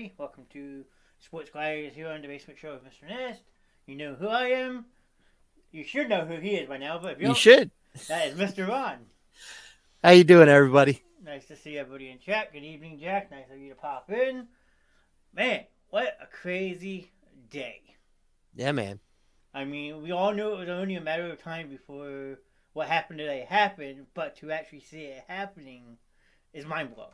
everybody. Welcome to Sports Gladiators here on the Basement Show with Mr. Knast. You know who I am. You should know who he is by now, but if you You don't, should. that is Mr. Ron. How you doing, everybody? Nice to see everybody in chat. Good evening, Jack. Nice of you to pop in. Man, what a crazy day. Yeah, man. I mean, we all knew it was only a matter of time before what happened today happened, but to actually see it happening is mind-blowing.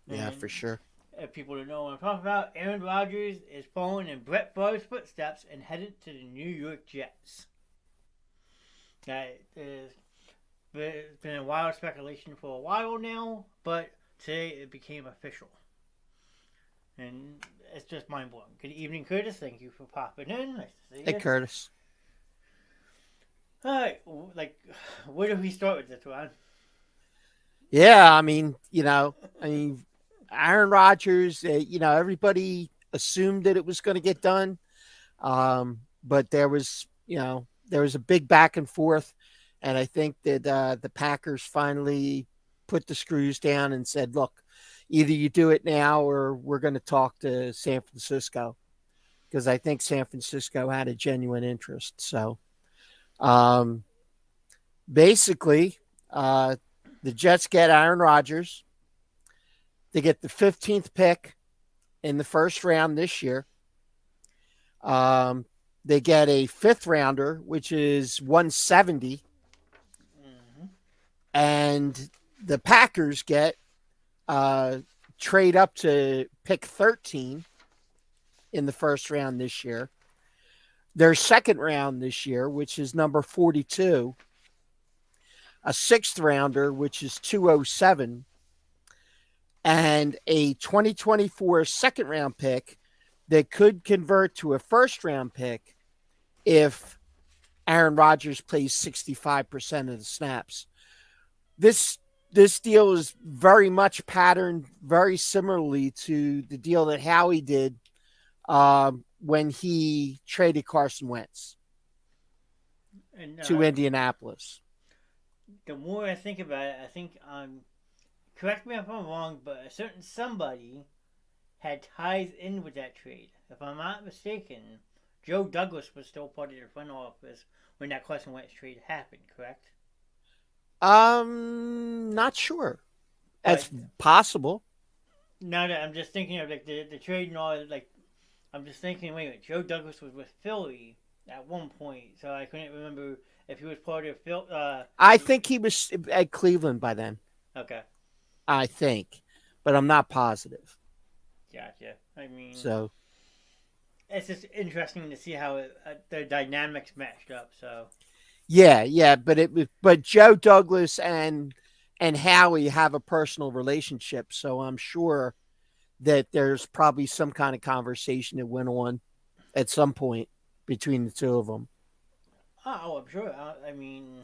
Yeah, And for sure. if people don't know what I'm talking about, Aaron Rodgers is following in Brett Favre's footsteps and headed to the New York Jets. That is, it's been a wild speculation for a while now, but today it became official. And it's just mind blowing. Good evening, Curtis. Thank you for popping in. Nice to see you. Hey, Curtis. Alright, where do we start with this one? Yeah, Aaron Rodgers, everybody assumed that it was going to get done. But there was a big back and forth. And I think that the Packers finally put the screws down and said, look, either you do it now or we're going to talk to San Francisco. Because I think San Francisco had a genuine interest. So basically, the Jets get Aaron Rodgers. They get the 15th pick in the first round this year. They get a fifth rounder, which is 170. Mm-hmm. And the Packers get trade up to pick 13 in the first round this year. Their second round this year, which is number 42. A sixth rounder, which is 207. And a 2024 second round pick that could convert to a first round pick if Aaron Rodgers plays 65% of the snaps. This deal is very much patterned very similarly to the deal that Howie did when he traded Carson Wentz to Indianapolis. The more I think about it, I think correct me if I'm wrong, but a certain somebody had ties in with that trade. If I'm not mistaken, Joe Douglas was still part of the front office when that Carson Wentz trade happened, correct? Not sure. That's possible. Now that I'm just thinking of like the trade and all, like I'm just thinking, wait a minute, Joe Douglas was with Philly at one point, so I couldn't remember if he was part of Phil. I think he was at Cleveland by then. Okay. I think, but I'm not positive. Gotcha. I mean, so it's just interesting to see how their dynamics matched up. So yeah, but Joe Douglas and Howie have a personal relationship, so I'm sure that there's probably some kind of conversation that went on at some point between the two of them. Oh, I'm sure. I mean,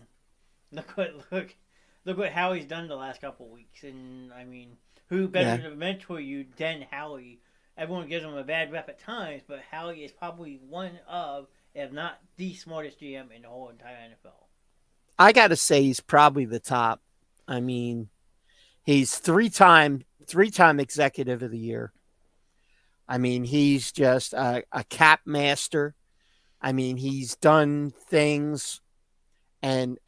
look what Howie's done the last couple of weeks, and I mean, who better to mentor you than Howie? Everyone gives him a bad rep at times, but Howie is probably one of, if not the smartest GM in the whole entire NFL. I got to say, he's probably the top. I mean, he's three-time executive of the year. I mean, he's just a cap master. I mean, he's done things and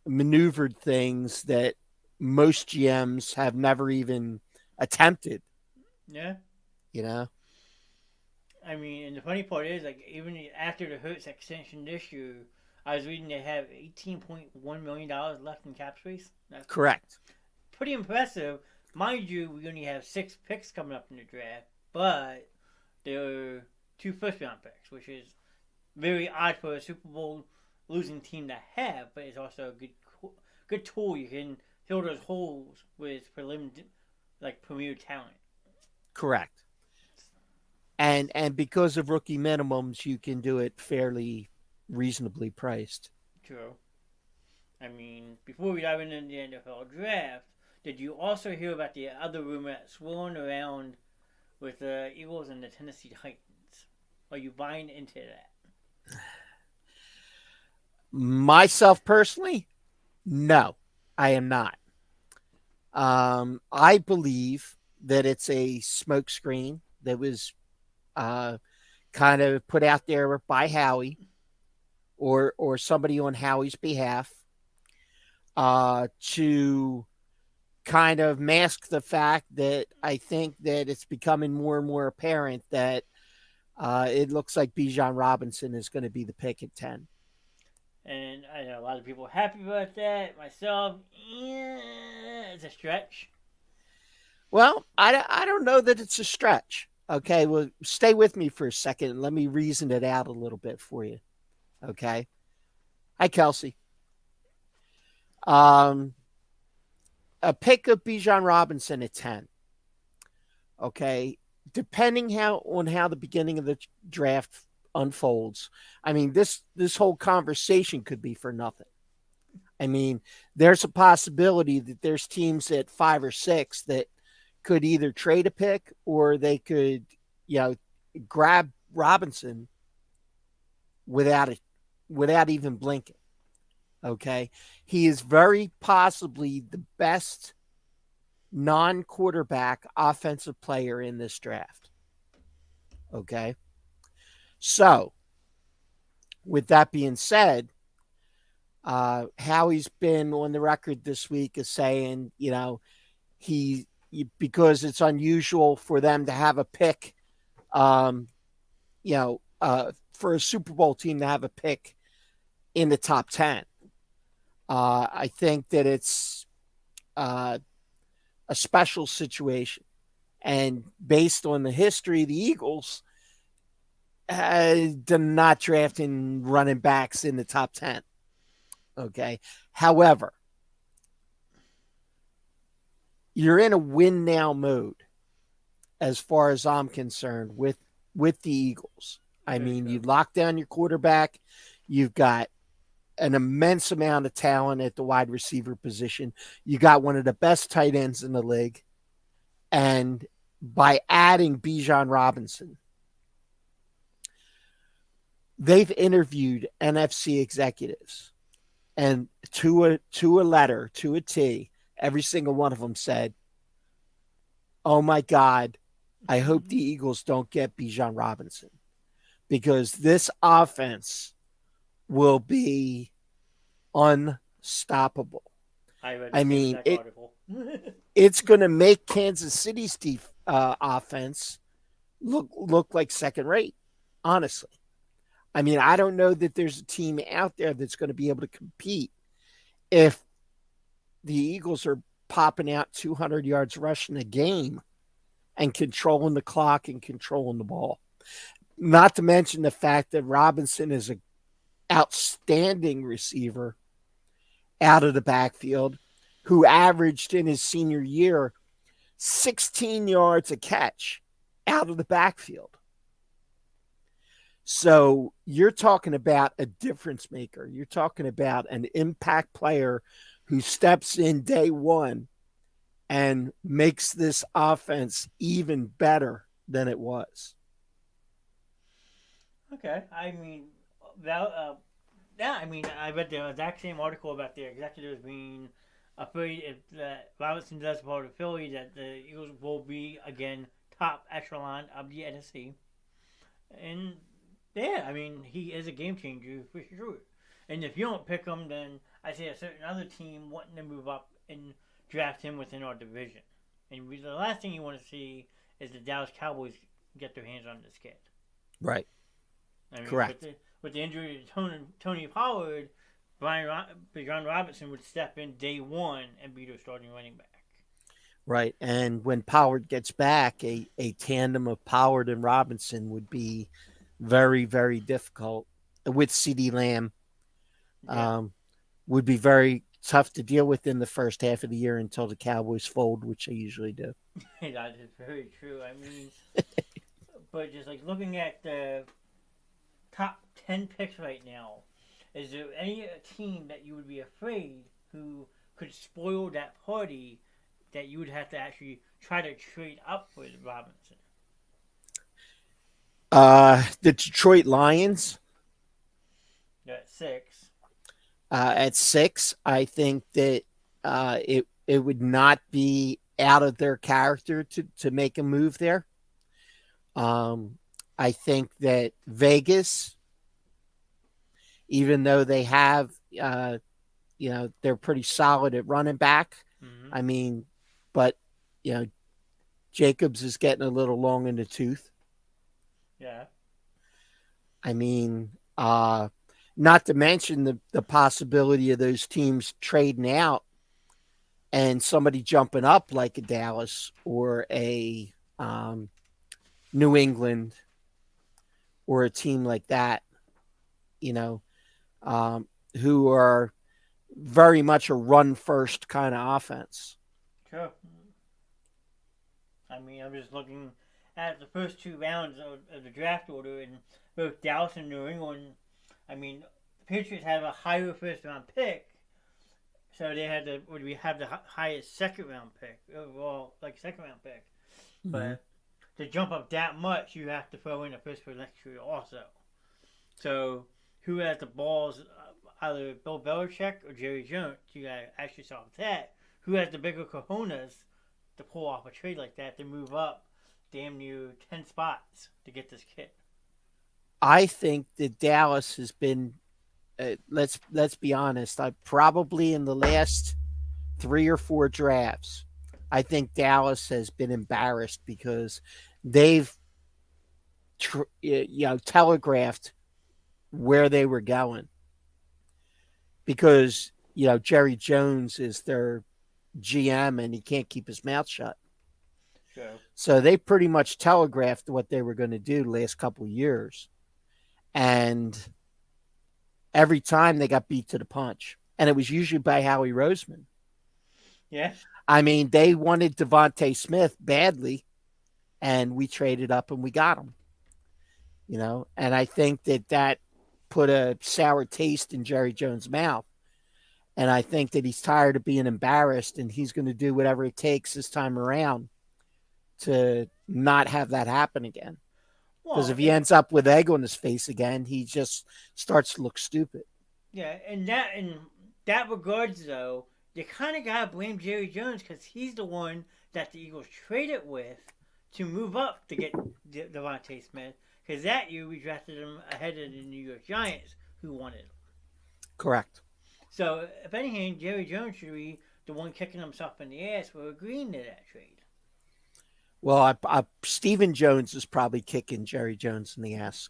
maneuvered things that most GMs have never even attempted. Yeah. You know? I mean, and the funny part is, like, even after the Hurts extension this year, I was reading they have $18.1 million left in cap space. That's correct. Pretty impressive. Mind you, we only have 6 picks coming up in the draft, but there are 2 first-round picks, which is very odd for a Super Bowl losing team to have, but it's also a good tool. You can fill those holes with premier talent. Correct. And because of rookie minimums, you can do it fairly reasonably priced. True. I mean, before we dive into the NFL draft, did you also hear about the other rumor that's swirling around with the Eagles and the Tennessee Titans? Are you buying into that? Myself personally, no, I am not. I believe that it's a smokescreen that was kind of put out there by Howie or somebody on Howie's behalf to kind of mask the fact that I think that it's becoming more and more apparent that it looks like Bijan Robinson is going to be the pick at 10. And I know a lot of people are happy about that. Myself, it's a stretch. Well, I don't know that it's a stretch. Okay, well, stay with me for a second and let me reason it out a little bit for you. Okay. Hi, Kelsey. A pick of Bijan Robinson at 10. Okay. Depending on how the beginning of the draft unfolds, I mean, this whole conversation could be for nothing. I mean, there's a possibility that there's teams at 5 or 6 that could either trade a pick or they could, grab Robinson without even blinking. Okay. He is very possibly the best non-quarterback offensive player in this draft. Okay. So, with that being said, Howie's been on the record this week as saying, because it's unusual for them to have a pick, for a Super Bowl team to have a pick in the top 10. I think that it's a special situation. And based on the history of the Eagles, they're not drafting running backs in the top 10. Okay. However, you're in a win now mode as far as I'm concerned with the Eagles. I mean, you lock down your quarterback. You've got an immense amount of talent at the wide receiver position. You got one of the best tight ends in the league. And by adding Bijan Robinson, they've interviewed NFC executives. And to a letter, to a T, every single one of them said, "Oh my God, I hope the Eagles don't get Bijan Robinson because this offense will be unstoppable." I mean, it's going to make Kansas City's offense look like second rate, honestly. I mean, I don't know that there's a team out there that's going to be able to compete if the Eagles are popping out 200 yards rushing a game and controlling the clock and controlling the ball. Not to mention the fact that Robinson is an outstanding receiver out of the backfield who averaged in his senior year 16 yards a catch out of the backfield. So you're talking about a difference maker. You're talking about an impact player who steps in day one and makes this offense even better than it was. Okay. I mean, I read the exact same article about the executives being afraid if Robinson does fall to Philly that the Eagles will be, again, top echelon of the NFC. And yeah, I mean, he is a game changer for sure. And if you don't pick him, then I see a certain other team wanting to move up and draft him within our division. And the last thing you want to see is the Dallas Cowboys get their hands on this kid. Right. I mean, correct. With the injury to Tony Pollard, Bijan Robinson would step in day one and be their starting running back. Right. And when Pollard gets back, a tandem of Pollard and Robinson would be very, very difficult with CeeDee Lamb. Yeah. Would be very tough to deal with in the first half of the year until the Cowboys fold, which they usually do. That is very true. I mean, but just like looking at the top 10 picks right now, is there any team that you would be afraid who could spoil that party that you would have to actually try to trade up with Robinson? The Detroit Lions. They're at 6. At 6, I think that it would not be out of their character to make a move there. I think that Vegas, even though they have, they're pretty solid at running back. Mm-hmm. I mean, but, you know, Jacobs is getting a little long in the tooth. Yeah. I mean, not to mention the possibility of those teams trading out and somebody jumping up like a Dallas or a New England or a team like that, you know, who are very much a run first kind of offense. Sure. I mean, I'm just looking at the first two rounds of the draft order, and both Dallas and New England. I mean, the Patriots have a higher first round pick, so they had we have the highest second round pick overall, like second round pick. Mm-hmm. But to jump up that much, you have to throw in a first for next year also. So who has the balls? Either Bill Belichick or Jerry Jones. You got to ask yourself that. Who has the bigger cojones to pull off a trade like that to move up damn near 10 spots to get this kid? I think that Dallas has been, let's be honest, probably in the last 3 or 4 drafts, I think Dallas has been embarrassed because they've telegraphed where they were going. Because, Jerry Jones is their GM and he can't keep his mouth shut. Sure. So they pretty much telegraphed what they were going to do the last couple of years. And every time they got beat to the punch. And it was usually by Howie Roseman. Yeah. I mean, they wanted Devontae Smith badly, and we traded up and we got him. And I think that put a sour taste in Jerry Jones' mouth. And I think that he's tired of being embarrassed, and he's going to do whatever it takes this time around to not have that happen again. Because if he ends up with egg on his face again, he just starts to look stupid. Yeah, and in that regards, though, you kind of got to blame Jerry Jones because he's the one that the Eagles traded with to move up to get Devontae Smith. Because that year we drafted him ahead of the New York Giants, who wanted him. Correct. So, if anything, Jerry Jones should be the one kicking himself in the ass for agreeing to that trade. Well, Stephen Jones is probably kicking Jerry Jones in the ass.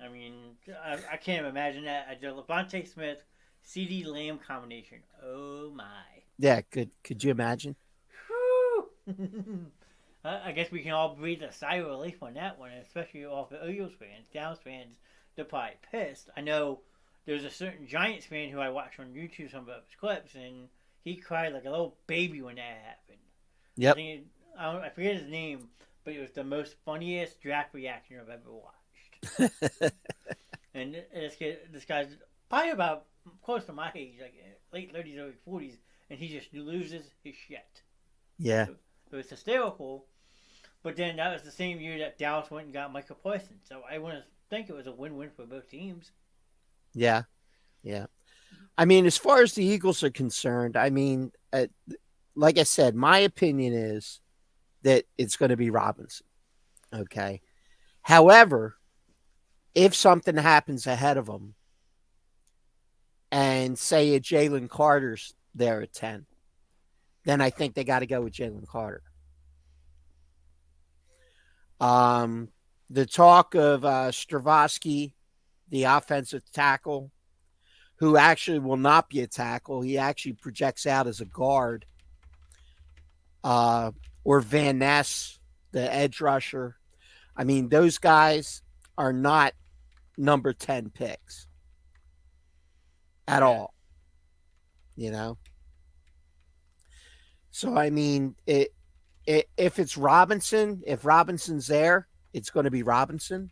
I mean, I can't imagine that. A Devontae Smith, CD Lamb combination. Oh, my. Yeah, could you imagine? I guess we can all breathe a sigh of relief on that one, especially off the Eagles fans. Dallas fans, they're probably pissed. I know there's a certain Giants fan who I watched on YouTube some of his clips, and he cried like a little baby when that happened. Yep. I forget his name, but it was the most funniest draft reaction I've ever watched. And this guy's probably about close to my age, like late 30s, early 40s, and he just loses his shit. Yeah. So it's hysterical. But then that was the same year that Dallas went and got Michael Parsons. So I want to think it was a win-win for both teams. Yeah. Yeah. I mean, as far as the Eagles are concerned, I mean, like I said, my opinion is that it's going to be Robinson. Okay. However, if something happens ahead of them and say a Jalen Carter's there at 10, then I think they got to go with Jalen Carter. The talk of Stravosky, the offensive tackle, who actually will not be a tackle. He actually projects out as a guard. Or Van Ness, the edge rusher. I mean, those guys are not number 10 picks at all. So, I mean, if it's Robinson, if Robinson's there, it's going to be Robinson.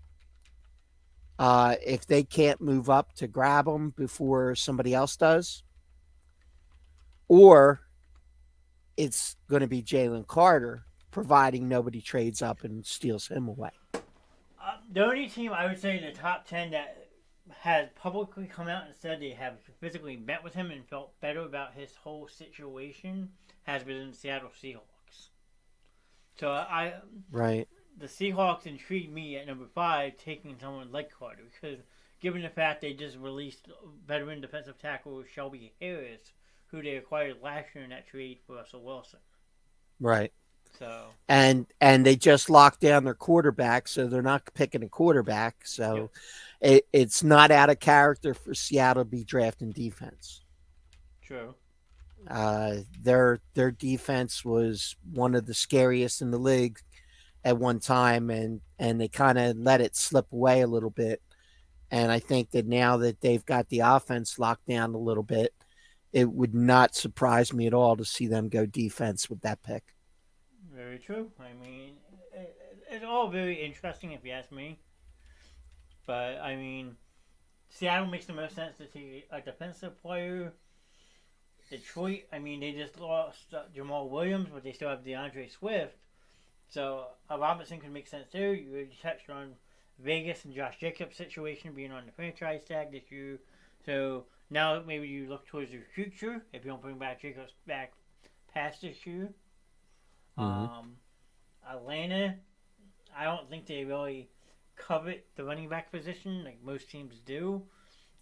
If they can't move up to grab him before somebody else does, or it's going to be Jalen Carter, providing nobody trades up and steals him away. The only team I would say in the top 10 that has publicly come out and said they have physically met with him and felt better about his whole situation has been the Seattle Seahawks. So Right. the Seahawks intrigued me at number 5, taking someone like Carter, because given the fact they just released veteran defensive tackle Shelby Harris, who they acquired last year in that trade for Russell Wilson. Right. So And they just locked down their quarterback, so they're not picking a quarterback. So it's not out of character for Seattle to be drafting defense. true. Their defense was one of the scariest in the league at one time, and they kind of let it slip away a little bit. And I think that now that they've got the offense locked down a little bit, it would not surprise me at all to see them go defense with that pick. Very true. I mean, it's all very interesting if you ask me. But I mean, Seattle makes the most sense to take a defensive player. Detroit, I mean, they just lost Jamal Williams, but they still have DeAndre Swift. So a Robinson could make sense too. You already touched on Vegas and Josh Jacobs' situation being on the franchise tag this year. So now maybe you look towards your future if you don't bring back Jacobs back past this year. Mm-hmm. Atlanta, I don't think they really covet the running back position like most teams do.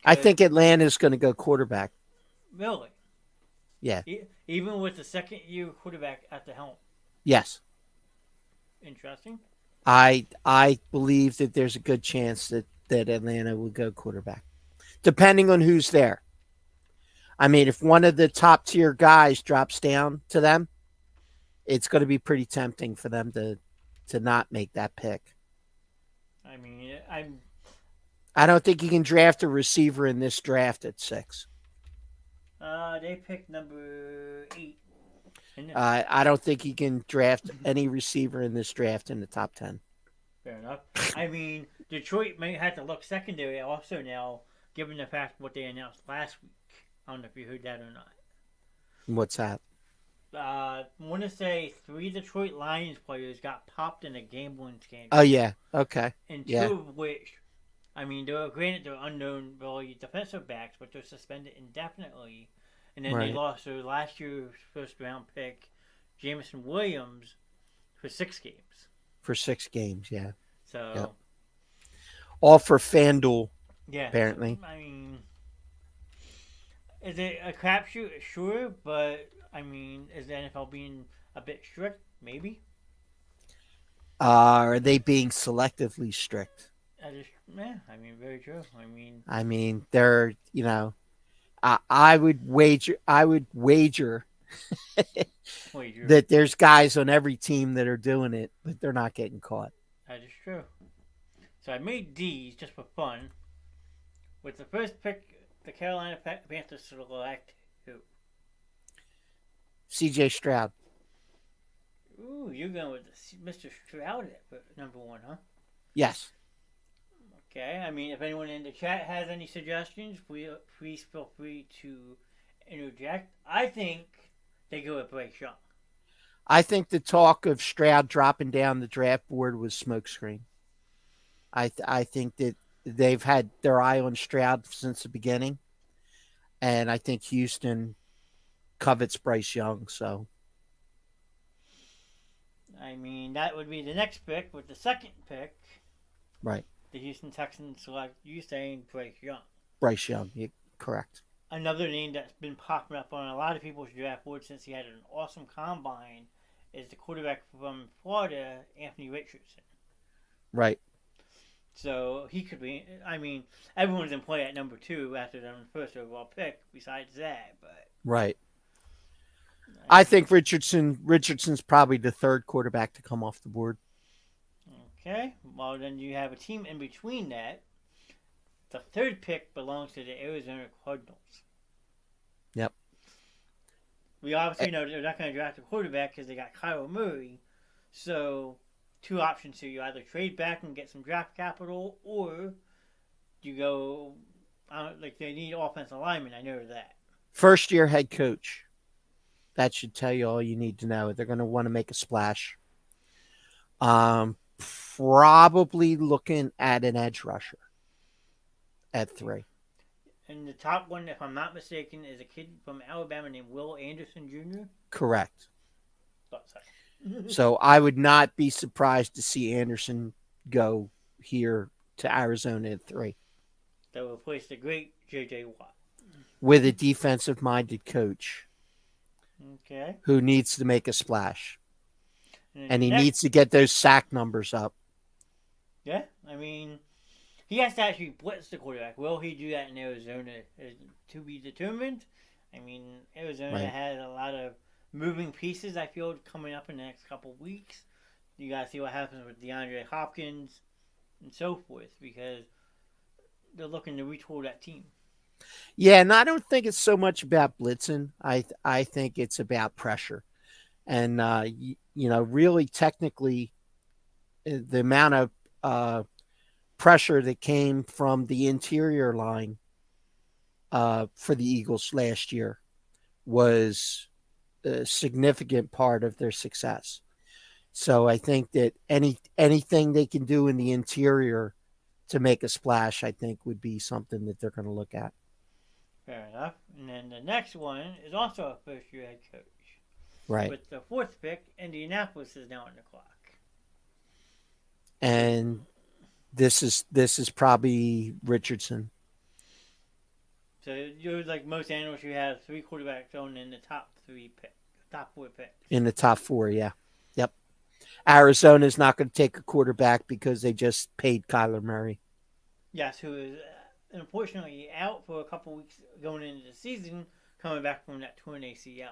I think Atlanta's going to go quarterback. Really? Yeah. Even with the second year quarterback at the helm. Yes. Interesting. I believe that there's a good chance that Atlanta will go quarterback, depending on who's there. I mean, if one of the top tier guys drops down to them, it's going to be pretty tempting for them to not make that pick. I mean, I don't think you can draft a receiver in this draft at 6. They picked number 8. I don't think you can draft any receiver in this draft in the top 10. Fair enough. I mean, Detroit may have to look secondary also now, given the fact what they announced last week. I don't know if you heard that or not. What's that? I want to say 3 Detroit Lions players got popped in a gambling scandal. Oh, yeah. Okay. And 2 yeah. of which, I mean, granted they're unknown really defensive backs, but they're suspended indefinitely. And then they lost their last year's first round pick, Jameson Williams, for 6 games. For 6 games, yeah. So, yep. All for FanDuel, yeah. apparently. So, I mean, is it a crapshoot? Sure, but I mean, is the NFL being a bit strict? Maybe. Are they being selectively strict? I mean, very true. I mean, they're, I would wager that there's guys on every team that are doing it, but they're not getting caught. That is true. So I made these just for fun. With the first pick, the Carolina Panthers select who? C.J. Stroud. Ooh, you're going with Mr. Stroud at number 1, huh? Yes. Okay, I mean, if anyone in the chat has any suggestions, please feel free to interject. I think they go with Bryce Young. I think the talk of Stroud dropping down the draft board was smokescreen. I think that they've had their eye on Stroud since the beginning, and I think Houston covets Bryce Young. So, I mean, that would be the next pick. With the second pick, right? The Houston Texans select you saying Bryce Young. Bryce Young, correct. Another name that's been popping up on a lot of people's draft board since he had an awesome combine is the quarterback from Florida, Anthony Richardson. Right. So he could be. I mean, everyone's in play at number 2 after the first overall pick. Besides that, but right. I think Richardson's probably the 3rd quarterback to come off the board. Okay. Well, then you have a team in between that. The 3rd pick belongs to the Arizona Cardinals. Yep. We obviously know they're not going to draft a quarterback because they got Kyler Murray. So, 2 options here. You either trade back and get some draft capital, or you go, they need offensive linemen. I know that. First-year head coach. That should tell you all you need to know. They're going to want to make a splash. Probably looking at an edge rusher. at 3. And the top one, if I'm not mistaken, is a kid from Alabama named Will Anderson Jr. Correct. Thought so. So I would not be surprised to see Anderson go here to Arizona at 3 That will replace the great J.J. Watt. with a defensive-minded coach Okay. who needs to make a splash. And he next, needs to get those sack numbers up. Yeah, I mean, he has to actually blitz the quarterback. Will he do that in Arizona is to be determined. I mean, Arizona has a lot of moving pieces, I feel, coming up in the next couple of weeks. You got to see what happens with DeAndre Hopkins and so forth because they're looking to retool that team. Yeah, and I don't think it's so much about blitzing. I think it's about pressure. And, really technically, the amount of pressure that came from the interior line for the Eagles last year was a significant part of their success. So I think that anything they can do in the interior to make a splash, I think would be something that they're going to look at. Fair enough. And then the next one is also a first-year head coach. Right. With the 4th pick, Indianapolis is now on the clock. And this is probably Richardson. So you're like most analysts, you have 3 quarterbacks thrown in the top 4 picks. In the top 4, yeah. Yep. Arizona's not going to take a quarterback because they just paid Kyler Murray. Yes, who is unfortunately out for a couple weeks going into the season, coming back from that torn ACL.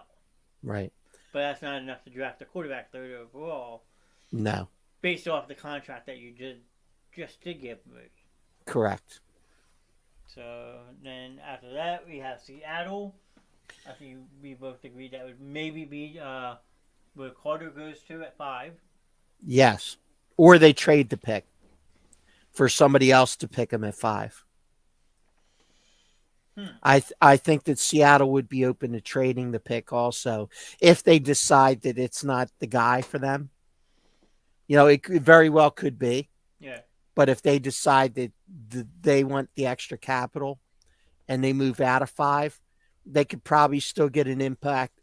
Right. But that's not enough to draft a quarterback third overall. No. Based off the contract that you just did give Murray. Correct. So then after that, we have Seattle. I think we both agreed that would maybe be where Carter goes to at 5. Yes. Or they trade the pick for somebody else to pick him at 5. I think that Seattle would be open to trading the pick also if they decide that it's not the guy for them. It very well could be. Yeah. But if they decide that they want the extra capital and they move out of 5, they could probably still get an impact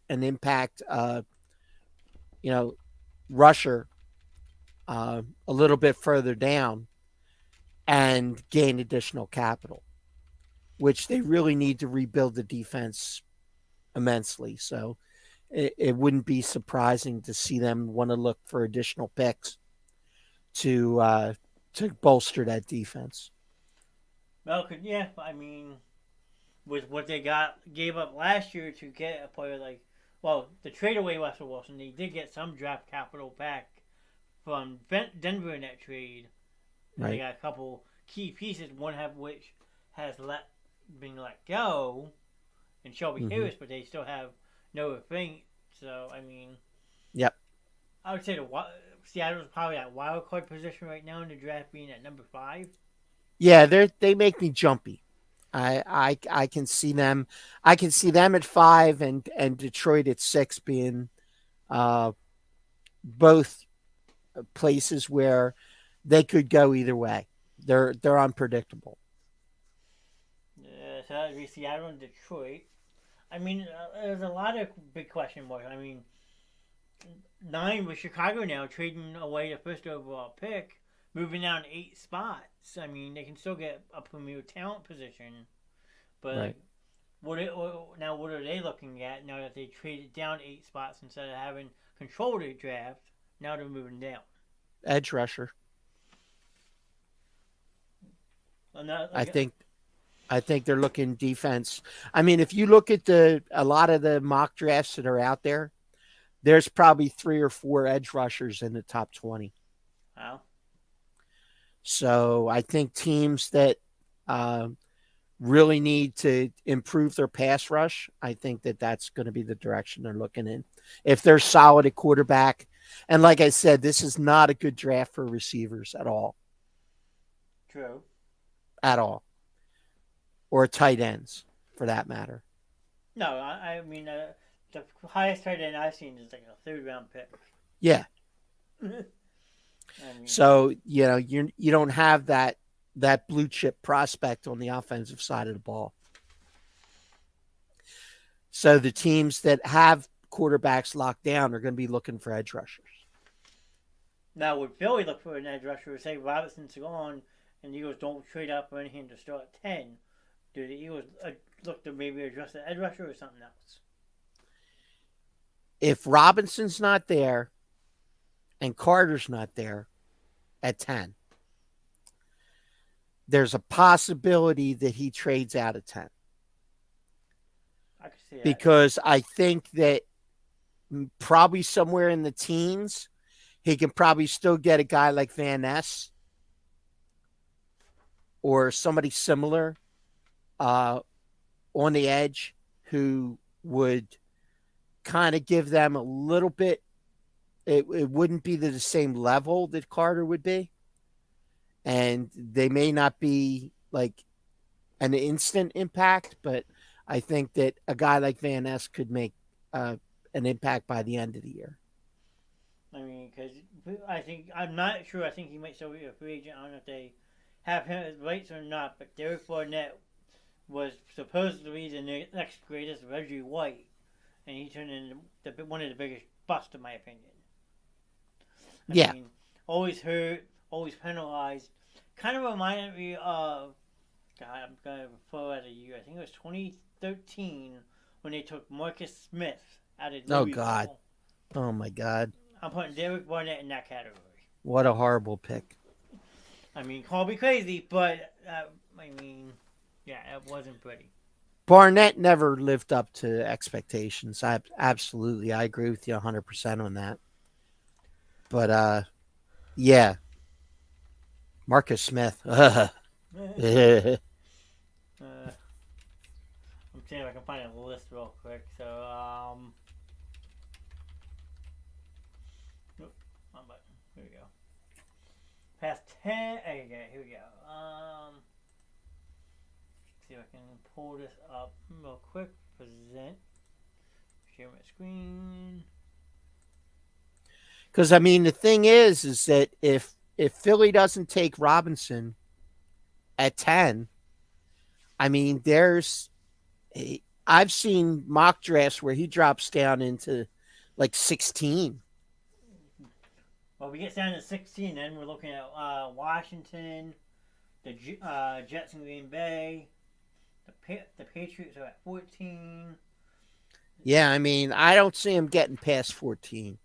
rusher a little bit further down and gain additional capital, which they really need to rebuild the defense immensely. So it wouldn't be surprising to see them want to look for additional picks to bolster that defense. Well, I mean, with what they gave up last year to get a player to trade away Russell Wilson, they did get some draft capital back from Denver in that trade. Right. They got a couple key pieces, one of which has been let go, and Shelby Harris, but they still have Noah Fink. So, I mean, yep. I would say Seattle's probably at wild card position right now in the draft, being at number 5. Yeah, they make me jumpy. I can see them. I can see them at 5 and Detroit at 6 being both places where they could go either way. They're unpredictable. Yeah, so that would be Seattle and Detroit. I mean, there's a lot of big question marks. I mean, 9 with Chicago now trading away the first overall pick, moving down 8 spots. I mean, they can still get a premier talent position, but right. What are they looking at now that they traded down 8 spots instead of having control of the draft? Now they're moving down. Edge rusher. I think they're looking defense. I mean, if you look at a lot of the mock drafts that are out there, there's probably 3 or 4 edge rushers in the top 20. Wow. So I think teams that really need to improve their pass rush, I think that's going to be the direction they're looking in. If they're solid at quarterback, and like I said, this is not a good draft for receivers at all. True. At all. Or tight ends, for that matter. No, I mean, the highest tight end I've seen is like a 3rd-round pick. Yeah. So, you don't have that that blue chip prospect on the offensive side of the ball. So the teams that have quarterbacks locked down are going to be looking for edge rushers. Now, would Philly look for an edge rusher? Say Robinson's gone, and the Eagles don't trade up or anything to start at 10. Do the Eagles look to maybe address the edge rusher or something else? If Robinson's not there and Carter's not there at 10, there's a possibility that he trades out at 10. I could see that. Because I think that probably somewhere in the teens, he can probably still get a guy like Van Ness or somebody similar on the edge who would kind of give them a little bit. It wouldn't be the same level that Carter would be. And they may not be like an instant impact, but I think that a guy like Van Ness could make an impact by the end of the year. I mean, because I'm not sure. I think he might still be a free agent. I don't know if they have him as rights or not. But Derek Barnett was supposed to be the next greatest Reggie White, and he turned into one of the biggest busts, in my opinion. I mean, always hurt, always penalized. Kind of reminded me of, God, I'm going to throw out a year. I think it was 2013 when they took Marcus Smith out of Louisville. Oh, God. Oh, my God. I'm putting Derek Barnett in that category. What a horrible pick. I mean, call me crazy, but, I mean, yeah, it wasn't pretty. Barnett never lived up to expectations. I agree with you 100% on that. But, yeah. Marcus Smith. I'm seeing if I can find a list real quick. So, nope, wrong button. Here we go. Past 10. Okay, here we go. See if I can pull this up real quick. Present. Share my screen. Because, I mean, the thing is that if Philly doesn't take Robinson at 10, I mean, I've seen mock drafts where he drops down into like 16. Well, we get down to 16, then we're looking at Washington, the Jets in Green Bay, the Patriots are at 14. Yeah, I mean, I don't see him getting past 14.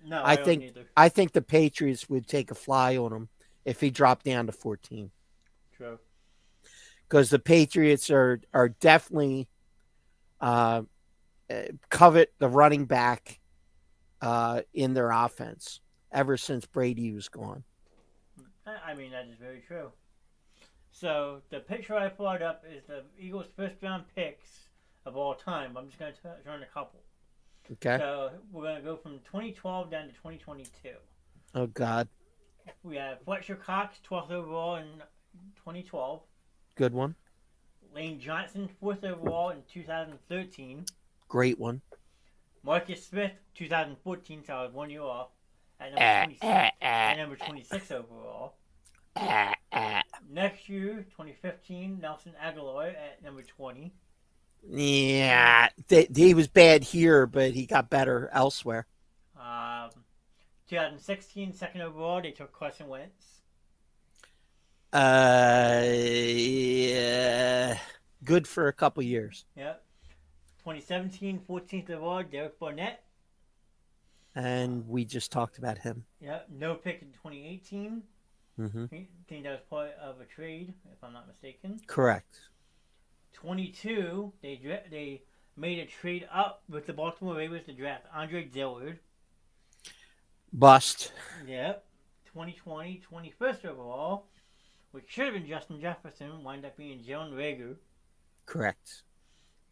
No, I don't either. I think the Patriots would take a fly on him if he dropped down to 14. True. Because the Patriots are definitely covet the running back in their offense ever since Brady was gone. I mean, that is very true. So the picture I pulled up is the Eagles' first-round picks of all time. I'm just going to touch on a couple. Okay. So we're going to go from 2012 down to 2022. Oh, God. We have Fletcher Cox, 12th overall in 2012. Good one. Lane Johnson, 4th overall in 2013. Great one. Marcus Smith, 2014, so I was 1 year off. At number 26 overall. Next year, 2015, Nelson Aguilar at number 20. Yeah, he was bad here, but he got better elsewhere. 2016, second overall, they took Carson Wentz. Yeah, good for a couple years. Yep. 2017, 14th overall, Derek Barnett. And we just talked about him. Yep. No pick in 2018. Mm-hmm. I think that was part of a trade, if I'm not mistaken. Correct. 22, they made a trade up with the Baltimore Ravens to draft Andre Dillard. Bust. Yep. 2020, 21st overall, which should have been Justin Jefferson, wound up being Jalen Reagor. Correct.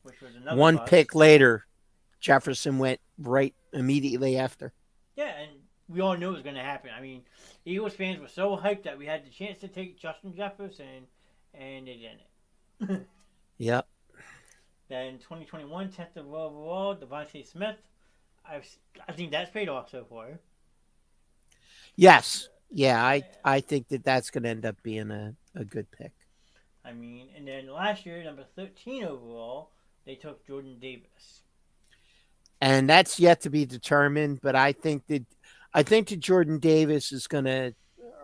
Which was another one bust. Pick later, Jefferson went right immediately after. Yeah, and we all knew it was going to happen. I mean, Eagles fans were so hyped that we had the chance to take Justin Jefferson, and they didn't. Yep. Then 2021, 10th overall, Devontae Smith. I think that's paid off so far. Yes. Yeah, I think that's going to end up being a a good pick. I mean, and then last year, number 13 overall, they took Jordan Davis. And that's yet to be determined, but I think that Jordan Davis is going to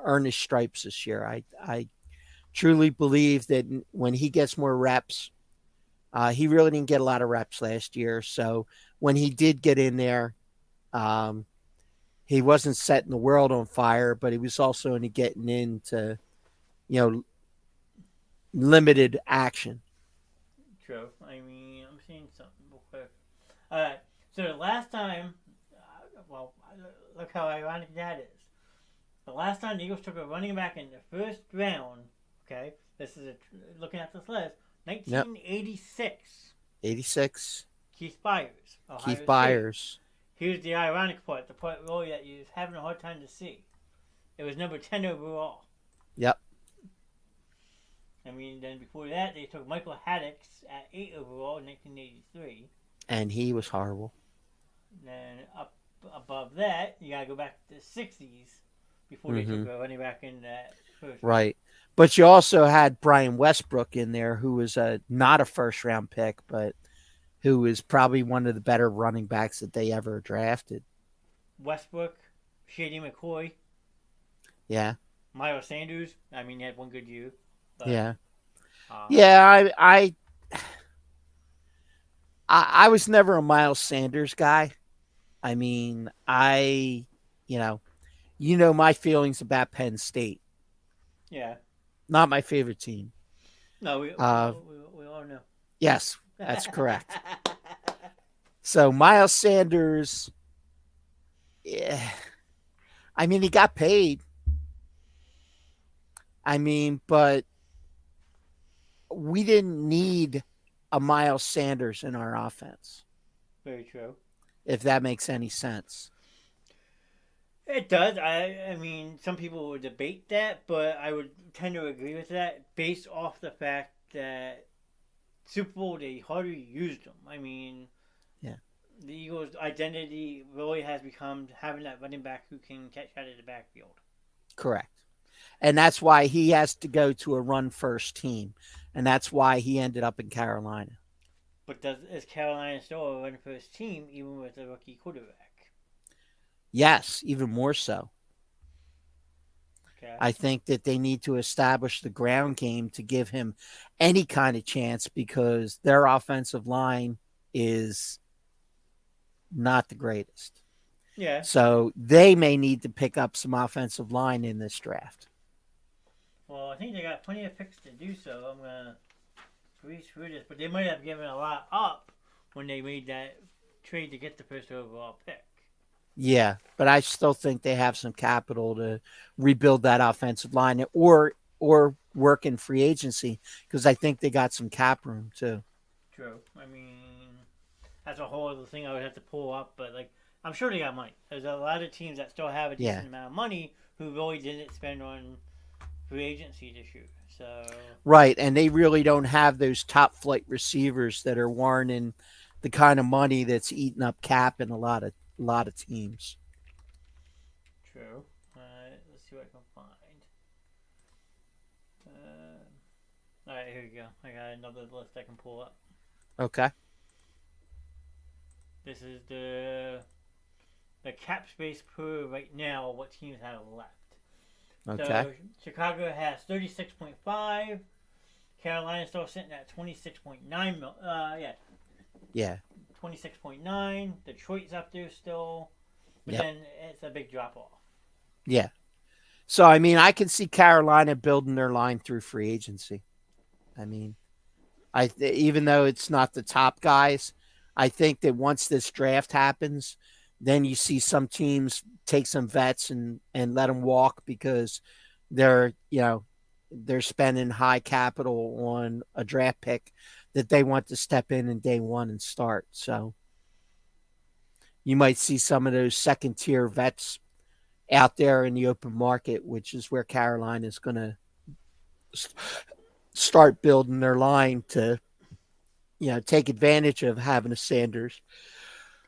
earn his stripes this year. I truly believe that when he gets more reps, he really didn't get a lot of reps last year. So when he did get in there, um, he wasn't setting the world on fire, but he was also only getting into, you know, limited action. True. I mean, I'm seeing something real quick. Alright, so the last time, well, look how ironic that is. The last time the Eagles took a running back in the first round, okay, this is looking at this list, Yep. 1986. 86. Keith Byers, Ohio Keith State. Byers. Here's the ironic part, the part really that you're having a hard time to see. It was number 10 overall. Yep. I mean, then before that, they took Michael Haddix at 8 overall in 1983. And he was horrible. Then up above that, you gotta go back to the 60s before they took a running back in that first round. Right. But you also had Brian Westbrook in there, who was not a first round pick, but who was probably one of the better running backs that they ever drafted. Westbrook, Shady McCoy, Yeah. Miles Sanders. I mean, he had one good year. But, Yeah. Yeah. I was never a Miles Sanders guy. I mean, you know my feelings about Penn State. Yeah. Not my favorite team. No, we all know. Yes, that's correct. So Miles Sanders, yeah, I mean, he got paid. I mean, but we didn't need a Miles Sanders in our offense, Very true. if that makes any sense. It does. I mean, some people would debate that, but I would tend to agree with that based off the fact that Super Bowl they hardly used them. I mean, Yeah. the Eagles' identity really has become having that running back who can catch out of the backfield. Correct. And that's why he has to go to a run first team. And that's why he ended up in Carolina. But is Carolina still a run first team even with a rookie quarterback? Yes, even more so. Okay. I think that they need to establish the ground game to give him any kind of chance because their offensive line is not the greatest. Yeah. So they may need to pick up some offensive line in this draft. Well, I think they got plenty of picks to do so. I'm gonna breeze through this, but they might have given a lot up when they made that trade to get the first overall pick. Yeah, but I still think they have some capital to rebuild that offensive line or work in free agency because I think they got some cap room too. True. I mean, that's a whole other thing I would have to pull up, but like, I'm sure they got money. There's a lot of teams that still have a decent amount of money who really didn't spend on free agency this year. So Right, and they really don't have those top flight receivers that are warranting the kind of money that's eating up cap in a lot of teams. true. Let's see what I can find. All right, here we go. I got another list I can pull up. Okay. This is the cap space per right now. What teams have left? Okay. So Chicago has 36.5. Carolina's still sitting at 26.9 mil. Yeah. 26.9. Detroit's up there still. But Yep. then it's a big drop off. Yeah. So I mean, I can see Carolina building their line through free agency. I mean, even though it's not the top guys, I think that once this draft happens, then you see some teams take some vets and let them walk because they're spending high capital on a draft pick that they want to step in day one and start. So you might see some of those second tier vets out there in the open market, which is where Carolina is going to start building their line to, take advantage of having a Sanders.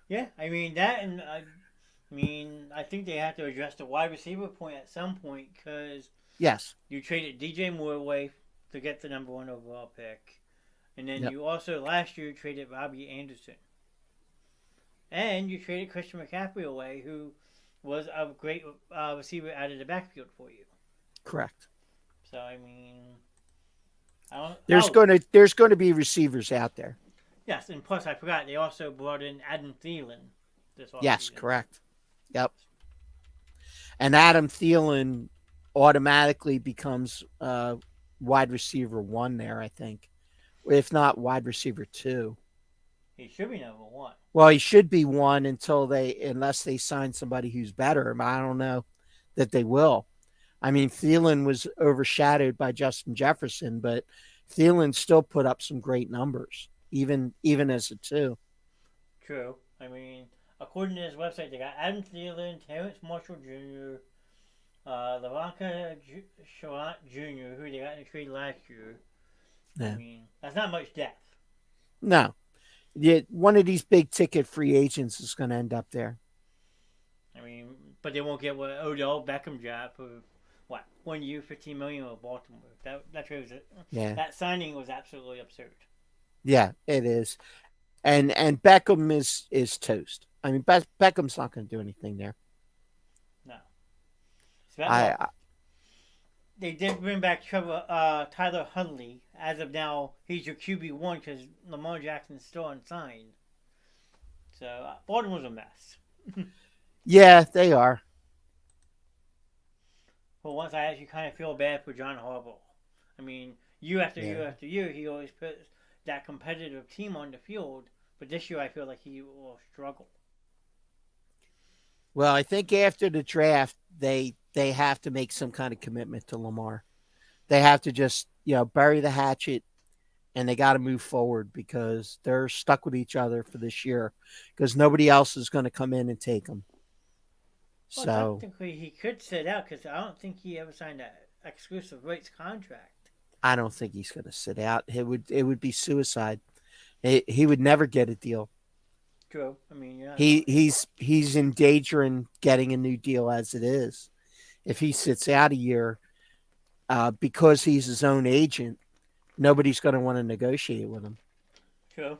Yeah, I mean that, and I think they have to address the wide receiver point at some point because Yes. You traded DJ Moore away to get the number one overall pick. And then Yep. you also last year traded Robbie Anderson. And you traded Christian McCaffrey away, who was a great receiver out of the backfield for you. Correct. So I mean, I don't. There's going to be receivers out there. Yes, and plus I forgot they also brought in Adam Thielen this Yes, offseason. correct. Yep. And Adam Thielen automatically becomes wide receiver 1 there, I think, if not wide receiver 2. He should be number 1. Well, he should be 1 unless they sign somebody who's better. But I don't know that they will. I mean, Thielen was overshadowed by Justin Jefferson, but Thielen still put up some great numbers, even as a 2. True. I mean, according to this website, they got Adam Thielen, Terrence Marshall Jr., Lavanka Charant Jr., who they got in a trade last year. Yeah. I mean, that's not much depth. No. Yeah, one of these big ticket free agents is going to end up there. I mean, but they won't get what Odell Beckham got for 1 year, $15 million with Baltimore. That trade was that signing was absolutely absurd. Yeah, it is, and Beckham is toast. I mean, Beckham's not going to do anything there. No. So they did bring back Tyler Huntley. As of now, he's your QB1 because Lamar Jackson's still unsigned. So Baltimore's a mess. Yeah, they are. Well, once I actually kind of feel bad for John Harbaugh. I mean, year after year after year, he always puts that competitive team on the field. But this year, I feel like he will struggle. Well, I think after the draft, they have to make some kind of commitment to Lamar. They have to just bury the hatchet, and they got to move forward because they're stuck with each other for this year because nobody else is going to come in and take them. Well, So technically, he could sit out because I don't think he ever signed an exclusive rights contract. I don't think he's going to sit out. It would be suicide. He would never get a deal. True. I mean, yeah. He's in danger in getting a new deal as it is. If he sits out a year, because he's his own agent, nobody's going to want to negotiate with him. True.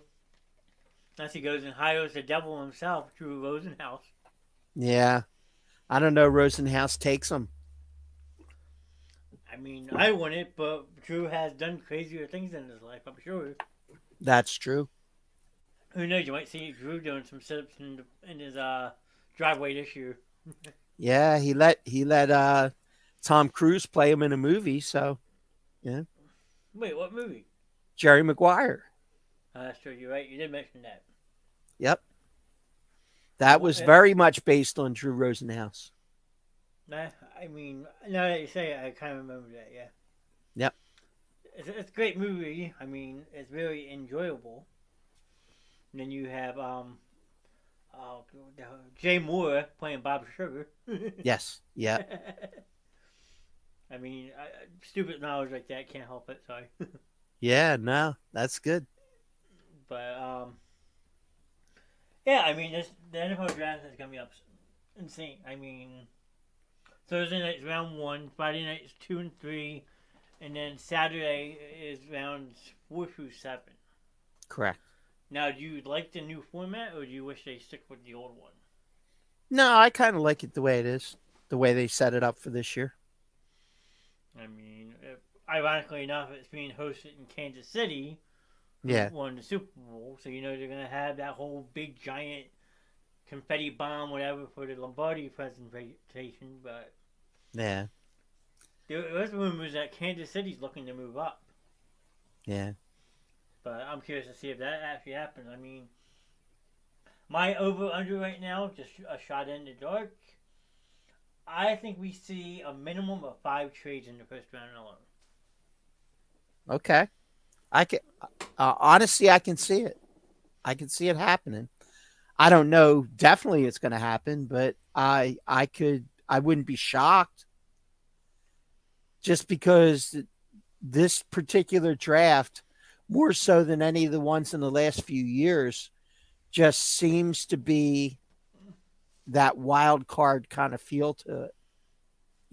Unless he goes and hires the devil himself, Drew Rosenhaus. Yeah. I don't know. Rosenhaus takes him. I mean, I wouldn't, but Drew has done crazier things in his life, I'm sure. That's true. Who knows? You might see Drew doing some sit-ups in his driveway this year. Yeah, he let Tom Cruise play him in a movie. So, yeah. Wait, what movie? Jerry Maguire. That's true. You're right. You did mention that. Yep. That was very much based on Drew Rosenhaus. I mean, now that you say it, I kind of remember that, yeah. Yep. It's a great movie. I mean, it's very enjoyable. And then you have Jay Moore playing Bob Sugar. Yes. Yeah. I mean, stupid knowledge like that, can't help it, sorry. Yeah, no, that's good. But, yeah, I mean, the NFL draft is going to be insane. I mean, Thursday night's round 1, Friday night's 2 and 3, and then Saturday is rounds 4 through 7. Correct. Now, do you like the new format, or do you wish they stick with the old one? No, I kind of like it the way it is, the way they set it up for this year. I mean, ironically enough, it's being hosted in Kansas City. Yeah. Won the Super Bowl, so they're going to have that whole big giant confetti bomb, whatever, for the Lombardi presentation. But yeah, there was rumors that Kansas City's looking to move up. Yeah. But I'm curious to see if that actually happens. I mean, my over-under right now, just a shot in the dark, I think we see a minimum of 5 trades in the first round alone. Okay. I can honestly, I can see it. I can see it happening. I don't know definitely it's going to happen, but I wouldn't be shocked just because this particular draft, more so than any of the ones in the last few years, just seems to be that wild card kind of feel to it.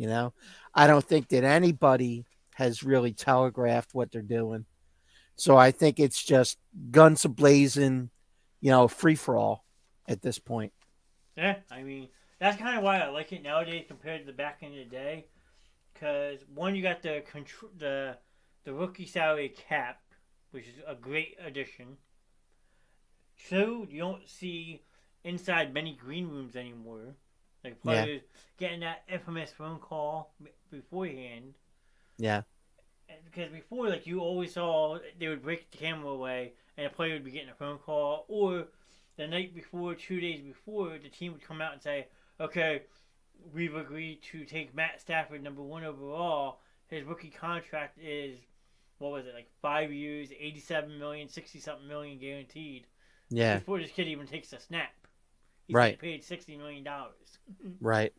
You know, I don't think that anybody has really telegraphed what they're doing. So I think it's just guns a blazing, free for all at this point. Yeah, I mean that's kind of why I like it nowadays compared to the back in the day. Because one, you got the rookie salary cap, which is a great addition. Two, you don't see inside many green rooms anymore. Like Yeah, players getting that infamous phone call beforehand. yeah, Because before, like you always saw, they would break the camera away, and a player would be getting a phone call, or the night before, 2 days before, the team would come out and say, "Okay, we've agreed to take Matt Stafford number one overall. His rookie contract is what was it, like 5 years, 87 million, 60 something million guaranteed." yeah. Before this kid even takes a snap, he's getting Right, paid $60 million. right.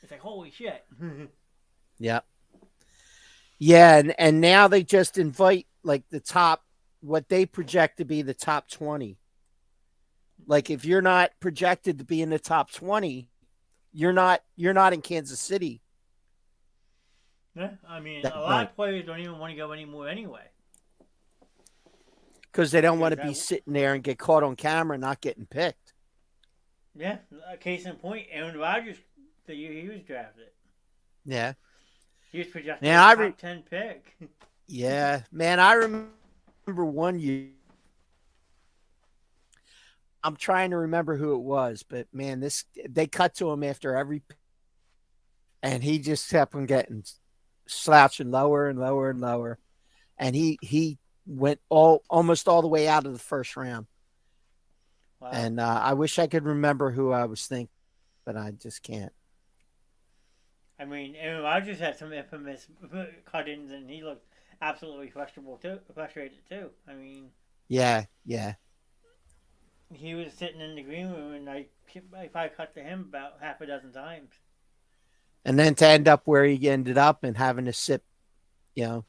It's like holy shit. Yeah, yeah. And now they just invite like the top, what they project to be the top 20. Like if you're not projected to be in the top 20, you're not in Kansas City. Yeah, I mean, a That lot night of players don't even want to go anymore anyway. because they don't want Because to be that, sitting there and get caught on camera not getting picked. yeah, a case in point, Aaron Rodgers, the year he was drafted, Yeah. he was projected Now as I top 10 pick. yeah, man, I remember one year. I'm trying to remember who it was, but man, this they cut to him after every, and he just kept on getting slouching lower and lower and lower, and he went almost all the way out of the first round. Wow. And I wish I could remember who I was thinking, but I just can't. I mean, Aaron Rodgers had some infamous cut-ins, and he looked absolutely frustrated too. I mean, Yeah, yeah, he was sitting in the green room, and I probably cut to him about half a dozen times. and then to end up where he ended up and having to sit, you know,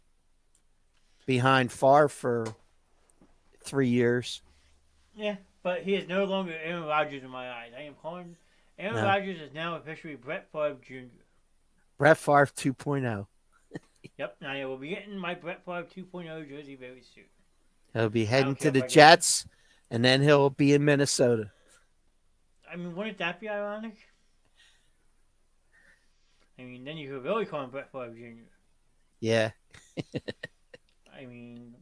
behind Favre for 3 years. Yeah, but he is no longer Aaron Rodgers in my eyes. I am calling Aaron No, Rodgers is now officially Brett Favre Jr. Brett Favre 2.0. Yep, and I will be getting my Brett Favre 2.0 jersey very soon. He'll be I heading don't care to if the I get it. Jets, and then he'll be in Minnesota. I mean, wouldn't that be ironic? I mean, then you could really call him Brett Favre Jr. Yeah, I mean,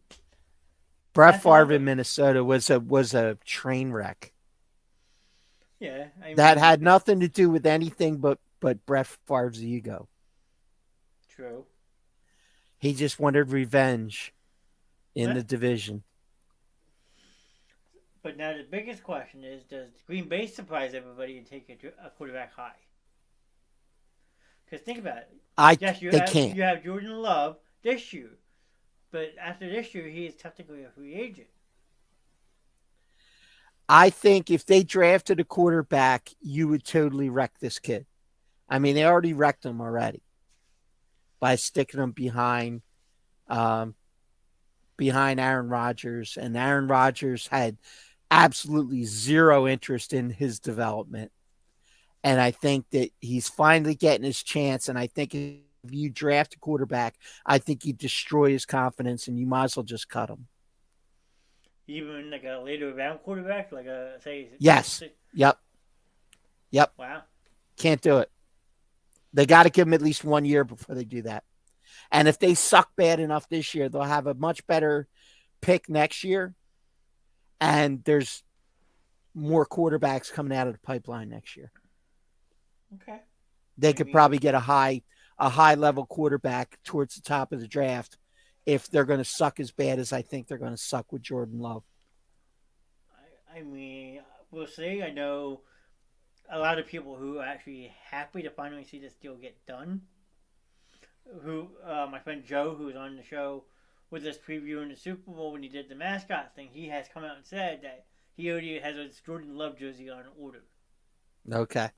Brett that's Favre another. in Minnesota was a train wreck. Yeah, I That mean, had nothing to do with anything but Brett Favre's ego. true. He just wanted revenge in Yeah. the division. But now the biggest question is: does Green Bay surprise everybody and take a quarterback high? Because think about it. I Yes, They can't. you have Jordan Love this year, but after this year, he is technically a free agent. I think if they drafted a quarterback, you would totally wreck this kid. I mean, they already wrecked him already by sticking him um, behind Aaron Rodgers, and Aaron Rodgers had absolutely zero interest in his development. And I think that he's finally getting his chance. And I think if you draft a quarterback, I think you destroy his confidence, and you might as well just cut him. Even like a later round quarterback, like a say, Yes. Yep. Yep. wow, Can't do it. They got to give him at least 1 year before they do that. And if they suck bad enough this year, they'll have a much better pick next year. And there's more quarterbacks coming out of the pipeline next year. okay. They I could mean, probably get a high level quarterback towards the top of the draft if they're going to suck as bad as I think they're going to suck with Jordan Love. I mean, we'll see. I know a lot of people who are actually happy to finally see this deal get done. Who, my friend Joe, who was on the show with us previewing the Super Bowl when he did the mascot thing, he has come out and said that he already has a Jordan Love jersey on order. Okay.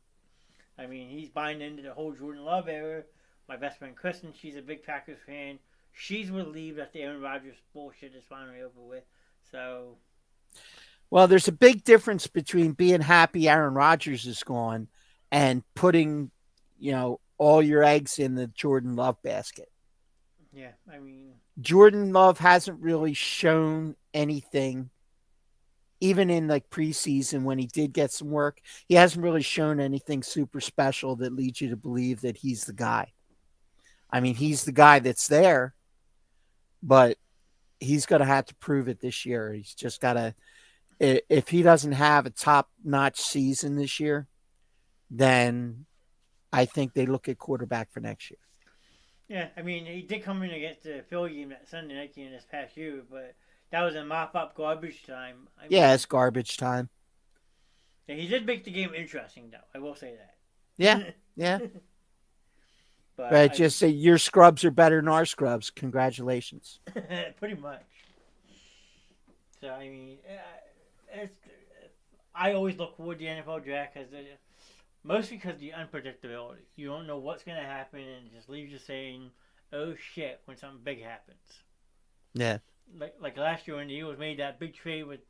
I mean, he's buying into the whole Jordan Love era. My best friend Kristen, she's a big Packers fan. She's relieved that the Aaron Rodgers bullshit is finally over with. So, Well, there's a big difference between being happy Aaron Rodgers is gone and putting, all your eggs in the Jordan Love basket. Yeah, I mean, Jordan Love hasn't really shown anything, even in like preseason when he did get some work. He hasn't really shown anything super special that leads you to believe that he's the guy. I mean, he's the guy that's there, but he's going to have to prove it this year. He's just got to, if he doesn't have a top notch season this year, then I think they look at quarterback for next year. yeah, I mean, he did come in against the Philly game that Sunday night game this past year, but that was a mop up garbage time. I Yeah, mean, it's garbage time. yeah, he did make the game interesting, though. I will say Yeah, that. yeah. But But just say your scrubs are better than our scrubs. Congratulations. pretty much. So I mean, it's. I always look forward to the NFL draft because mostly because the unpredictability. You don't know what's going to happen, and it just leaves you saying, "Oh shit!" when something big happens. Yeah. Like last year when the Eagles made that big trade with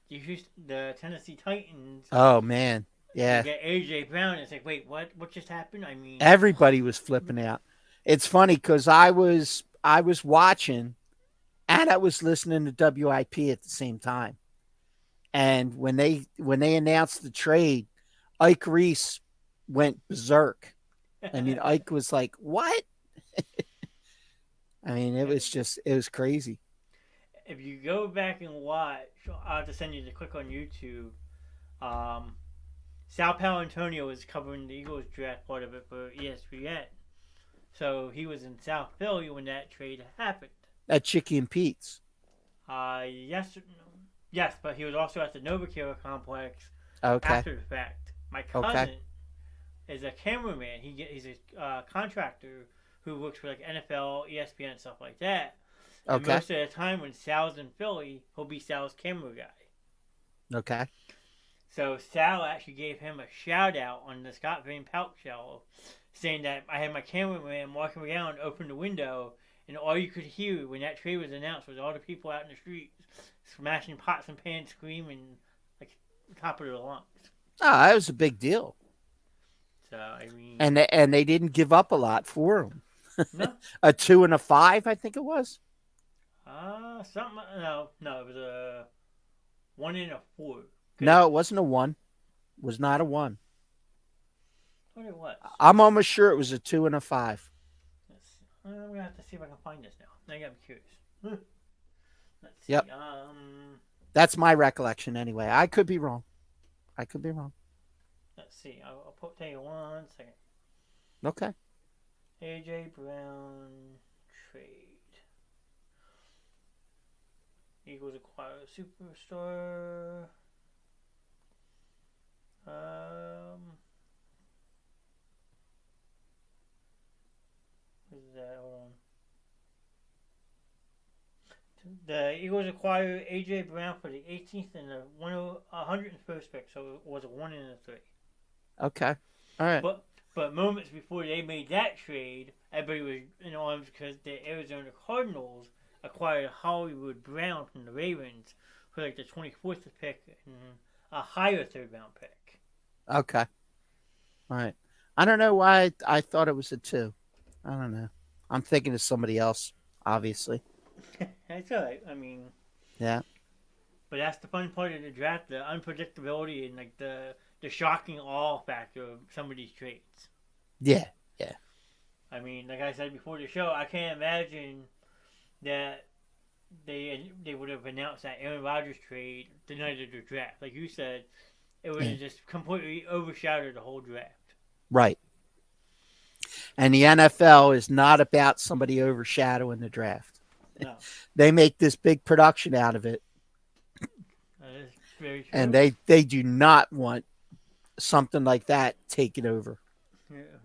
the Tennessee Titans. Oh man. Yeah. To get AJ Brown, it's like, wait, what? What just happened? I mean, Everybody was flipping out. It's funny because I was watching and I was listening to WIP at the same time. And when they announced the trade, Ike Reese went berserk. I mean, Ike was like, "What?" I mean, it was crazy. if you go back and watch, I'll have to send you the click on YouTube. Sal Palantonio was covering the Eagles draft part of it for ESPN. So he was in South Philly when that trade happened. At Chicky and Pete's. Yes, but he was also at the Novacare complex Okay. after the fact. My cousin is a cameraman. He's a contractor who works for like NFL, ESPN, and stuff like that. And most of the time when Sal's in Philly, he'll be Sal's camera guy. Okay. So Sal actually gave him a shout out on the Scott Van Pelt show, saying that I had my cameraman walking around, open the window, and all you could hear when that trade was announced was all the people out in the streets smashing pots and pans, screaming like top of their lungs. Oh, that was a big deal. So I mean, And they didn't give up a lot for him. no, A 2 and a 5, I think it was. something. No, it was a 1 and a 4. No, it wasn't a 1. It was not a 1. What it was? I'm almost sure it was a 2 and a 5. I'm gonna have to see if I can find this now. Now I'm curious. Let's see. Yep. That's my recollection anyway. I could be wrong. Let's see. I'll tell you 1 second. Okay. AJ Brown trade. Eagles acquire a superstar. What is that? Hold on. The Eagles acquired AJ Brown for the 18th and the 101st pick, so it was a 1 and a 3. Okay. All right. But moments before they made that trade, everybody was in arms because the Arizona Cardinals acquired Hollywood Brown from the Ravens for like the 24th pick and a higher third round pick. Okay. All right. I don't know why I thought it was a 2. I don't know. I'm thinking of somebody else, obviously. That's all right. I mean, yeah. But that's the fun part of the draft: the unpredictability and like the shocking awe factor of some of these trades. Yeah. I mean, like I said before the show, I can't imagine that they would have announced that Aaron Rodgers trade the night of the draft. Like you said, it would have just completely overshadowed the whole draft. Right. And the NFL is not about somebody overshadowing the draft. No. They make this big production out of it. That is very true. And they do not want something like that taken over.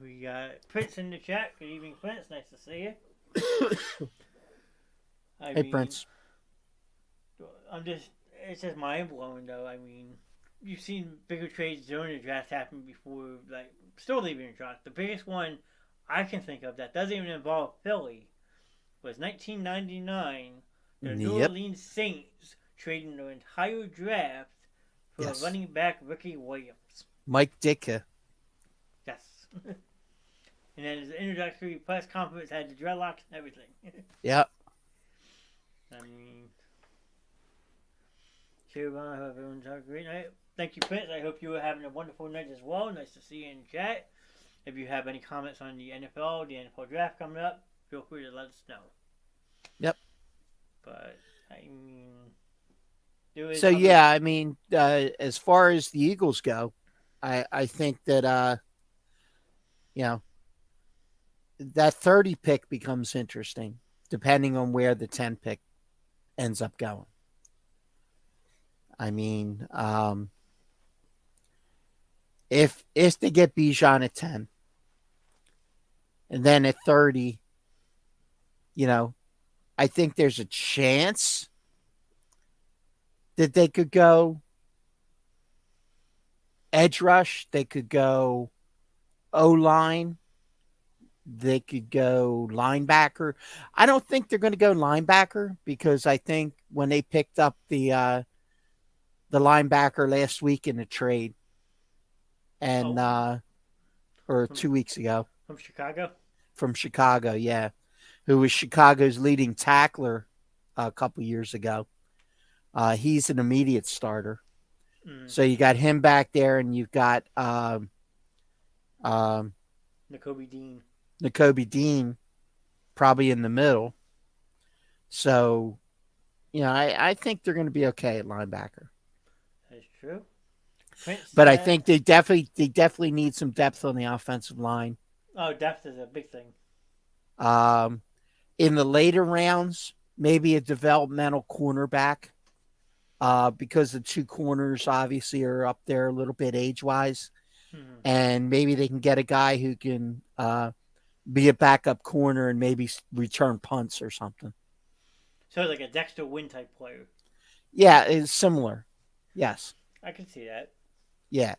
We got Prince in the chat. Good evening, Prince. Nice to see you. Hey, Prince. It's just mind blowing though. I mean, you've seen bigger trades during the draft happen before, like still leaving the draft. The biggest one I can think of that doesn't even involve Philly was 1999. The New Orleans Saints trading their entire draft for a running back, Ricky Williams. Mike Ditka. Yes. And then his introductory press conference had the dreadlocks and everything. Yep. I mean, sure, I hope everyone's having a great night. Thank you, Prince. I hope you were having a wonderful night as well. Nice to see you in chat. If you have any comments on the NFL draft coming up, feel free to let us know. Yep. But, I mean... So, yeah, I mean, as far as the Eagles go, I think that, you know, that 30 pick becomes interesting, depending on where the 10 pick ends up going. I mean, if they get Bijan at 10, and then at 30, you know, I think there's a chance that they could go edge rush. They could go O-line. They could go linebacker. I don't think they're going to go linebacker because I think when they picked up the linebacker last week in the trade and or 2 weeks ago from Chicago, yeah, who was Chicago's leading tackler a couple years ago. He's an immediate starter. So you got him back there, and you've got Nakobe Dean probably in the middle. So, you know, I think they're going to be okay at linebacker. That's true. But I think they definitely need some depth on the offensive line. Oh, depth is a big thing. In the later rounds, maybe a developmental cornerback. Because the two corners obviously are up there a little bit age-wise. And maybe they can get a guy who can be a backup corner and maybe return punts or something. So like a Dexter Wynn type player. Yeah, it's similar. Yes. I can see that. Yeah.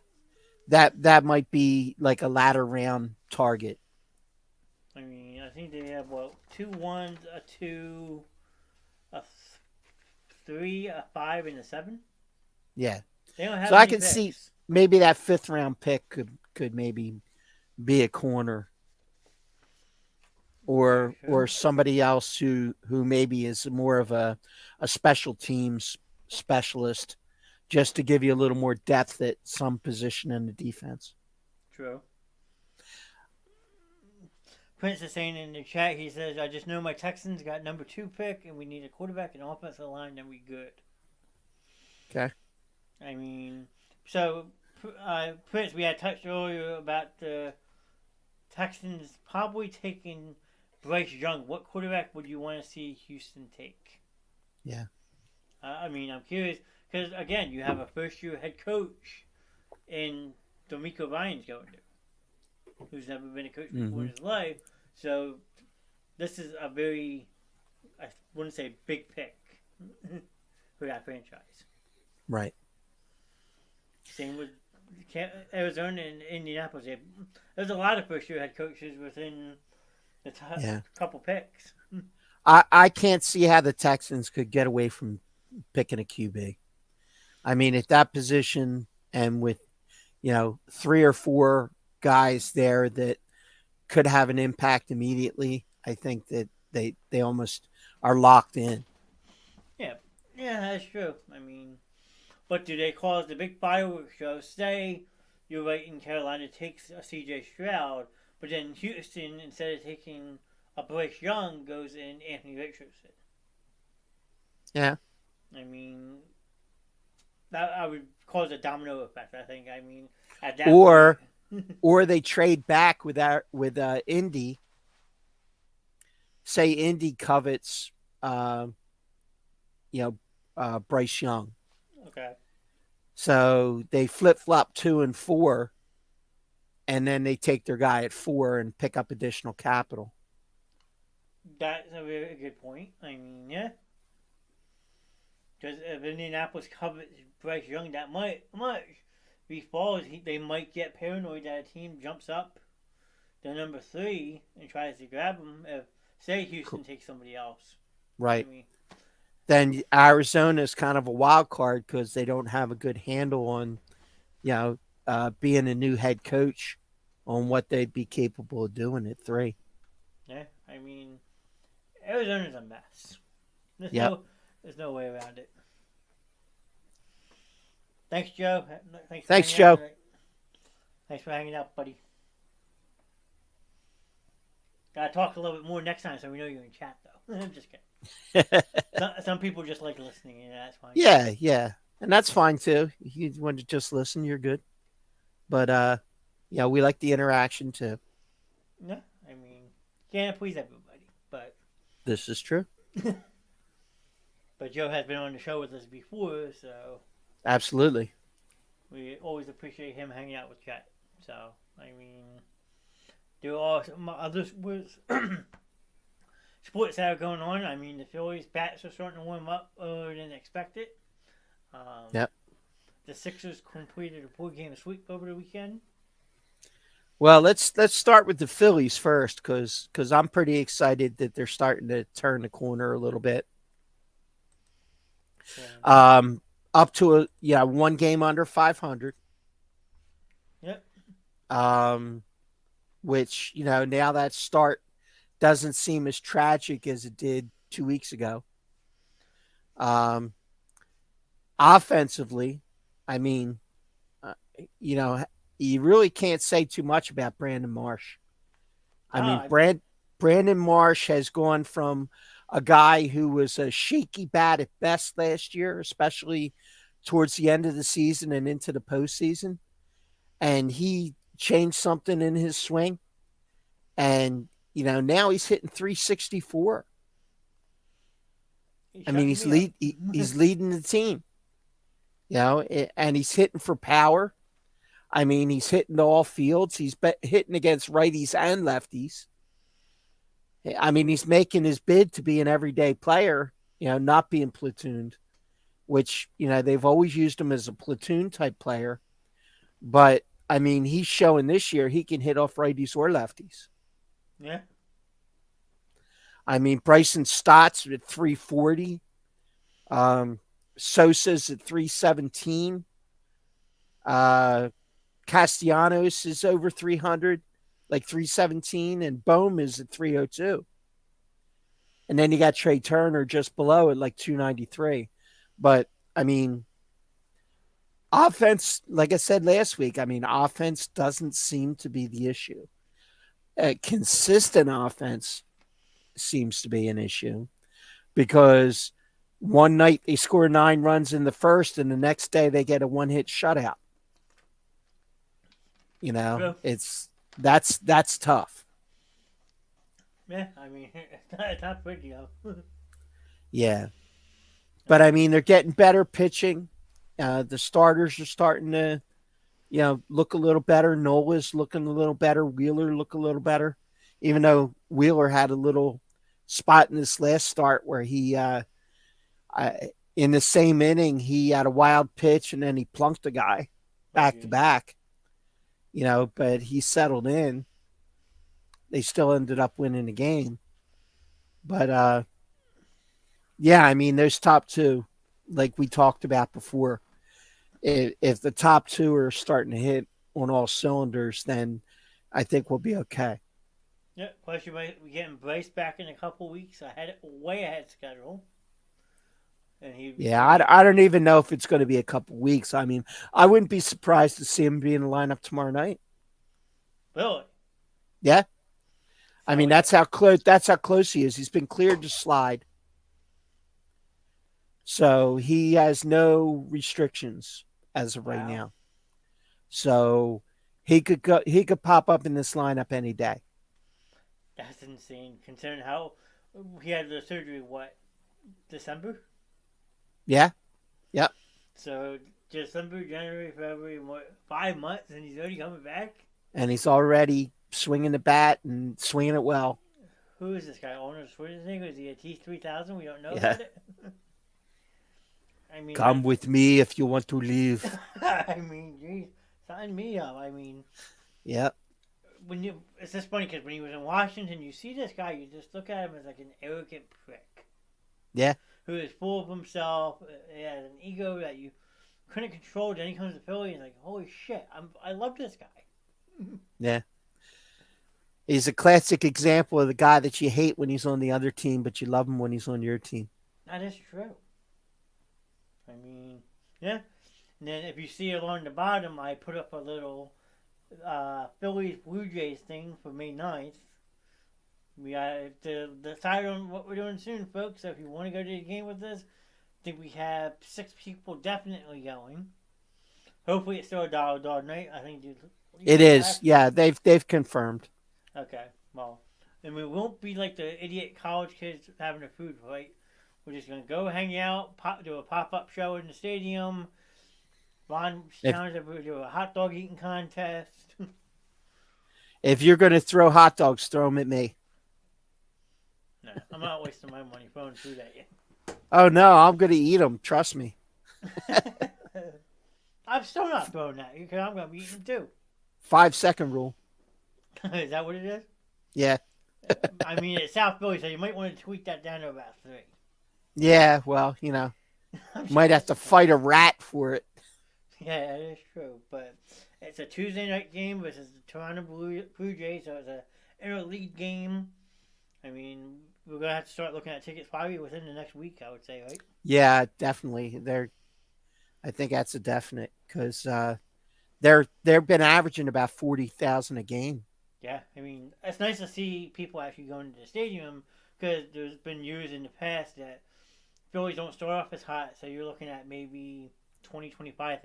That might be like a latter round target. I mean, I think they have, 2 1s, a 2, a 3, a 5, and a 7. Yeah. They don't have so I can picks. see maybe that 5th round pick could maybe be a corner or somebody else who maybe is more of a special teams specialist, just to give you a little more depth at some position in the defense. True. Prince is saying in the chat, he says, I just know my Texans got number 2 pick, and we need a quarterback and offensive line, then we good. Okay. I mean, so, Prince, we had touched earlier about the Texans probably taking Bryce Young. What quarterback would you want to see Houston take? Yeah. I mean, I'm curious, because, again, you have a first-year head coach in D'Amico Ryan's going to, who's never been a coach before in his life. So this is a very, I wouldn't say big pick for that franchise. Right. Same with Arizona and Indianapolis. There's a lot of first-year head coaches within the couple picks. I can't see how the Texans could get away from picking a QB. I mean, at that position and with, 3 or 4 guys there that could have an impact immediately, I think that they almost are locked in. Yeah, that's true. I mean, but do they cause the big fireworks show? Say you're right in Carolina takes a C.J. Stroud, but then Houston, instead of taking a Bryce Young, goes in Anthony Richardson. Yeah. I mean, that I would cause a domino effect, I think. I mean, at that point, or they trade back with Indy. Say Indy covets, Bryce Young. Okay. So they flip-flop 2 and 4, and then they take their guy at 4 and pick up additional capital. That's a very good point. I mean, yeah. Because if Indianapolis covets Bryce Young that much, if he falls, they might get paranoid that a team jumps up to number 3 and tries to grab him if, say, Houston takes somebody else. Right. I mean, then Arizona is kind of a wild card because they don't have a good handle on, being a new head coach on what they'd be capable of doing at 3. Yeah, I mean, Arizona's a mess. There's Yep. no, there's no way around it. Thanks, Joe. Thanks for Thanks, hanging out Joe. tonight. Thanks for hanging out, buddy. Gotta talk a little bit more next time so we know you're in chat, though. I'm just kidding. Some people just like listening, and that's fine. Yeah. And that's fine too. If you want to just listen, you're good. But yeah, we like the interaction too. No, I mean, can't please everybody, but This is true. but Joe has been on the show with us before, so Absolutely. we always appreciate him hanging out with chat. So I mean, there are some other sports that are going on. I mean, the Phillies bats are starting to warm up earlier than expected. Yep. The Sixers completed a 4-game sweep over the weekend. Well, let's start with the Phillies first, because I'm pretty excited that they're starting to turn the corner a little bit. Yeah. Up to 1 game under 500. Yep. Which now that start doesn't seem as tragic as it did 2 weeks ago. Offensively, I mean, you really can't say too much about Brandon Marsh. Brandon Marsh has gone from a guy who was a shaky bat at best last year, especially towards the end of the season and into the postseason, and he changed something in his swing, and now he's hitting 364. I mean, he's leading the team. And he's hitting for power. I mean, he's hitting to all fields. He's hitting against righties and lefties. I mean, he's making his bid to be an everyday player, not being platooned, which, they've always used him as a platoon type player. But, I mean, he's showing this year he can hit off righties or lefties. Yeah. I mean, Bryson Stott's at 340. Sosa's at 317. Castellanos is over 300, like 317, and Bohm is at 302. And then you got Trey Turner just below at like 293. But, I mean, offense, like I said last week, offense doesn't seem to be the issue. Consistent offense seems to be an issue, because one night they score 9 runs in the first, and the next day they get a 1-hit shutout. Yeah. That's tough. Yeah, I mean, it's not pretty, Yeah. But, I mean, they're getting better pitching. The starters are starting to, look a little better. Nola's looking a little better. Wheeler look a little better, even though Wheeler had a little spot in this last start where he, in the same inning, he had a wild pitch and then he plunked a guy back to back. But he settled in. They still ended up winning the game. But, yeah, I mean, those top 2, like we talked about before, if the top 2 are starting to hit on all cylinders, then I think we'll be okay. Yeah, plus you might be getting Bryce back in a couple weeks, way ahead of schedule. And I don't even know if it's going to be a couple weeks. I mean, I wouldn't be surprised to see him be in the lineup tomorrow night. Really? Yeah. I mean, that's how close he is. He's been cleared to slide. So he has no restrictions as of right now. So he could pop up in this lineup any day. That's insane, considering how he had the surgery, December? Yeah. Yep. So December, January, February, 5 months, and he's already coming back? And he's already swinging the bat and swinging it well. Who is this guy? Arnold Schwarzenegger? Is he a T-3000? We don't know about it? I mean, come with me if you want to leave. I mean, geez, sign me up. I mean, yep. It's just funny because when he was in Washington, you see this guy, you just look at him as like an arrogant prick. Yeah. Who is full of himself. He has an ego that you couldn't control. Then he comes to Philly and like, holy shit, I love this guy. Yeah. He's a classic example of the guy that you hate when he's on the other team, but you love him when he's on your team. That is true. I mean, yeah. And then if you see along the bottom, I put up a little Phillies Blue Jays thing for May 9th. We got to decide on what we're doing soon, folks. So if you want to go to the game with us, I think we have 6 people definitely going. Hopefully it's still a dog night. I think It is. Yeah, they've confirmed. Okay, well, and we won't be like the idiot college kids having a food fight. We're just gonna go hang out, do a pop-up show in the stadium. Ron challenged us to do a hot dog eating contest. If you're going to throw hot dogs, throw them at me. Nah, I'm not wasting my money throwing food at you. Oh, no, I'm going to eat them. Trust me. I'm still not throwing that because I'm going to be eating too. 5-second rule. Is that what it is? Yeah. I mean, it's South Philly, so you might want to tweak that down to about 3. Yeah, well, might have to fight a rat for it. Yeah, that is true. But it's a Tuesday night game versus the Toronto Blue Jays, so it's an interleague game. I mean, we're going to have to start looking at tickets probably within the next week, I would say, right? Yeah, definitely. I think that's a definite because they've been averaging about 40,000 a game. Yeah, I mean, it's nice to see people actually going to the stadium because there's been years in the past that Phillies don't start off as hot, so you're looking at maybe 25,000.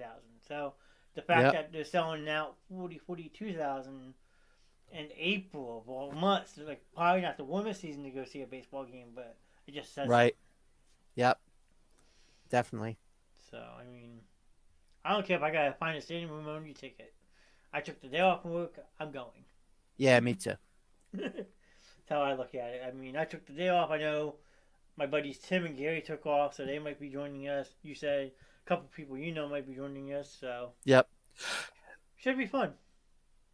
So the fact that they're selling out 42,000 in April of all months, like probably not the warmest season to go see a baseball game, but it just says right. Yep, definitely. So I mean, I don't care if I gotta find a stadium room only ticket. I took the day off from work. I'm going. Yeah, me too. That's how I look at it. I mean, I took the day off. I know my buddies Tim and Gary took off, so they might be joining us. You said a couple people might be joining us, so yep, should be fun.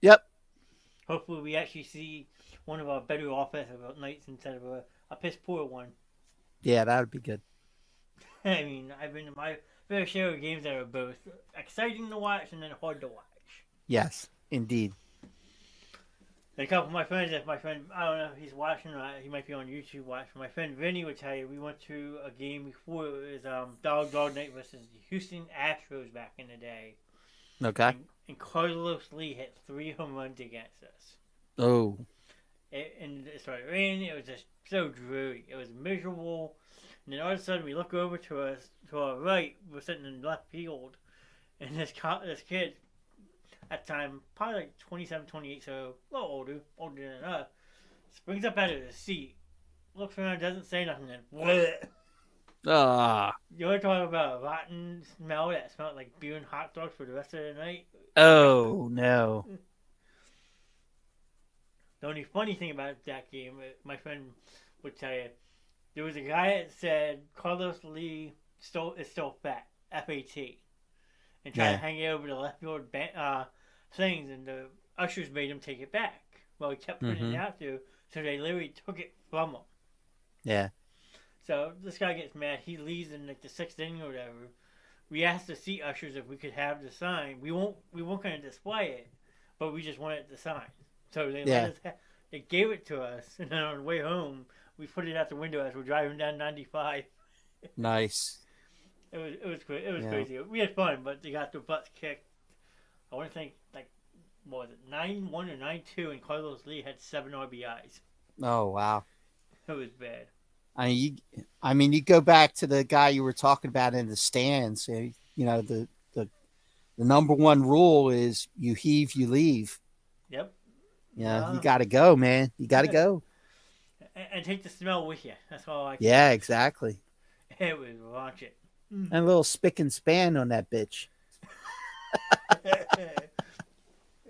Yep. Hopefully, we actually see one of our better offensive nights instead of a piss poor one. Yeah, that would be good. I mean, I've been to my fair share of games that are both exciting to watch and then hard to watch. Yes, indeed. And a couple of my friends, I don't know if he's watching or he might be on YouTube watching. My friend Vinny would tell you we went to a game before. It was Dog Night versus the Houston Astros back in the day. Okay. And Carlos Lee hit 3 home runs against us. Oh. And it started raining. It was just so dreary. It was miserable. And then all of a sudden we look over to our right. We're sitting in left field. And this kid, at the time, probably like 27, 28, so a little older than us, springs up out of his seat, looks around, doesn't say nothing, then bleh. You want to talk about a rotten smell that smelled like beer and hot dogs for the rest of the night? Oh, no. The only funny thing about that game, my friend would tell you, there was a guy that said Carlos Lee is still fat, F-A-T, and tried to hang it over the left field things, and the ushers made him take it back. Well, he kept putting it out there, so they literally took it from him. Yeah. So this guy gets mad. He leaves in like the 6th inning or whatever. We asked the seat ushers if we could have the sign. We weren't going to display it, but we just wanted the sign. So they let us they gave it to us, and then on the way home, we put it out the window as we're driving down 95. Nice. It was crazy. We had fun, but they got their butts kicked. I want to think what was it, 9-1 or 9-2, and Carlos Lee had 7 RBIs. Oh, wow. It was bad. You go back to the guy you were talking about in the stands. The number one rule is you heave, you leave. Yep. Yeah, you got to go, man. You got to go. And take the smell with you. That's all I can. Yeah, exactly. It was raunchy. And a little spick and span on that bitch.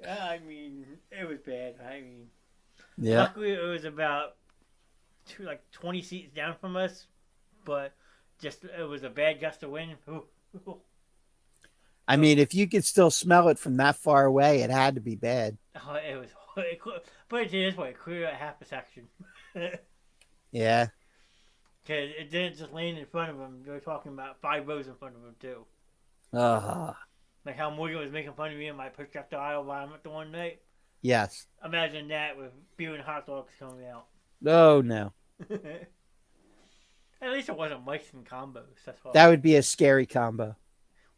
I mean, it was bad. I mean, yeah. Luckily it was about 20 seats down from us, but just it was a bad gust of wind. I mean, if you could still smell it from that far away, it had to be bad. Oh, it was. Put it this way, it cleared out half a section. Yeah. Because it didn't just land in front of him. They were talking about 5 rows in front of him, too. Uh-huh. Like how Morgan was making fun of me in my projectile bomb at the one night. Yes. Imagine that with beer and hot dogs coming out. Oh, no. At least it wasn't Mexican combos. That's all. That would be a scary combo.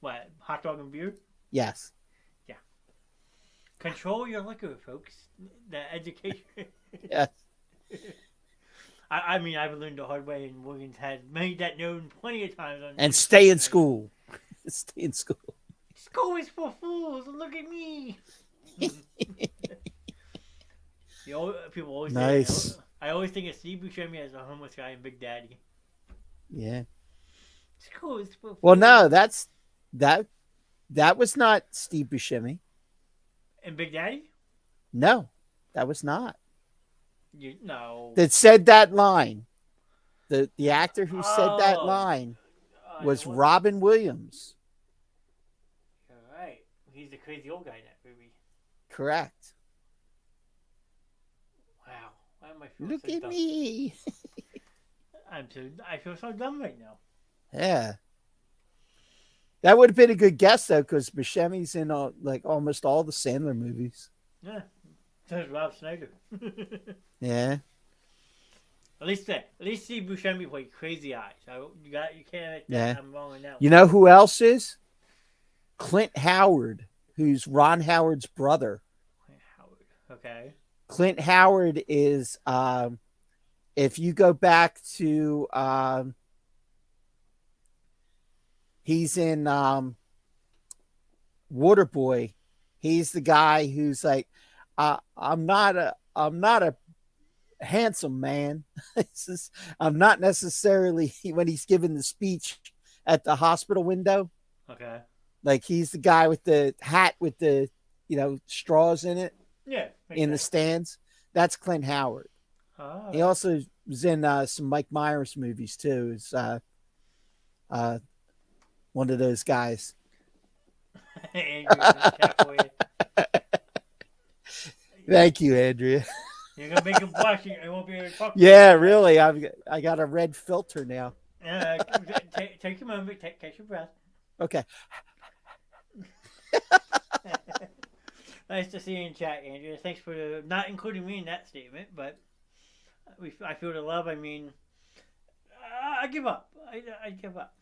What? Hot dog and beer? Yes. Yeah. Control your liquor, folks. The education. Yes. I mean, I've learned the hard way, and Morgan's had made that known plenty of times. And stay in school. Stay in school. School is for fools. Look at me. People always Nice. say, I always think of Steve Buscemi as a homeless guy in Big Daddy. Yeah. School is for fools. Well, no, that was not Steve Buscemi. In Big Daddy? No, that was not. No. That said that line. The actor who said that line was Robin Williams. You're right. He's the crazy old guy in that movie. Correct. Wow. Why am I feeling Look so at dumb? me. I feel so dumb right now. Yeah. That would have been a good guess though, because Buscemi's in almost all the Sandler movies. Yeah. So is Rob Schneider. Yeah. At least Steve Buscemi played Crazy Eyes. You can't. Yeah. I'm wrong on that. You know who else is? Clint Howard, who's Ron Howard's brother. Clint Howard. Okay. Clint Howard is, if you go back to, he's in Waterboy. He's the guy who's like, I'm not a handsome man. I'm not necessarily, when he's giving the speech at the hospital window. Okay. Like he's the guy with the hat with the, straws in it. Yeah. In the stands. That's Clint Howard. Oh. He also was in some Mike Myers movies too. Is one of those guys. Thank you, Andrea. You're gonna make him blush. I won't be able to talk. Yeah, really. I got a red filter now. Take a moment. Catch your breath. Okay. Nice to see you in chat, Andrea. Thanks for not including me in that statement, but I feel the love. I mean, I give up. I give up.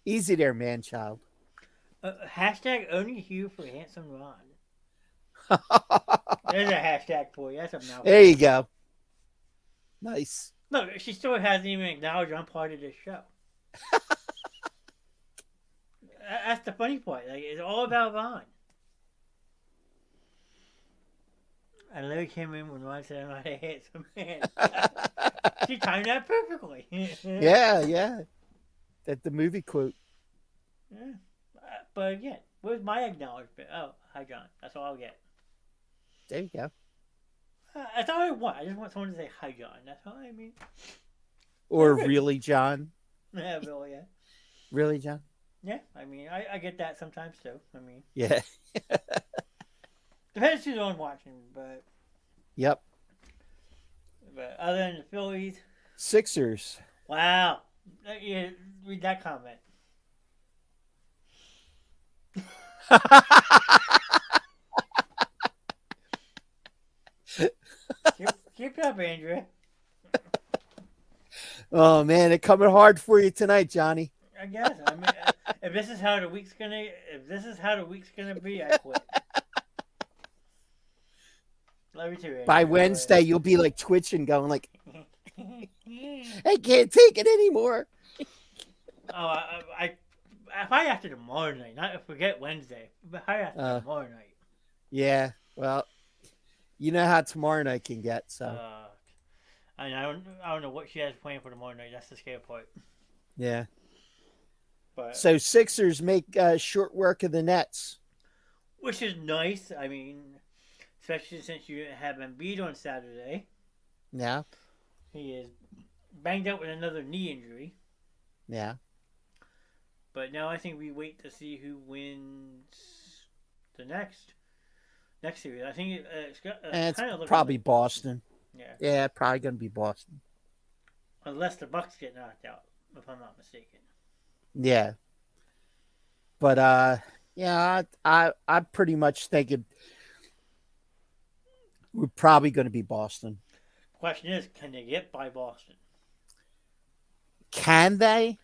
Easy there, man child. Hashtag only Hugh for handsome Ron. There's a hashtag for you. That's a mouthful. There you go. Nice. Look, she still hasn't even acknowledged I'm part of this show. That's the funny part. Like, it's all about Ron. I literally came in when Ron said I'm not a handsome man. She timed that perfectly. Yeah. That's the movie quote. Yeah. But again, where's my acknowledgement? Oh, hi, John. That's all I'll get. There you go. That's all I want. I just want someone to say hi, John. That's all I mean. Or really, John? Yeah, really, yeah. Really, John? Yeah, I mean, I get that sometimes too. I mean, yeah. Depends who's on watching, but. Yep. But other than the Phillies. Sixers. Wow. Yeah, read that comment. Keep it up, Andrea. Oh man, it's coming hard for you tonight, Johnny. I guess. I mean, if this is how the week's gonna be, I quit. Love you too, Andrea. By Wednesday, you'll be like twitching, going like, I can't take it anymore. Oh, probably after tomorrow night. Not forget Wednesday, but probably after tomorrow night. Yeah, well, you know how tomorrow night can get. So, I don't know what she has planned for tomorrow night. That's the scary part. Yeah. But so Sixers make short work of the Nets, which is nice. I mean, especially since you have Embiid on Saturday. Yeah. He is banged up with another knee injury. Yeah. But now I think we wait to see who wins the next series. I think it's kind of probably Boston. Yeah. Yeah, probably gonna be Boston. Unless the Bucks get knocked out, if I'm not mistaken. Yeah. But yeah, I'm pretty much thinking We're probably going to be Boston. Question is, can they get by Boston? Can they?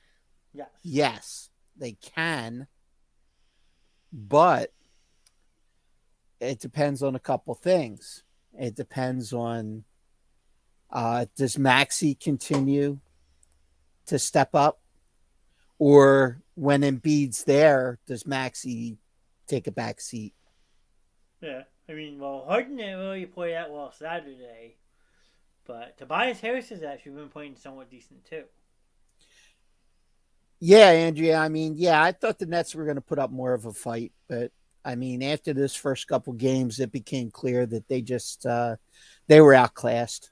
Yes. Yes, they can, but it depends on a couple things. It depends on does Maxi continue to step up, or when Embiid's there, does Maxi take a back seat? Yeah. I mean, well, Harden didn't really play that well Saturday, but Tobias Harris has actually been playing somewhat decent too. Yeah, Andrea. I mean, yeah, I thought the Nets were going to put up more of a fight, but I mean, after this first couple games, it became clear that they were outclassed.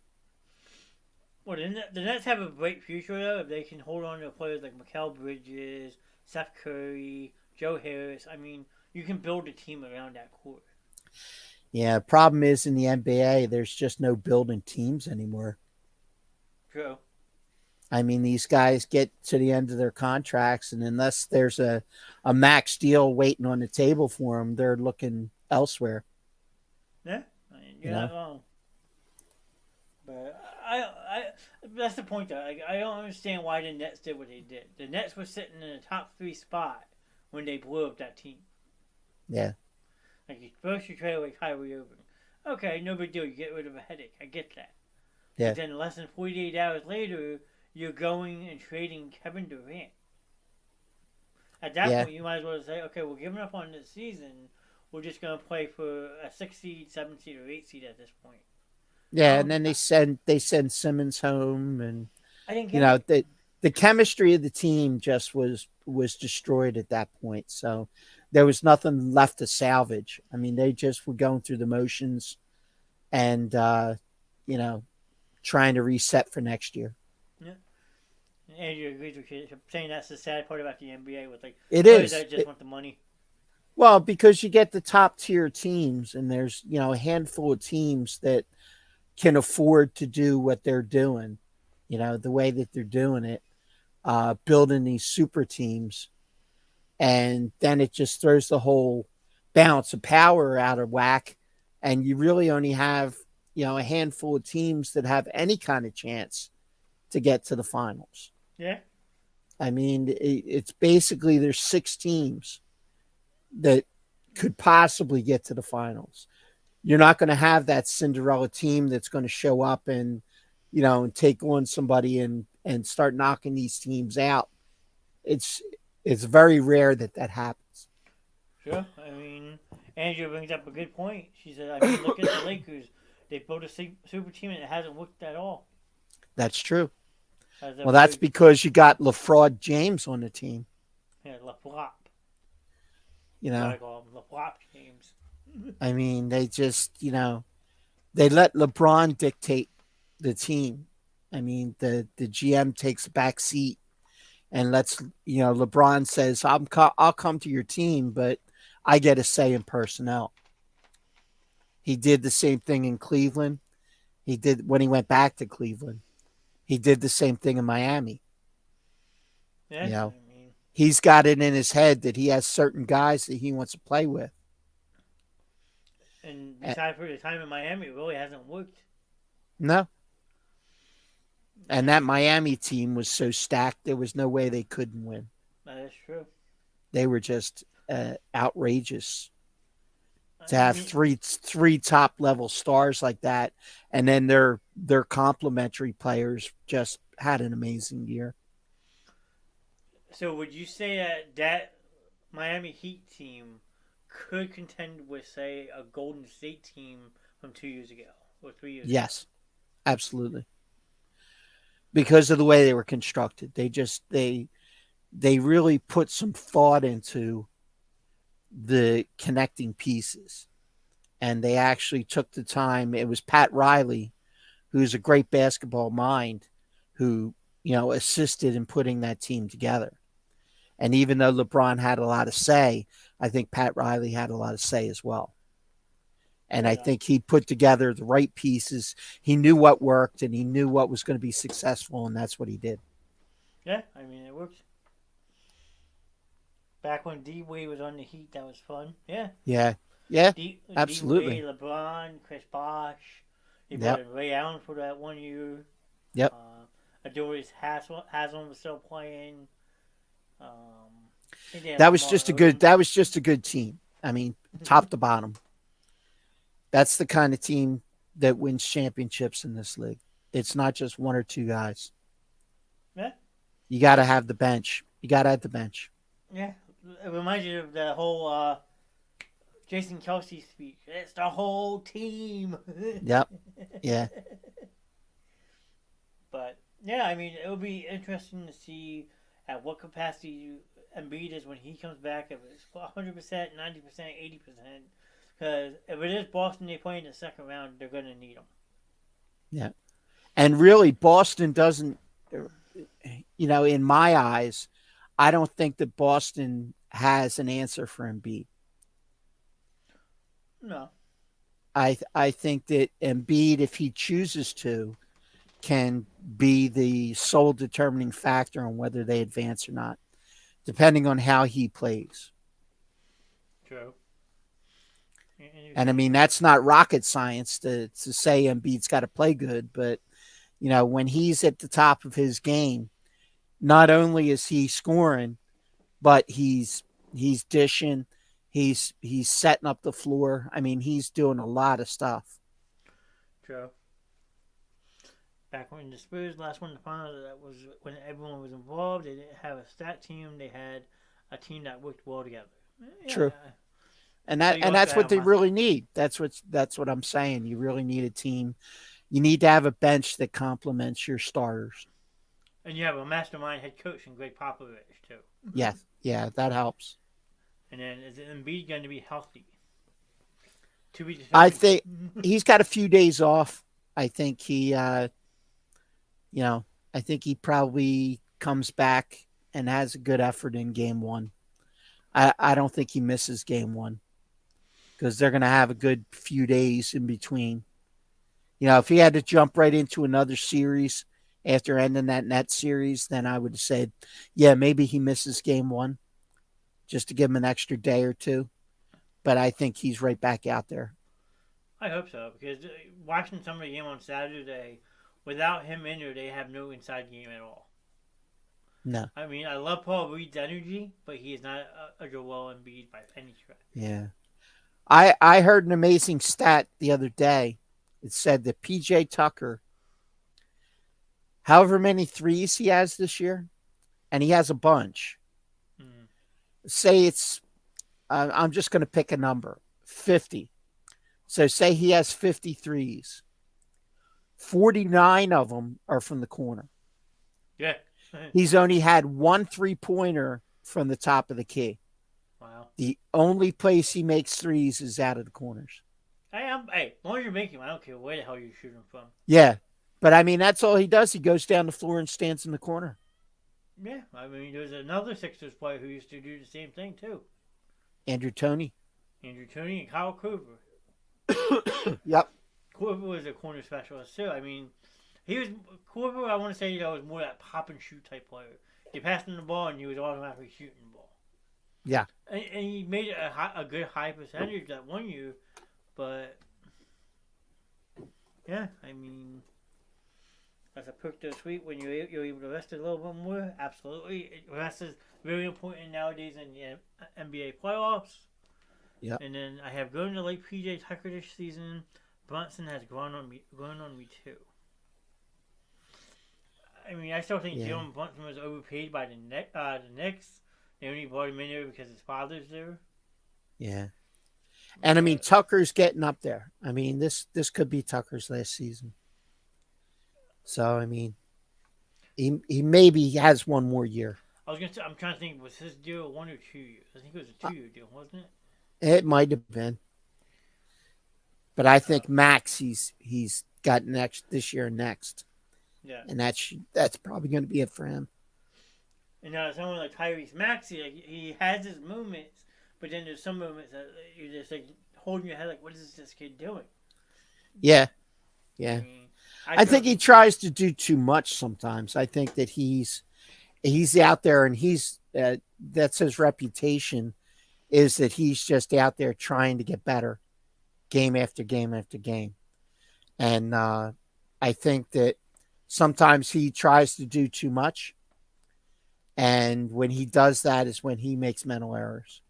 Well, the Nets have a great future though if they can hold on to players like Mikal Bridges, Seth Curry, Joe Harris. I mean, you can build a team around that core. Yeah, problem is in the NBA, there's just no building teams anymore. True. I mean, these guys get to the end of their contracts, and unless there's a max deal waiting on the table for them, they're looking elsewhere. Yeah, I mean, You you're not know? wrong. But that's the point though. Like, I don't understand why the Nets did what they did. The Nets were sitting in the top three spot when they blew up that team. Yeah, Like first you trade away Kyrie Irving. Okay, no big deal. You get rid of a headache. I get that. yeah, But then less than 48 hours later, you're going and trading Kevin Durant. At that yeah, point, you might as well say, okay, we're giving up on this season. We're just going to play for a 6 seed, 7 seed, or 8 seed at this point. I yeah. And don't. then they send Simmons home, and I didn't you get know it. the chemistry of the team just was destroyed at that point. So there was nothing left to salvage. I mean, they just were going through the motions and you know trying to reset for next year. Yeah. Andrew agrees with you, saying that's the sad part about the NBA with like It players is. that just want the money. Well, because you get the top tier teams, and there's a handful of teams that can afford to do what they're doing, the way that they're doing it, building these super teams, and then it just throws the whole balance of power out of whack, and you really only have a handful of teams that have any kind of chance to get to the finals. Yeah. I mean, it's basically there's six teams that could possibly get to the finals. You're not going to have that Cinderella team that's going to show up and and take on somebody and start knocking these teams out. It's it's very rare that that happens. Sure. I mean, Andrew brings up a good point. She said, I mean, look at the Lakers. They built a super team and it hasn't worked at all. That's true. As Well, that's opposed, because you got LaFraud James on the team. yeah, LaFlop. You That's what know, I call them, LaFlop James. I mean, they just they let LeBron dictate the team. I mean, the GM takes a back seat and lets LeBron says I'll come to your team, but I get a say in personnel. He did the same thing in Cleveland. He did when he went back to Cleveland. He did the same thing in Miami. Yeah, You know, I mean, he's got it in his head that he has certain guys that he wants to play with. and besides for the time in Miami, it really hasn't worked. No, I and that mean, Miami team was so stacked, there was no way they couldn't win. that is true. They were just outrageous to I have mean, three top level stars like that, and then their complementary players just had an amazing year. so would you say that Miami Heat team could contend with, say, a Golden State team from 2 years ago or 3 years ago? Yes, absolutely. Because of the way they were constructed, they really put some thought into the connecting pieces, and they actually took the time. It was Pat Riley, who's a great basketball mind, who assisted in putting that team together. And even though LeBron had a lot of say, I think Pat Riley had a lot of say as well. And Fair I enough. think he put together the right pieces. He knew what worked and he knew what was going to be successful, and that's what he did. Yeah, I mean, it worked. Back when D Wade was on the Heat, that was fun. Yeah. Yeah. Yeah, D Wade, absolutely. LeBron, Chris Bosh. He brought Yep, in Ray Allen for that 1 year. yep. Adoris Haslam was still playing. Um, I think they had That was Lamar just a good. Odom. That was just a good team. I mean, top to bottom. That's the kind of team that wins championships in this league. It's not just one or two guys. Yeah, You got to have the bench. You got to have the bench. yeah. It reminds you of the whole Jason Kelsey speech. It's the whole team. Yep. Yeah. But yeah, I mean, it'll be interesting to see at what capacity Embiid is when he comes back. If it's 100%, 90%, 80%. Because if it is Boston they play in the second round, they're going to need him. Yeah. And really, Boston doesn't, in my eyes, I don't think that Boston has an answer for Embiid. No. I think that Embiid, if he chooses to, can be the sole determining factor on whether they advance or not, depending on how he plays. True. And I mean, that's not rocket science to say Embiid's got to play good, but when he's at the top of his game, not only is he scoring, but he's dishing, he's setting up the floor. I mean, he's doing a lot of stuff. True. Back when the Spurs last won the final, that was when everyone was involved. They didn't have a stat team. They had a team that worked well together. Yeah. True. And that's what they really need. That's what I'm saying. You really need a team. You need to have a bench that complements your starters. And you have a mastermind head coach in Greg Popovich too. Yes, yeah, that helps. And then is Embiid going to be healthy? I think he's got a few days off. I think I think he probably comes back and has a good effort in game one. I don't think he misses game one because they're going to have a good few days in between. If he had to jump right into another series after ending that Nets series, then I would have said, yeah, maybe he misses game one just to give him an extra day or two. But I think he's right back out there. I hope so, because watching some of the game on Saturday, without him in there, they have no inside game at all. No. I mean, I love Paul Reed's energy, but he is not a Joel Embiid by any stretch. Yeah. I heard an amazing stat the other day. It said that P.J. Tucker, however many threes he has this year, and he has a bunch. Mm. Say it's, I'm just going to pick a number, 50. So say he has 50 threes. 49 of them are from the corner. Yeah. He's only had one 3-pointer from the top of the key. Wow. The only place he makes threes is out of the corners. Hey, as long as you're making them, I don't care where the hell you're shooting from. Yeah. But, I mean, that's all he does. He goes down the floor and stands in the corner. Yeah. I mean, there's another Sixers player who used to do the same thing, too. Andrew Toney and Kyle Kuzma. Yep. Kuzma was a corner specialist, too. I mean, Kuzma, I want to say, was more that pop and shoot type player. You passed him the ball and he was automatically shooting the ball. Yeah. And he made a good high percentage that 1 year, but yeah, I mean, that's a perk to a suite when you're able to rest it a little bit more. Absolutely, rest is very important nowadays in the NBA playoffs. Yeah. And then I have going to like PJ Tucker this season. Brunson has grown on me too. I mean, I still think Jalen Brunson was overpaid by the Knicks. They only brought him in there because his father's there. Yeah. And I mean, Tucker's getting up there. I mean, this could be Tucker's last season. So, I mean, he maybe has one more year. I was going to say, I'm trying to think, was his deal 1 or 2 years? I think it was a 2-year deal, wasn't it? It might have been. But I think max he's got this year and next. Yeah. And that's probably going to be it for him. And now someone like Tyrese Maxey, he has his movements, but then there's some moments that you're just like holding your head like, what is this kid doing? Yeah. Yeah. I think he tries to do too much sometimes. I think that he's out there and that's his reputation, is that he's just out there trying to get better game after game after game. And I think that sometimes he tries to do too much. And when he does that is when he makes mental errors.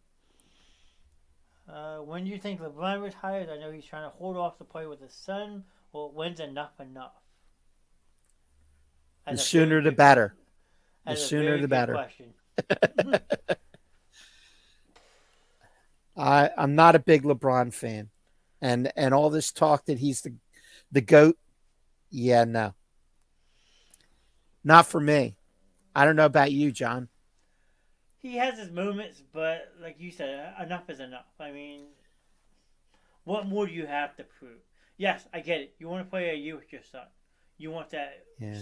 When do you think LeBron retires? I know he's trying to hold off to play with his son. Well, when's enough? The That's a sooner very the good. better. The That's a sooner very the good better. question. I'm not a big LeBron fan. And all this talk that he's the GOAT, yeah, no. Not for me. I don't know about you, John. He has his moments, but like you said, enough is enough. I mean, what more do you have to prove? Yes, I get it. You want to play a year with your son. You want that Yeah.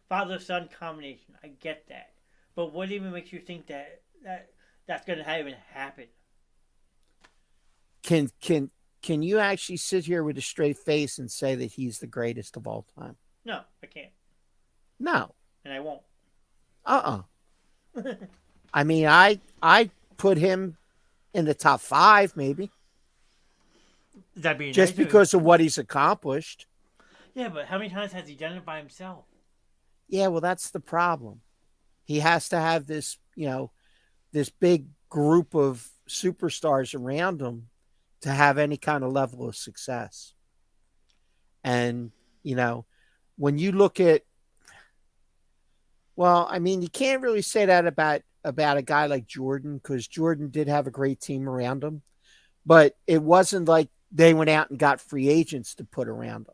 father-son combination. I get that. But what even makes you think that's going to even happen? Can you actually sit here with a straight face and say that he's the greatest of all time? No, I can't. No. And I won't. I mean, I put him in the top 5, maybe. That being Just nice because of what he's accomplished. Yeah, but how many times has he done it by himself? Yeah, well, that's the problem. He has to have this, this big group of superstars around him to have any kind of level of success. And, when you look at, well, I mean, you can't really say that about a guy like Jordan, because Jordan did have a great team around him, but it wasn't like they went out and got free agents to put around him.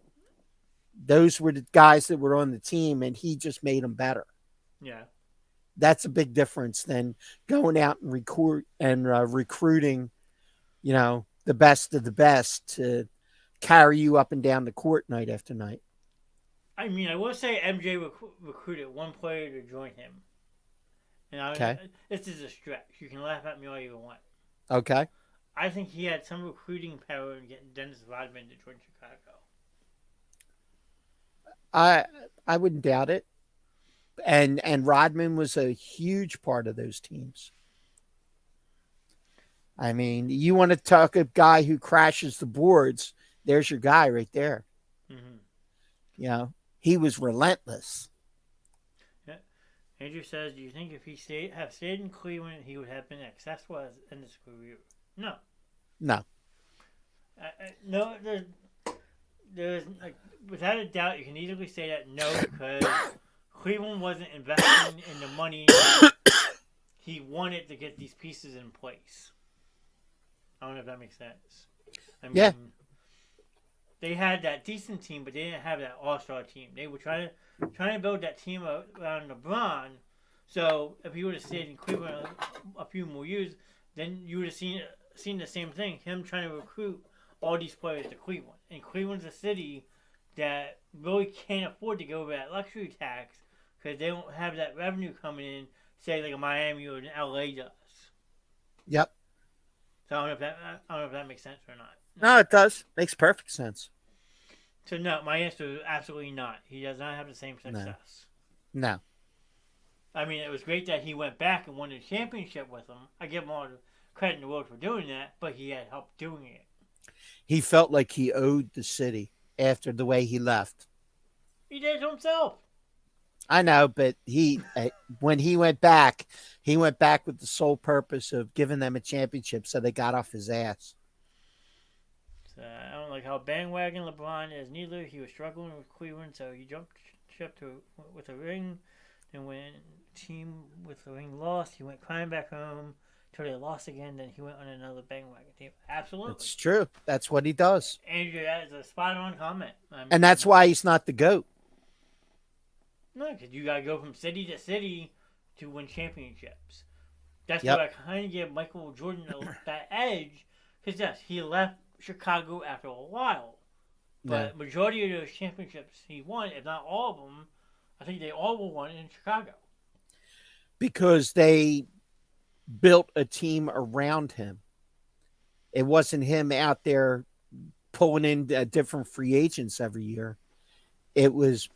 Those were the guys that were on the team, and he just made them better. Yeah. That's a big difference than going out and recruiting, the best of the best to carry you up and down the court night after night. I mean, I will say MJ recruited one player to join him. And Okay. This is a stretch. You can laugh at me all you want. Okay. I think he had some recruiting power in getting Dennis Rodman to join Chicago. I wouldn't doubt it. And Rodman was a huge part of those teams. I mean, you want to talk a guy who crashes the boards, there's your guy right there. Mm-hmm. He was relentless. Yeah. Andrew says, do you think if he stayed in Cleveland, he would have been successful in his career? No. No. No, there's like, without a doubt, you can easily say that no, because Cleveland wasn't investing in the money he wanted to get these pieces in place. I don't know if that makes sense. I mean, yeah. They had that decent team, but they didn't have that all-star team. They were trying to build that team around LeBron. So if he would have stayed in Cleveland a few more years, then you would have seen the same thing. Him trying to recruit all these players to Cleveland. And Cleveland's a city that really can't afford to go over that luxury tax because they don't have that revenue coming in, say like a Miami or an LA does. Yep. So I don't know if that makes sense or not. No, it does. Makes perfect sense. So no, my answer is absolutely not. He does not have the same success. No. I mean, it was great that he went back and won the championship with them. I give him all the credit in the world for doing that, but he had help doing it. He felt like he owed the city after the way he left. He did it to himself. I know, but when he went back with the sole purpose of giving them a championship, so they got off his ass. So, I don't like how bandwagon LeBron is neither. He was struggling with Cleveland, so he jumped ship with a ring. And when team with the ring lost, he went crying back home till they lost again. Then he went on another bandwagon team. Absolutely, It's true. That's what he does. Andrew, that is a spot on comment. And that's why he's not the GOAT. No, because you got to go from city to city to win championships. That's Yep. what I kind of give Michael Jordan that edge. Because, yes, he left Chicago after a while. But majority of those championships he won, if not all of them, I think they all were won in Chicago. Because they built a team around him. It wasn't him out there pulling in different free agents every year. It was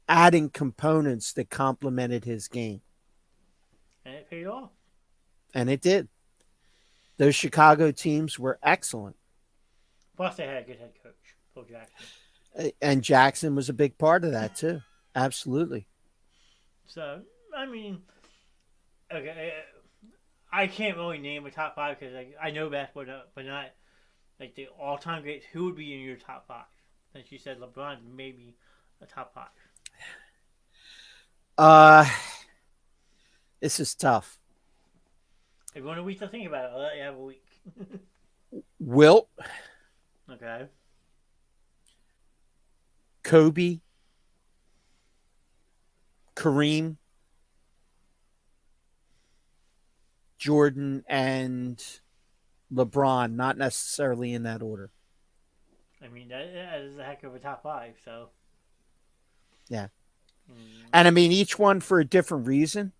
adding components that complemented his game. And it paid off. And it did. Those Chicago teams were excellent. Plus, they had a good head coach, Phil Jackson. And Jackson was a big part of that too. Absolutely. So, I mean, okay, I can't really name a top five because I know basketball, but not like the all-time greats. Who would be in your top five? Since you said LeBron, maybe a top five. Uh, this is tough. If you want a week to think about it, I'll let you have a week. Wilt, Okay. Kobe, Kareem, Jordan, and LeBron, not necessarily in that order. I mean, that is a heck of a top five, so. Yeah. And I mean, each one for a different reason,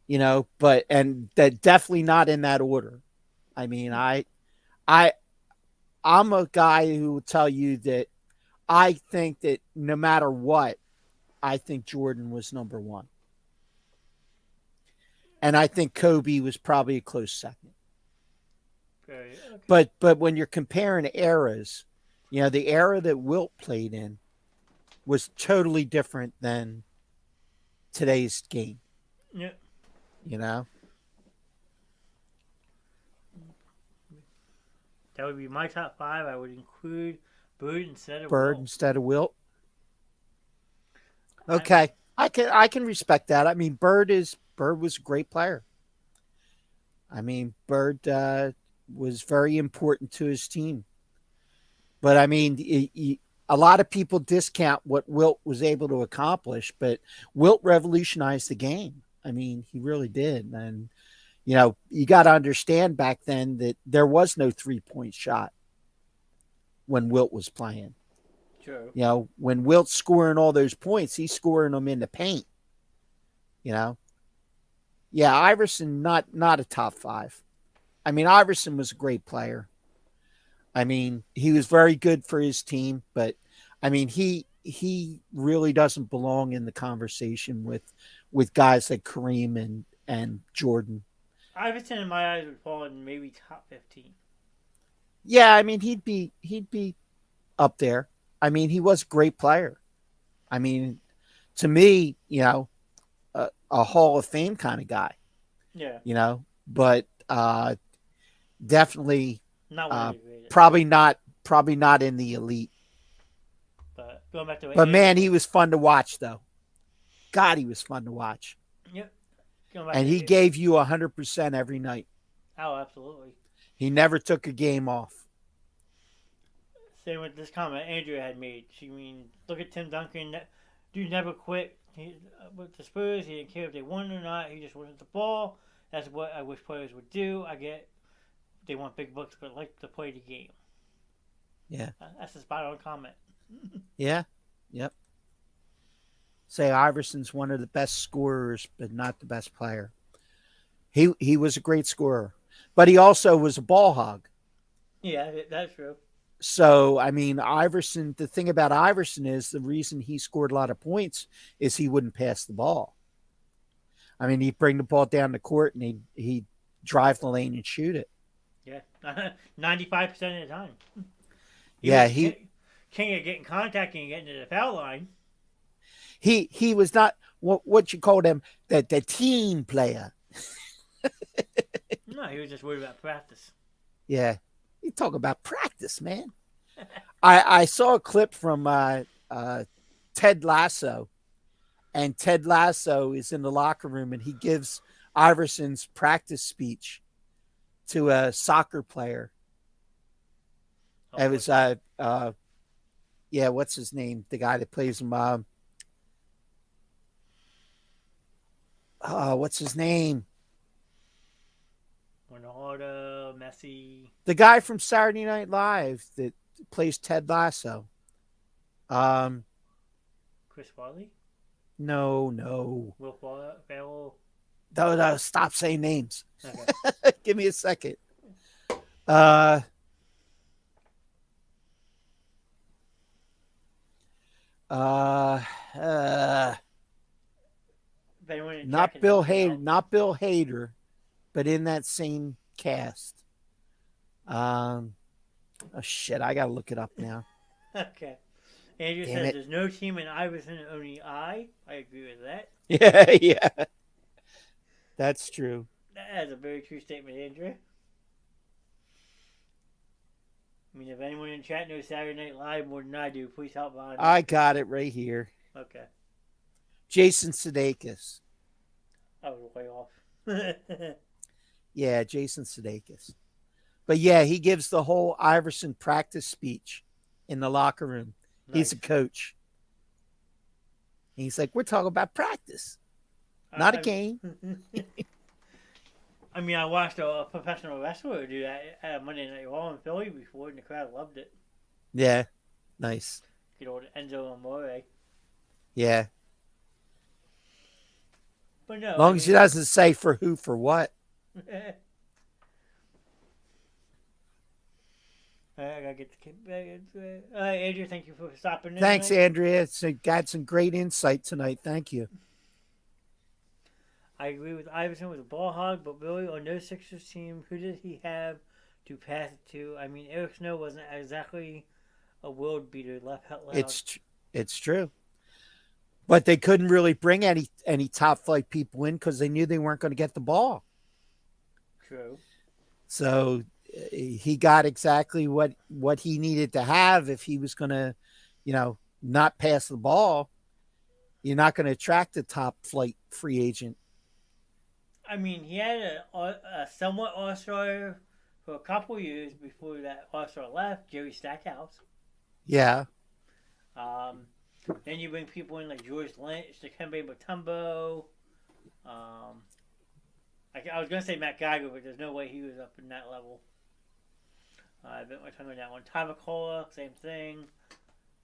but, and that definitely not in that order. I mean, I'm a guy who will tell you that I think that no matter what, I think Jordan was number one. And I think Kobe was probably a close second. Okay. But when you're comparing eras, the era that Wilt played in was totally different than today's game. Yeah. That would be my top five. I would include Bird instead of Wilt. Okay. I can respect that. I mean, Bird was a great player. I mean, Bird was very important to his team. But I mean, a lot of people discount what Wilt was able to accomplish, but Wilt revolutionized the game. I mean, he really did. And, you got to understand back then that there was no 3-point shot when Wilt was playing. True. When Wilt's scoring all those points, he's scoring them in the paint. Yeah, Iverson, not a top five. I mean, Iverson was a great player. I mean, he was very good for his team, but I mean, he really doesn't belong in the conversation with guys like Kareem and Jordan. Iverson, in my eyes, would fall in maybe top 15. Yeah, I mean, he'd be up there. I mean, he was a great player. I mean, to me, a Hall of Fame kind of guy. Yeah. But definitely Not probably not in the elite. But going back to man, he was fun to watch though. God, he was fun to watch. Yep. And he gave you 100% every night. Oh, absolutely. He never took a game off. Same with this comment Andrea had made. She look at Tim Duncan. Dude never quit. With the Spurs, he didn't care if they won or not. He just wanted the ball. That's what I wish players would do. I get they want big bucks, but like to play the game. Yeah. That's a spot on comment. Yeah. Yep. Say Iverson's one of the best scorers, but not the best player. He was a great scorer, but he also was a ball hog. Yeah, that's true. So, I mean, Iverson, the thing about Iverson is the reason he scored a lot of points is he wouldn't pass the ball. I mean, he'd bring the ball down the court and he'd drive the lane and shoot it. Yeah, 95% of the time. He king of getting contact and getting to the foul line. He was not what you call him, the team player. No, he was just worried about practice. Yeah. You talk about practice, man. I saw a clip from Ted Lasso, and Ted Lasso is in the locker room, and he gives Iverson's practice speech to a soccer player. Oh, it was what's his name? The guy that plays him. What's his name? Ronaldo, Messi. The guy from Saturday Night Live that plays Ted Lasso. Chris Farley? No. Will Ferrell? No, stop saying names. Okay. Give me a second. Not Bill Hader, but in that same cast. Oh shit! I gotta look it up now. Okay. Andrew Damn says it! there's no team in Iverson, only I. I agree with that. Yeah, yeah, that's true. That is a very true statement, Andrew. I mean, if anyone in chat knows Saturday Night Live more than I do, please help Ron. I got it right here. Okay. Jason Sudeikis. I was way off. Yeah, Jason Sudeikis. But yeah, he gives the whole Iverson practice speech in the locker room. Nice. He's a coach. He's like, we're talking about practice, not a game. I mean, I watched a professional wrestler do that at Monday Night Raw in Philly before, and the crowd loved it. Yeah, nice. Good old Enzo Amore. Yeah. But no. As long as he doesn't say for who, for what. I gotta get the Andrew, thank you for stopping in. Thanks, tonight. Andrea. It's got some great insight tonight. Thank you. I agree with Iverson with a ball hog, but really on no Sixers team, who did he have to pass it to? I mean, Eric Snow wasn't exactly a world beater left out loud. It's true. But they couldn't really bring any top flight people in because they knew they weren't going to get the ball. True. So he got exactly what he needed to have if he was going to, not pass the ball. You're not going to attract a top flight free agent. I mean, he had a somewhat all-star for a couple years before that all-star left, Jerry Stackhouse. Yeah. Then you bring people in like George Lynch, Dikembe Mutombo. I was going to say Matt Geiger, but there's no way he was up in that level. I bit my tongue on that one. Ty McCullough, same thing.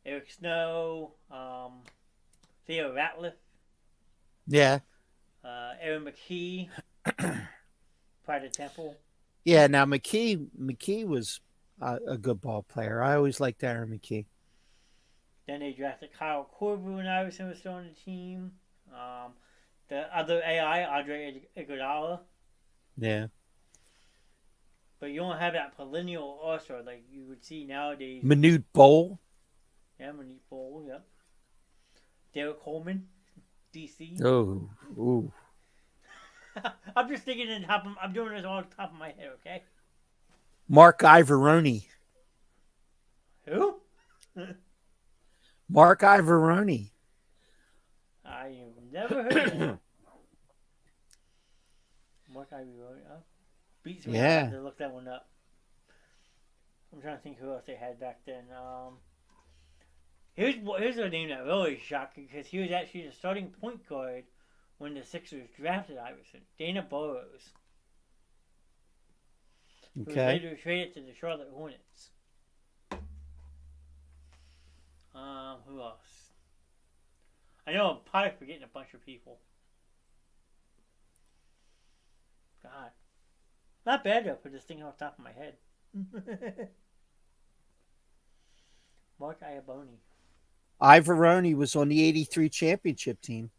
Eric Snow. Theo Ratliff. Yeah. Aaron McKee. Pride of Temple. Yeah, now McKee was a good ball player. I always liked Aaron McKee. Then they drafted Kyle Korver when Iverson was still on the team. The other AI, Andre Iguodala. Yeah. But you don't have that perennial all-star like you would see nowadays. Manute Bol. Yeah, Manute Bol, yep. Derek Coleman, DC. Oh, ooh. I'm just thinking I'm doing this all on the top of my head, okay? Mark Ivoroni. Who? Mark Ivoroni. I have never heard of him. Mark Ivoroni. Beats me. Yeah. I have to look that one up. I'm trying to think who else they had back then. Here's a name that really shocked me because he was actually the starting point guard when the Sixers drafted Iverson. Dana Burrows. Who was later traded to the Charlotte Hornets. Who else? I know I'm probably forgetting a bunch of people. God. Not bad though for this thing off the top of my head. Mark Iaboni. Ivoroni was on the 83 championship team.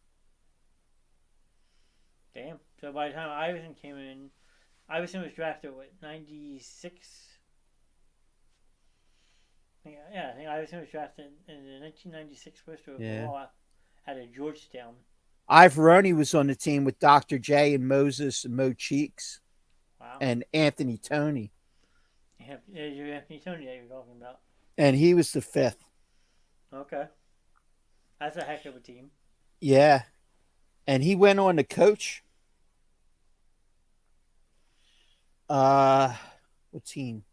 Damn. So by the time Iverson came in, Iverson was drafted, 96? Yeah, I think Iverson was drafted in the 1996 first overall out of Georgetown. Ivoroni was on the team with Dr. J and Moses and Mo Cheeks. Wow. And Anthony Toney. Yeah, there's Anthony Toney that you're talking about. And he was the fifth. Okay. That's a heck of a team. Yeah. And he went on to coach. What team?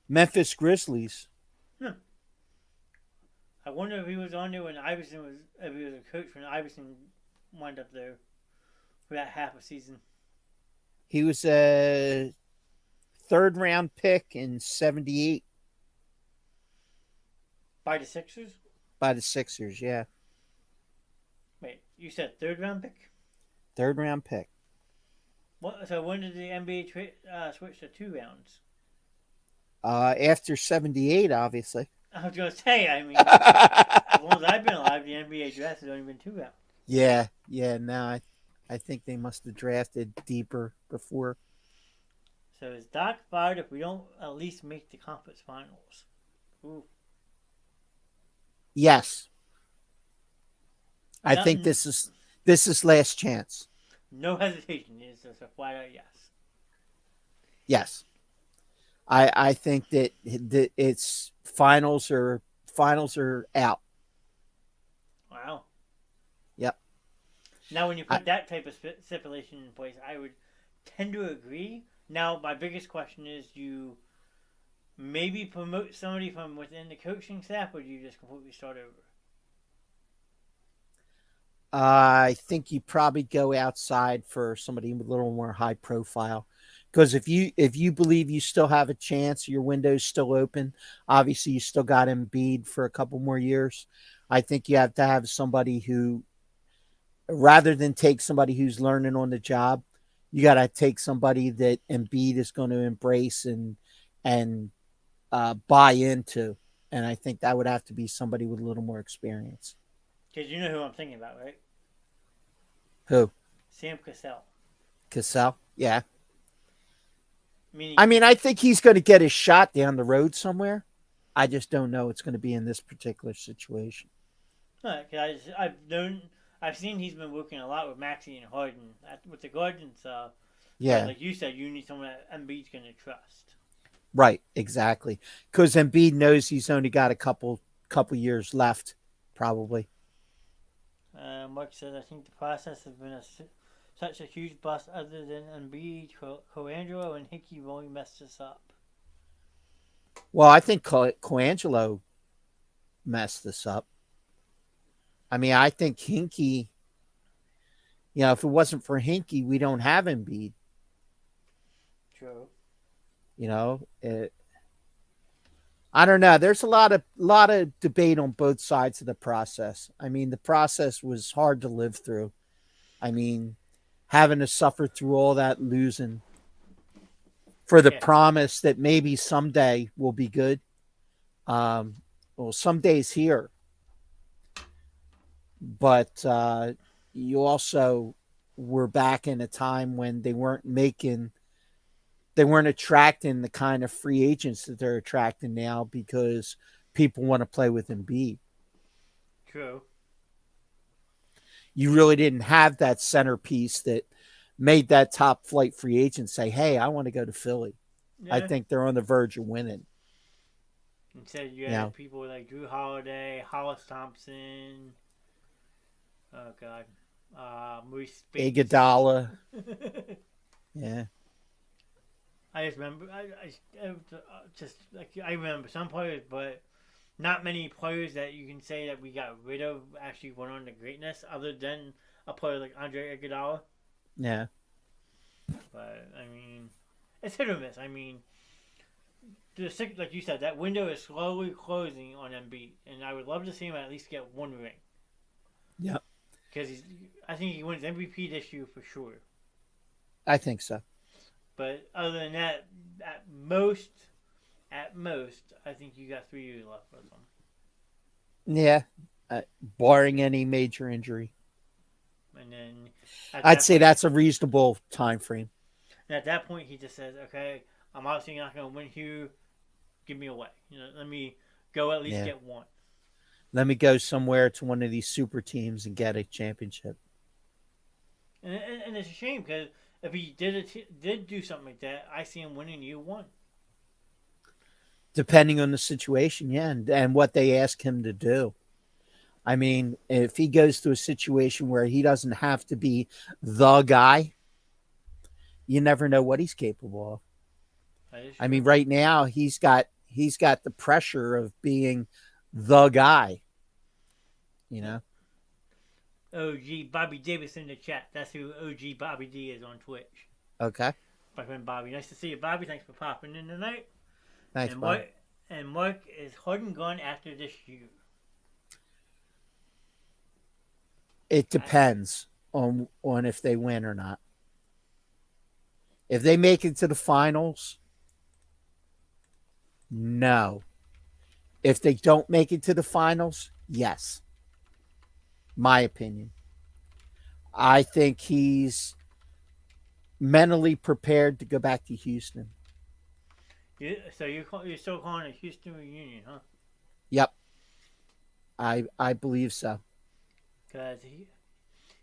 Memphis Grizzlies. I wonder if he was on there when if he was a coach when Iverson wound up there for that half a season. He was a third round pick in 78. By the Sixers? By the Sixers, yeah. Wait, you said third round pick? Third round pick. So when did the NBA switch to 2 rounds? After 78, obviously. I was going to say, I mean, as long as I've been alive, the NBA draft has only been 2 rounds. Yeah, no. I think they must have drafted deeper before. So is Doc fired if we don't at least make the conference finals? Ooh. Yes, I No, think this is last chance. no hesitation. It's just a flat out yes. Yes, I think that it's finals are out. Wow. Yep. Now, when you I, put that type of stipulation in place, I would tend to agree. Now, my biggest question is: do you maybe promote somebody from within the coaching staff, or do you just completely start over? I think you probably go outside for somebody a little more high profile. Because if you believe you still have a chance, your window's still open. Obviously, you still got Embiid for a couple more years. I think you have to have somebody who, rather than take somebody who's learning on the job, you got to take somebody that Embiid is going to embrace and buy into. And I think that would have to be somebody with a little more experience. Because you know who I'm thinking about, right? Who? Sam Cassell. Cassell? Yeah. Meaning, I mean, I think he's going to get his shot down the road somewhere. I just don't know it's going to be in this particular situation. because I've seen he's been working a lot with Maxey and Harden with the Gardens. But Yeah, like you said, you need someone that Embiid's going to trust. right, exactly. Because Embiid knows he's only got a couple years left, probably. Mark says, I think the process has been such a huge bust. Other than Embiid, Coangelo, and Hickey really messed this up. Well, I think Coangelo messed this up. I mean, I think Hinkie. If it wasn't for Hinkie, we don't have Embiid. True. You know, I don't know. There's a lot of debate on both sides of the process. I mean, the process was hard to live through. I mean, having to suffer through all that losing for the Yeah. promise that maybe someday will be good. Um, well, someday's here, but you also were back in a time when they weren't attracting the kind of free agents that they're attracting now because people want to play with Embiid. True. You really didn't have that centerpiece that made that top flight free agent say, "Hey, I want to go to Philly." I Yeah. think they're on the verge of winning. Instead, you You had know, people like Drew Holiday, Hollis Thompson. Oh God. Maurice Spates. Iguodala. Yeah, I just remember, just like I remember some players, but not many players that you can say that we got rid of actually went on to greatness, other than a player like Andre Iguodala. yeah. But I mean, it's hit or miss. I mean, like you said, that window is slowly closing on Embiid, and I would love to see him at least get one ring Yep. because I think he wins MVP this year for sure. I think so. But other than that, at most, I think you got 3 years left with him. Yeah, barring any major injury, And then at I'd that say point, that's a reasonable time frame. he just says, "Okay, I'm obviously not going to win here. Give me away. Let me go at least Yeah, get one." let me go somewhere to one of these super teams and get a championship. And it's a shame because if he did do something like that, I see him winning year one. Depending on the situation, yeah, and what they ask him to do. I mean, if he goes to a situation where he doesn't have to be the guy, you never know what he's capable of. That is I mean, true. right now he's got the pressure of being the guy, you Yeah. know. OG Bobby Davis in the chat. That's who OG Bobby D is on Twitch. Okay. My friend Bobby. Nice to see you, Bobby. Thanks for popping in tonight. Thanks, And Bob. Mark is Harden gone after this year? It depends on if they win or not. If they make it to the finals, no. If they don't make it to the finals, yes. My opinion. I think he's mentally prepared to go back to Houston. So you're still calling it Houston reunion, huh? Yep, I believe so. Because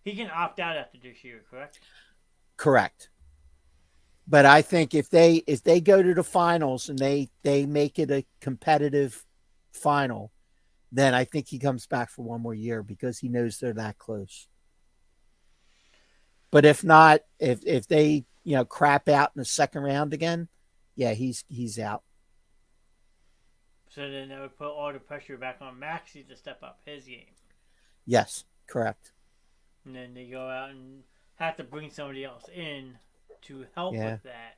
he can opt out after this year, correct? Correct. But I think if they go to the finals and they make it a competitive final, then I think he comes back for one more year because he knows they're that close. But if not, if they crap out in the second round again, yeah, he's out. So then that would put all the pressure back on Maxi to step up his game. Yes, correct. And then they go out and have to bring somebody else in to help Yeah. with that.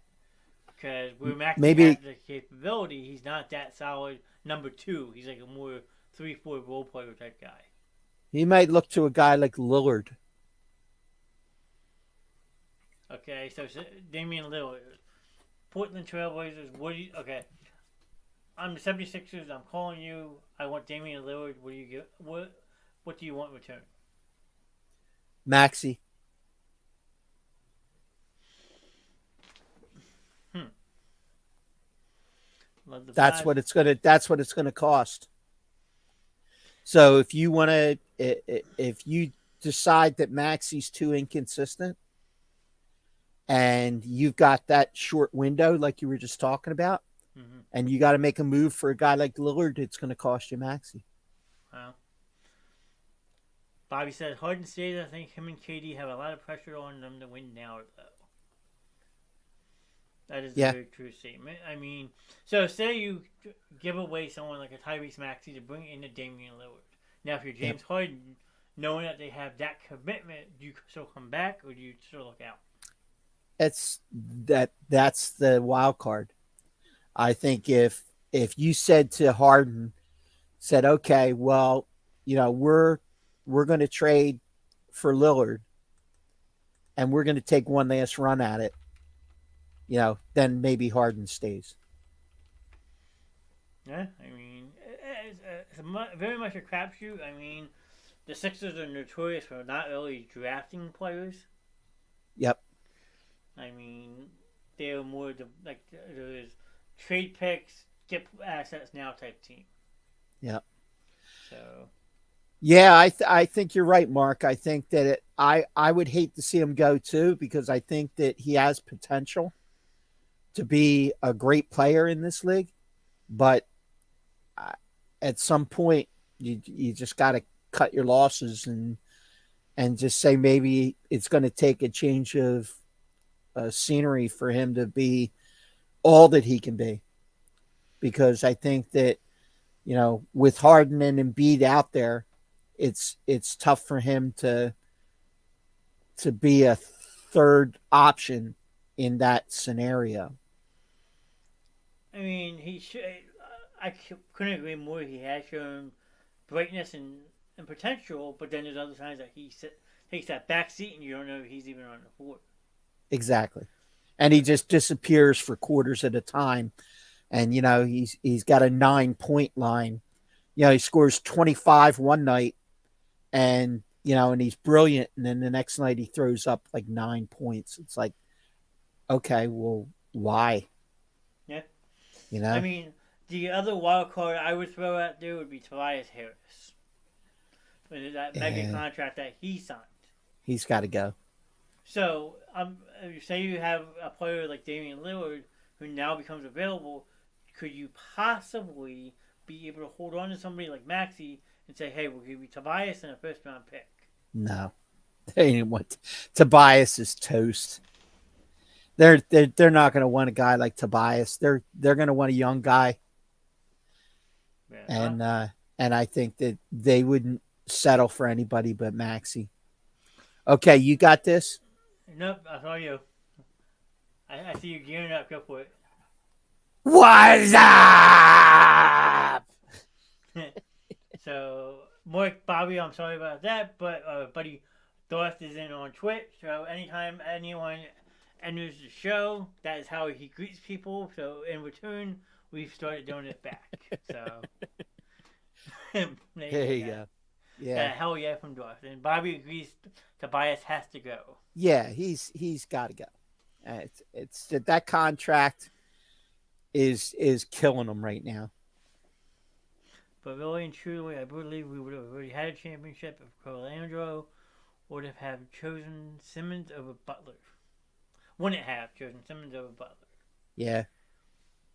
Because where Maxi Maybe has the capability, he's not that solid number 2. He's like a more 3-4 role player type guy. he might look to a guy like Lillard. Okay, so Damian Lillard. Portland Trailblazers, okay. I'm the 76ers, I'm calling you. I want Damian Lillard. What do you get? What do you want in return? Maxi. That's what it's gonna cost. So if you want to, if you decide that Maxi's too inconsistent, and you've got that short window like you were just talking about, and you got to make a move for a guy like Lillard, it's going to cost you Maxi. Wow. Bobby said Harden stays. I think him and KD have a lot of pressure on them to win now, though. That is a very true statement. I mean, so say you give away someone like a Tyrese Maxey to bring in a Damian Lillard. Now, if you're James Harden, knowing that they have that commitment, do you still come back or do you still look out? That's the wild card. I think if you said to Harden, okay, well, we're going to trade for Lillard, and we're going to take one last run at it. Then maybe Harden stays. Yeah, I mean, it's very much a crapshoot. I mean, the Sixers are notorious for not really drafting players. Yep. I mean, they're more there's trade picks, get assets now type team. Yep. So. Yeah, I think you're right, Mark. I think that I would hate to see him go too, because I think that he has potential to be a great player in this league, but at some point you just got to cut your losses and just say maybe it's going to take a change of scenery for him to be all that he can be, because I think that with Harden and Embiid out there, it's tough for him to be a third option in that scenario. I mean, he should. I couldn't agree more. He has shown brightness and potential, but then there's other times that he takes that back seat and you don't know if he's even on the floor. Exactly. And he just disappears for quarters at a time. And, he's got a 9-point line. He scores 25 one night and, and he's brilliant. And then the next night he throws up like 9 points. It's like, okay, well, why? Yeah. I mean, the other wild card I would throw out there would be Tobias Harris. With that mega contract that he signed. He's got to go. So, say you have a player like Damian Lillard who now becomes available, could you possibly be able to hold on to somebody like Maxey and say, hey, we'll give you Tobias and a first-round pick? No. They didn't want Tobias is toast. They're not going to want a guy like Tobias. They're going to want a young guy. Yeah. And I think that they wouldn't settle for anybody but Maxey. Okay, you got this? Nope, I saw you. I see you gearing up. Go for it. What's up? So, Bobby, I'm sorry about that, but buddy Darth is in on Twitch. So anytime anyone enters the show, that is how he greets people. So in return, we've started doing it back. So there you go. Yeah. Hell yeah from Dorf. And Bobby agrees Tobias has to go. Yeah, he's got to go. It's that contract is killing him right now. But really and truly, I believe we would have already had a championship if Colandro would have chosen Simmons over Butler. Wouldn't have chosen Simmons over Butler. Yeah.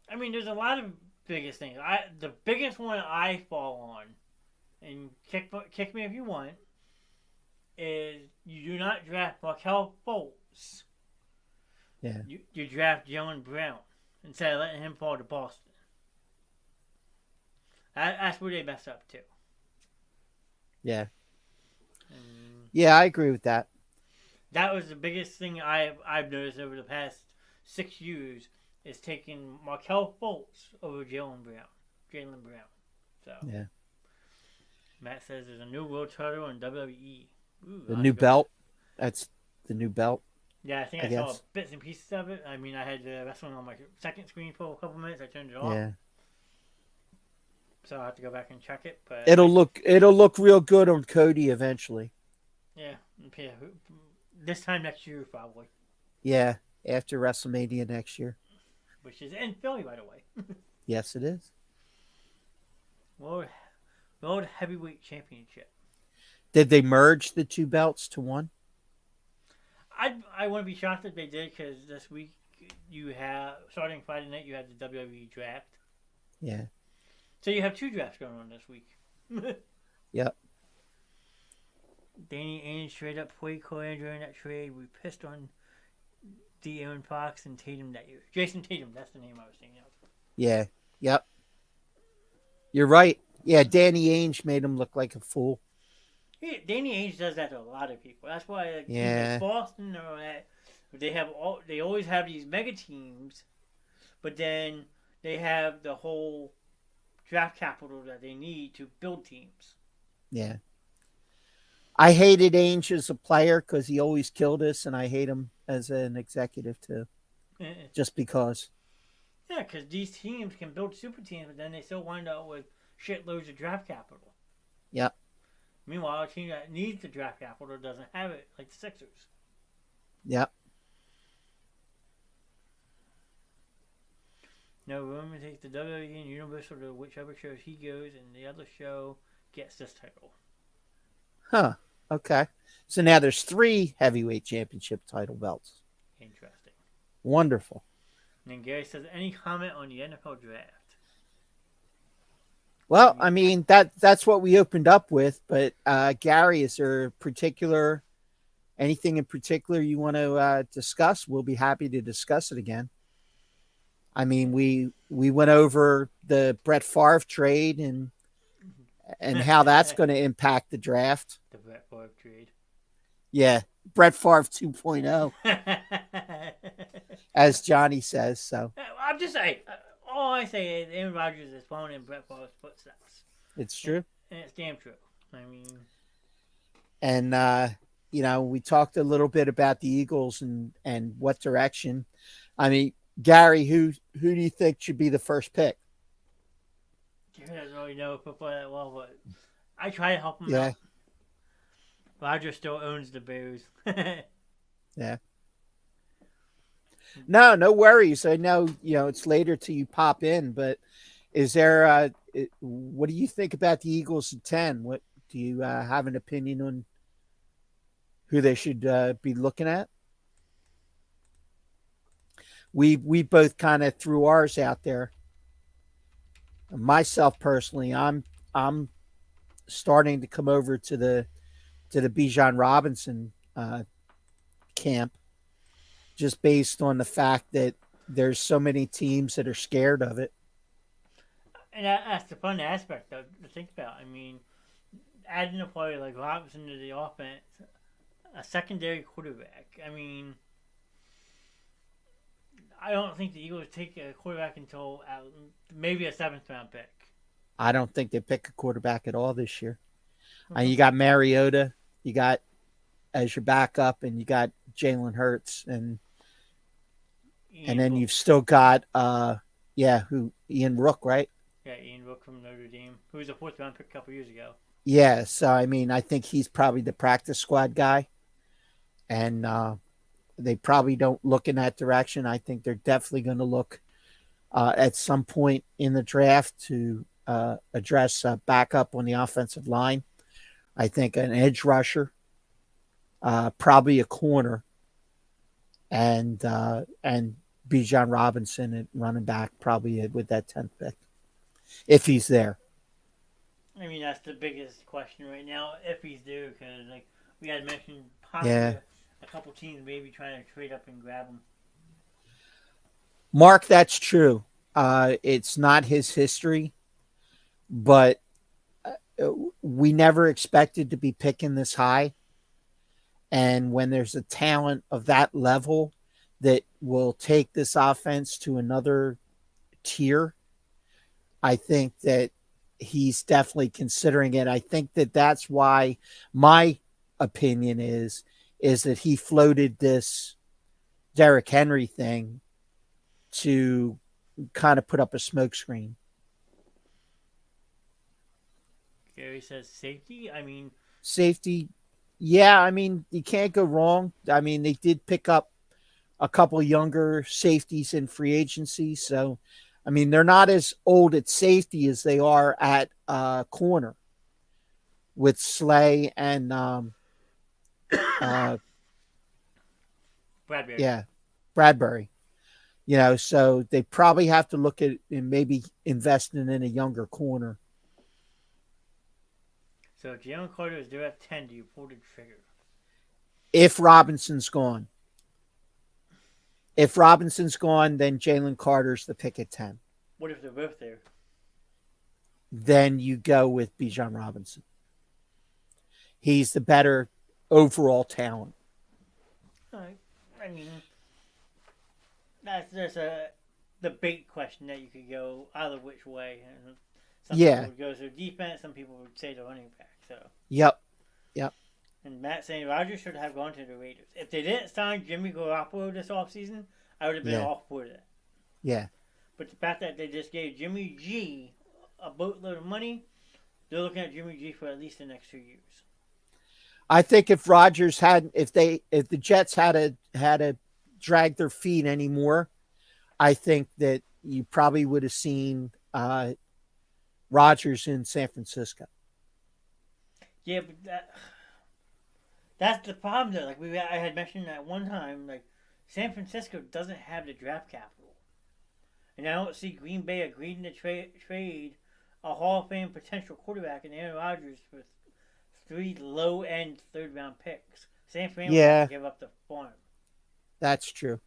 I mean, there's a lot of biggest things. The biggest one I fall on, and kick me if you want, is you do not draft Markel Fultz. Yeah. You draft Jalen Brown instead of letting him fall to Boston. That's where they mess up too. Yeah. Yeah, I agree with that. That was the biggest thing I've noticed over the past 6 years is taking Markel Fultz over Jalen Brown. So yeah, Matt says there's a new world title in WWE. Ooh, the new belt. That's the new belt. Yeah, I think I saw bits and pieces of it. I mean, I had the wrestling on my second screen for a couple minutes. I turned it off. Yeah. So I'll have to go back and check it. But it'll look real good on Cody eventually. Yeah. This time next year, probably. Yeah, after WrestleMania next year. Which is in Philly, by the way. Yes, it is. World Heavyweight Championship. Did they merge the two belts to one? I wouldn't be shocked if they did because this week starting Friday night you had the WWE draft. Yeah. So you have 2 drafts going on this week. Yep. Danny Ainge straight up played Colandro in that trade. We pissed on De'Aaron Fox and Tatum that year. Jason Tatum, that's the name I was thinking of. Yeah. Yep. You're right. Yeah, Danny Ainge made him look like a fool. Yeah, Danny Ainge does that to a lot of people. That's why yeah. Boston or that they always have these mega teams, but then they have the whole draft capital that they need to build teams. Yeah. I hated Ainge as a player because he always killed us, and I hate him as an executive too. Just because. Yeah, because these teams can build super teams, but then they still wind up with shitloads of draft capital. Yep. Meanwhile, a team that needs the draft capital doesn't have it, like the Sixers. Yep. No, Roman takes the WWE and Universal to whichever show he goes, and the other show gets this title. Huh. Okay. So now there's 3 heavyweight championship title belts. Interesting. Wonderful. And then Gary says, any comment on the NFL draft? Well, I mean, that's what we opened up with. But Gary, is there anything in particular you want to discuss? We'll be happy to discuss it again. I mean, we went over the Brett Favre trade and how that's going to impact the draft. The Brett Favre trade. Yeah, Brett Favre 2.0, as Johnny says. So I'm just saying. All I say is Aaron Rodgers is following in Brett Favre's footsteps. It's true. And it's damn true. I mean. And, we talked a little bit about the Eagles and what direction. I mean, Gary, who do you think should be the first pick? Gary doesn't really know football that well, but I try to help him out. Rodgers still owns the Bears. Yeah. No worries. I know, it's later till you pop in, but is there what do you think about the Eagles at 10? What do you have an opinion on who they should be looking at? We both kind of threw ours out there. Myself personally, I'm starting to come over to the Bijan Robinson camp, just based on the fact that there's so many teams that are scared of it. And that's the fun aspect to think about. I mean, adding a player like Robinson to the offense, a secondary quarterback. I mean, I don't think the Eagles take a quarterback until maybe a 7th round pick. I don't think they pick a quarterback at all this year. And you got Mariota, you got as your backup, and you got Jalen Hurts, and then you've still got Ian Rook, right? Yeah, Ian Rook from Notre Dame, who was a 4th round pick a couple years ago. Yeah, so I mean, I think he's probably the practice squad guy, and they probably don't look in that direction. I think they're definitely going to look at some point in the draft to address backup on the offensive line. I think an edge rusher, probably a corner, and Bijan Robinson at running back, probably with that 10th pick if he's there. I mean, that's the biggest question right now, if he's there, because like we had mentioned, possibly Yeah, a couple teams maybe trying to trade up and grab him. Mark, that's true. It's not his history, but we never expected to be picking this high. And when there's a talent of that level that will take this offense to another tier, I think that he's definitely considering it. I think that that's why my opinion is that he floated this Derrick Henry thing to kind of put up a smokescreen. Gary says safety. I mean, Safety, yeah, I mean, you can't go wrong. I mean, they did pick up a couple younger safeties in free agency. So, I mean, they're not as old at safety as they are at corner with Slay and uh, Bradbury. yeah, Bradbury. You know, so they probably have to look at and maybe investing in a younger corner. So if Jalen Carter is there at 10, do you pull the trigger? If Robinson's gone, then Jalen Carter's the pick at 10. What if they're both there? Then you go with Bijan Robinson. He's the better overall talent. All right. I mean, that's just a debate question that you could go either which way. And some Yeah. people would go to defense, some people would say the running back. So. Yep. Yep. And Matt saying Rodgers should have gone to the Raiders. If they didn't sign Jimmy Garoppolo this offseason, I would have been all for that. Yeah. But the fact that they just gave Jimmy G a boatload of money, they're looking at Jimmy G for at least the next 2 years. I think if Rodgers had, if the Jets had to drag their feet anymore, I think that you probably would have seen Rodgers in San Francisco. Yeah, but that's the problem though. Like I had mentioned at one time, like San Francisco doesn't have the draft capital, and I don't see Green Bay agreeing to trade a Hall of Fame potential quarterback in Aaron Rodgers for 3 low end third round picks. San Fran would have to give up the farm. That's true.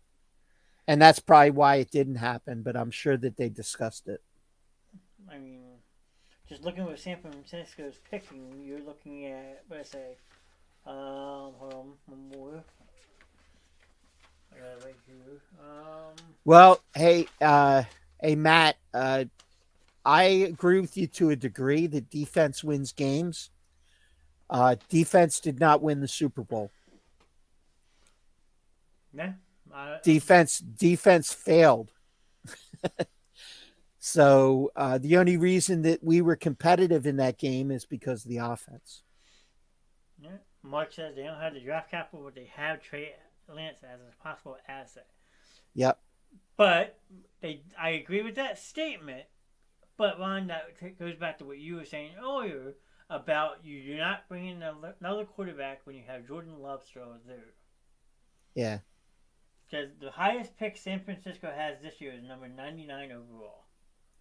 And that's probably why it didn't happen, but I'm sure that they discussed it. I mean, just looking what San Francisco's picking, you're looking at, what I say, hold on, one more. I got it right here. Well, hey, Matt, I agree with you to a degree that defense wins games. Defense did not win the Super Bowl. Yeah. Defense failed. So the only reason that we were competitive in that game is because of the offense. Yeah. Mark says they don't have the draft capital, but they have Trey Lance as a possible asset. Yep. But I agree with that statement. But Ron, that goes back to what you were saying earlier about you're not bringing another quarterback when you have Jordan Love still there. Yeah. Because the highest pick San Francisco has this year is number 99 overall.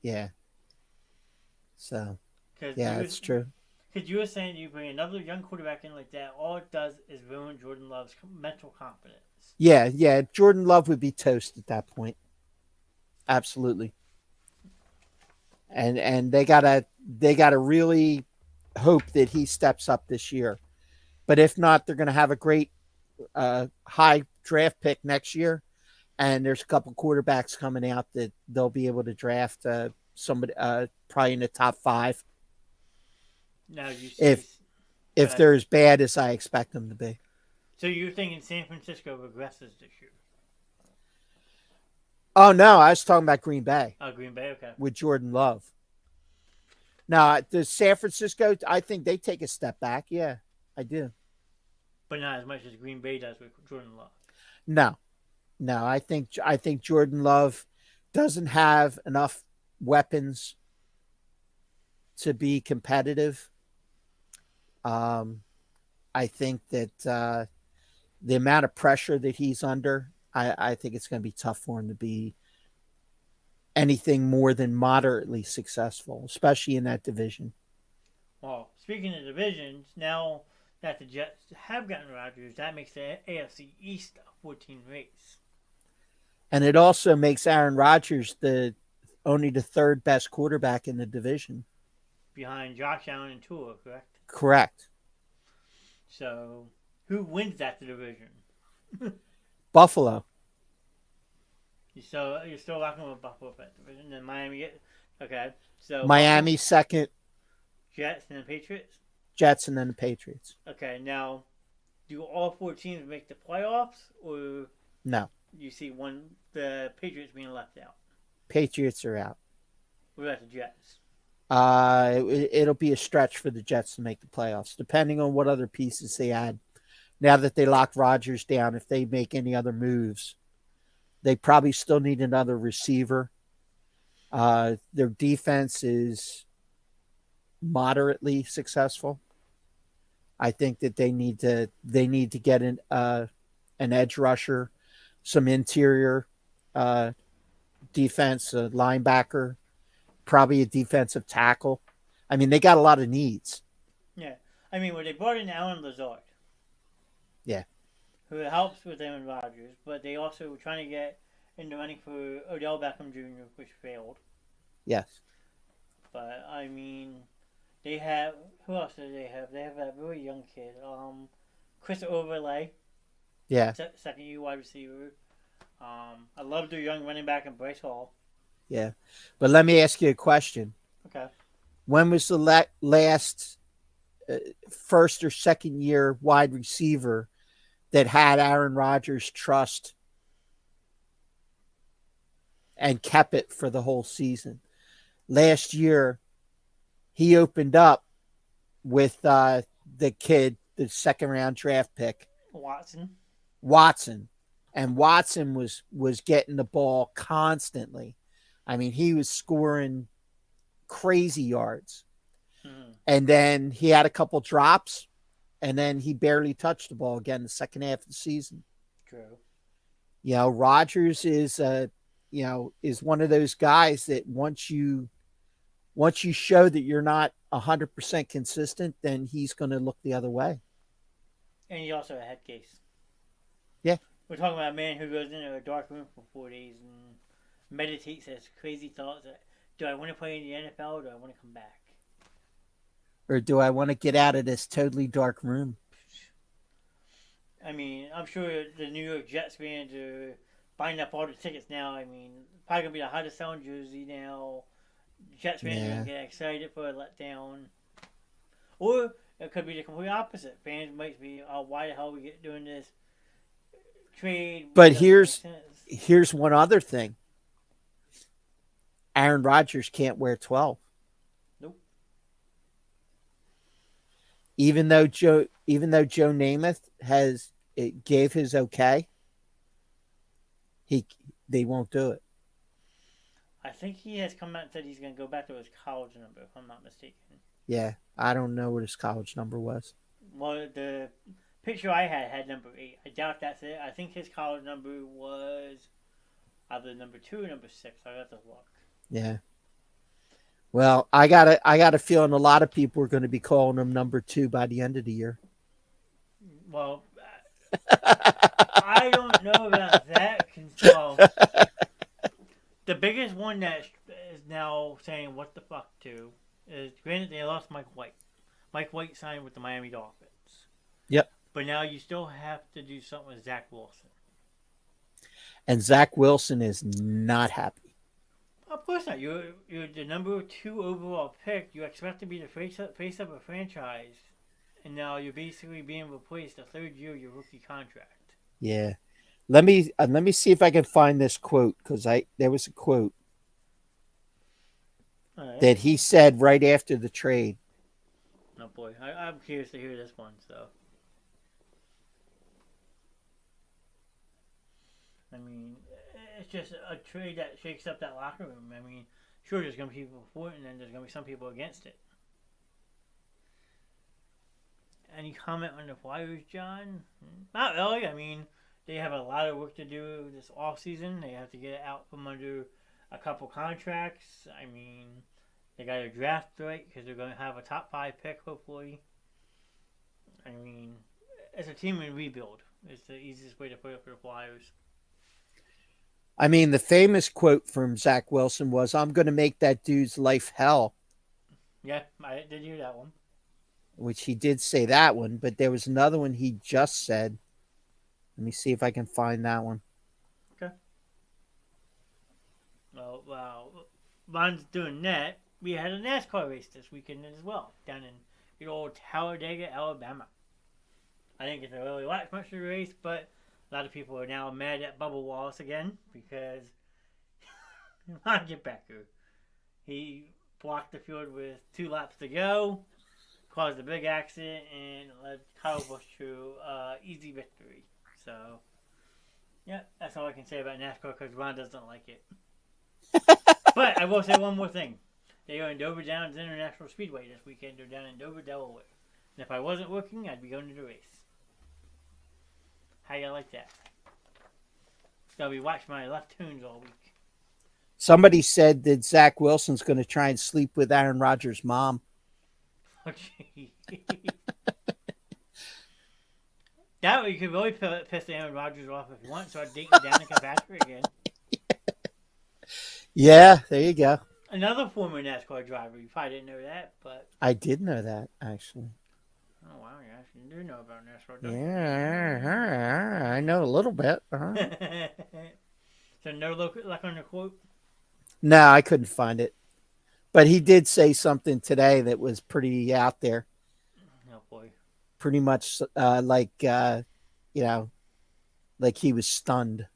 Yeah. So, yeah, that's true. Because you were saying you bring another young quarterback in like that, all it does is ruin Jordan Love's mental confidence. Yeah. Jordan Love would be toast at that point. Absolutely. And they gotta really hope that he steps up this year. But if not, they're gonna have a great high draft pick next year. And there's a couple quarterbacks coming out that they'll be able to draft somebody probably in the top 5. Now you see, if they're as bad as I expect them to be. So you're thinking San Francisco regresses this year? Oh no, I was talking about Green Bay. Oh, Green Bay, okay. With Jordan Love. Now, the San Francisco, I think they take a step back. Yeah, I do. but not as much as Green Bay does with Jordan Love. No, no, I think Jordan Love doesn't have enough weapons to be competitive. Um, I think that the amount of pressure that he's under, I think it's going to be tough for him to be anything more than moderately successful, especially in that division. Well, speaking of divisions, now that the Jets have gotten Rodgers, that makes the AFC East a 14 race. And it also makes Aaron Rodgers the only the third best quarterback in the division. Behind Josh Allen and Tua, correct? Correct. So, who wins that division? Buffalo. You're still rocking with Buffalo for that division. Then Miami get okay. So Miami Buffalo, second, Jets, and the Patriots. Jets, and then the Patriots. Okay, now do all four teams make the playoffs, or No, you see the Patriots being left out? Patriots are out. What about the Jets? It'll be a stretch for the Jets to make the playoffs, depending on what other pieces they add. Now that they lock Rodgers down, if they make any other moves, they probably still need another receiver. Their defense is moderately successful. I think that they need to get an edge rusher, some interior defense, a linebacker, probably a defensive tackle. I mean, they got a lot of needs. Yeah, I mean, they brought in Alan Lazard. Yeah, who helps with Aaron Rodgers, but they also were trying to get in the running for Odell Beckham Jr., which failed. yes. But I mean, they have who else do they have? They have that really young kid, Chris Overlay, Yeah, second year wide receiver. I love their young running back in Bryce Hall. yeah. But let me ask you a question. Okay, When was the last first or second year wide receiver that had Aaron Rodgers' trust and kept it for the whole season? Last year, he opened up with the kid, the second round draft pick, Watson, and Watson was getting the ball constantly. I mean, he was scoring crazy yards, and then he had a couple drops, and then he barely touched the ball again the second half of the season. True. You know, Rodgers is is one of those guys that once you show that you're not 100% consistent, then he's going to look the other way. And he's also a head case. Yeah. We're talking about a man who goes into a dark room for 4 days and meditates, has crazy thoughts. Do I want to play in the NFL or do I want to come back? Or do I want to get out of this totally dark room? I mean, I'm sure the New York Jets fans are buying up all the tickets now. I mean, probably going to be the hottest selling jersey now. Jets fans are going to get excited for a letdown. Or it could be the complete opposite. Fans might be, oh, why the hell are we doing this trade? But here's one other thing. Aaron Rodgers can't wear 12. Nope. Even though Joe Namath gave his okay, they won't do it. I think he has come out and said he's going to go back to his college number, if I'm not mistaken. Yeah, I don't know what his college number was. Well, the picture I had number 8. I doubt that's it. I think his college number was either number 2 or number 6. I have to look. Yeah. Well, I got a feeling a lot of people are going to be calling him number 2 by the end of the year. Well, I don't know about that. Well, the biggest one that is now saying what the fuck to is, granted, they lost Mike White. Mike White signed with the Miami Dolphins. Yep. But now you still have to do something with Zach Wilson. And Zach Wilson is not happy. Of course not. You're the number 2 overall pick. You expect to be the face of a franchise. And now you're basically being replaced the third year of your rookie contract. Yeah. Let me see if I can find this quote, because there was a quote. All right. that he said right after the trade. Oh boy, I'm curious to hear this one. So, I mean, it's just a trade that shakes up that locker room. I mean, sure, there's gonna be people for it, and then there's gonna be some people against it. Any comment on the Flyers, John? Not really. I mean, they have a lot of work to do this off season. They have to get out from under a couple contracts. I mean, they got to draft right because they're going to have a top 5 pick hopefully. I mean, it's a team in rebuild. It's the easiest way to put it for the Flyers. I mean, the famous quote from Zach Wilson was, "I'm going to make that dude's life hell," Yeah, I did hear that one. which he did say that one, but there was another one he just said. Let me see if I can find that one. Okay. Well, Ron's doing that. We had a NASCAR race this weekend as well, down in the old Talladega, Alabama. I didn't get to really watch much of the race, but a lot of people are now mad at Bubba Wallace again because Ron get back here. He blocked the field with 2 laps to go, caused a big accident, and led Kyle Busch to easy victory. So, yeah, that's all I can say about NASCAR because Ron doesn't like it. But I will say one more thing. They are in Dover Downs International Speedway this weekend. They're down in Dover, Delaware. And if I wasn't working, I'd be going to the race. How you like that? I'll be watching my left tunes all week. Somebody said that Zach Wilson's going to try and sleep with Aaron Rodgers' mom. Oh, gee. That way you could really piss Aaron Rodgers off if you want. Start dating Danica Patrick again. Yeah, there you go. Another former NASCAR driver. You probably didn't know that, but... I did know that, actually. Oh, wow, yeah. You do know about NASCAR, don't you? Yeah, I know a little bit. Uh-huh. So no luck on the quote? No, I couldn't find it. But he did say something today that was pretty out there. Oh, boy. Pretty much like he was stunned.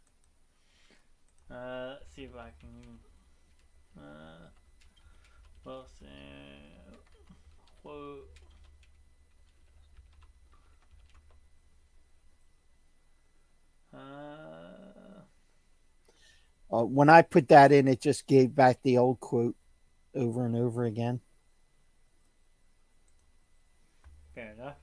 Let's see if I can... Wilson... Quote... When I put that in, it just gave back the old quote over and over again. Fair enough.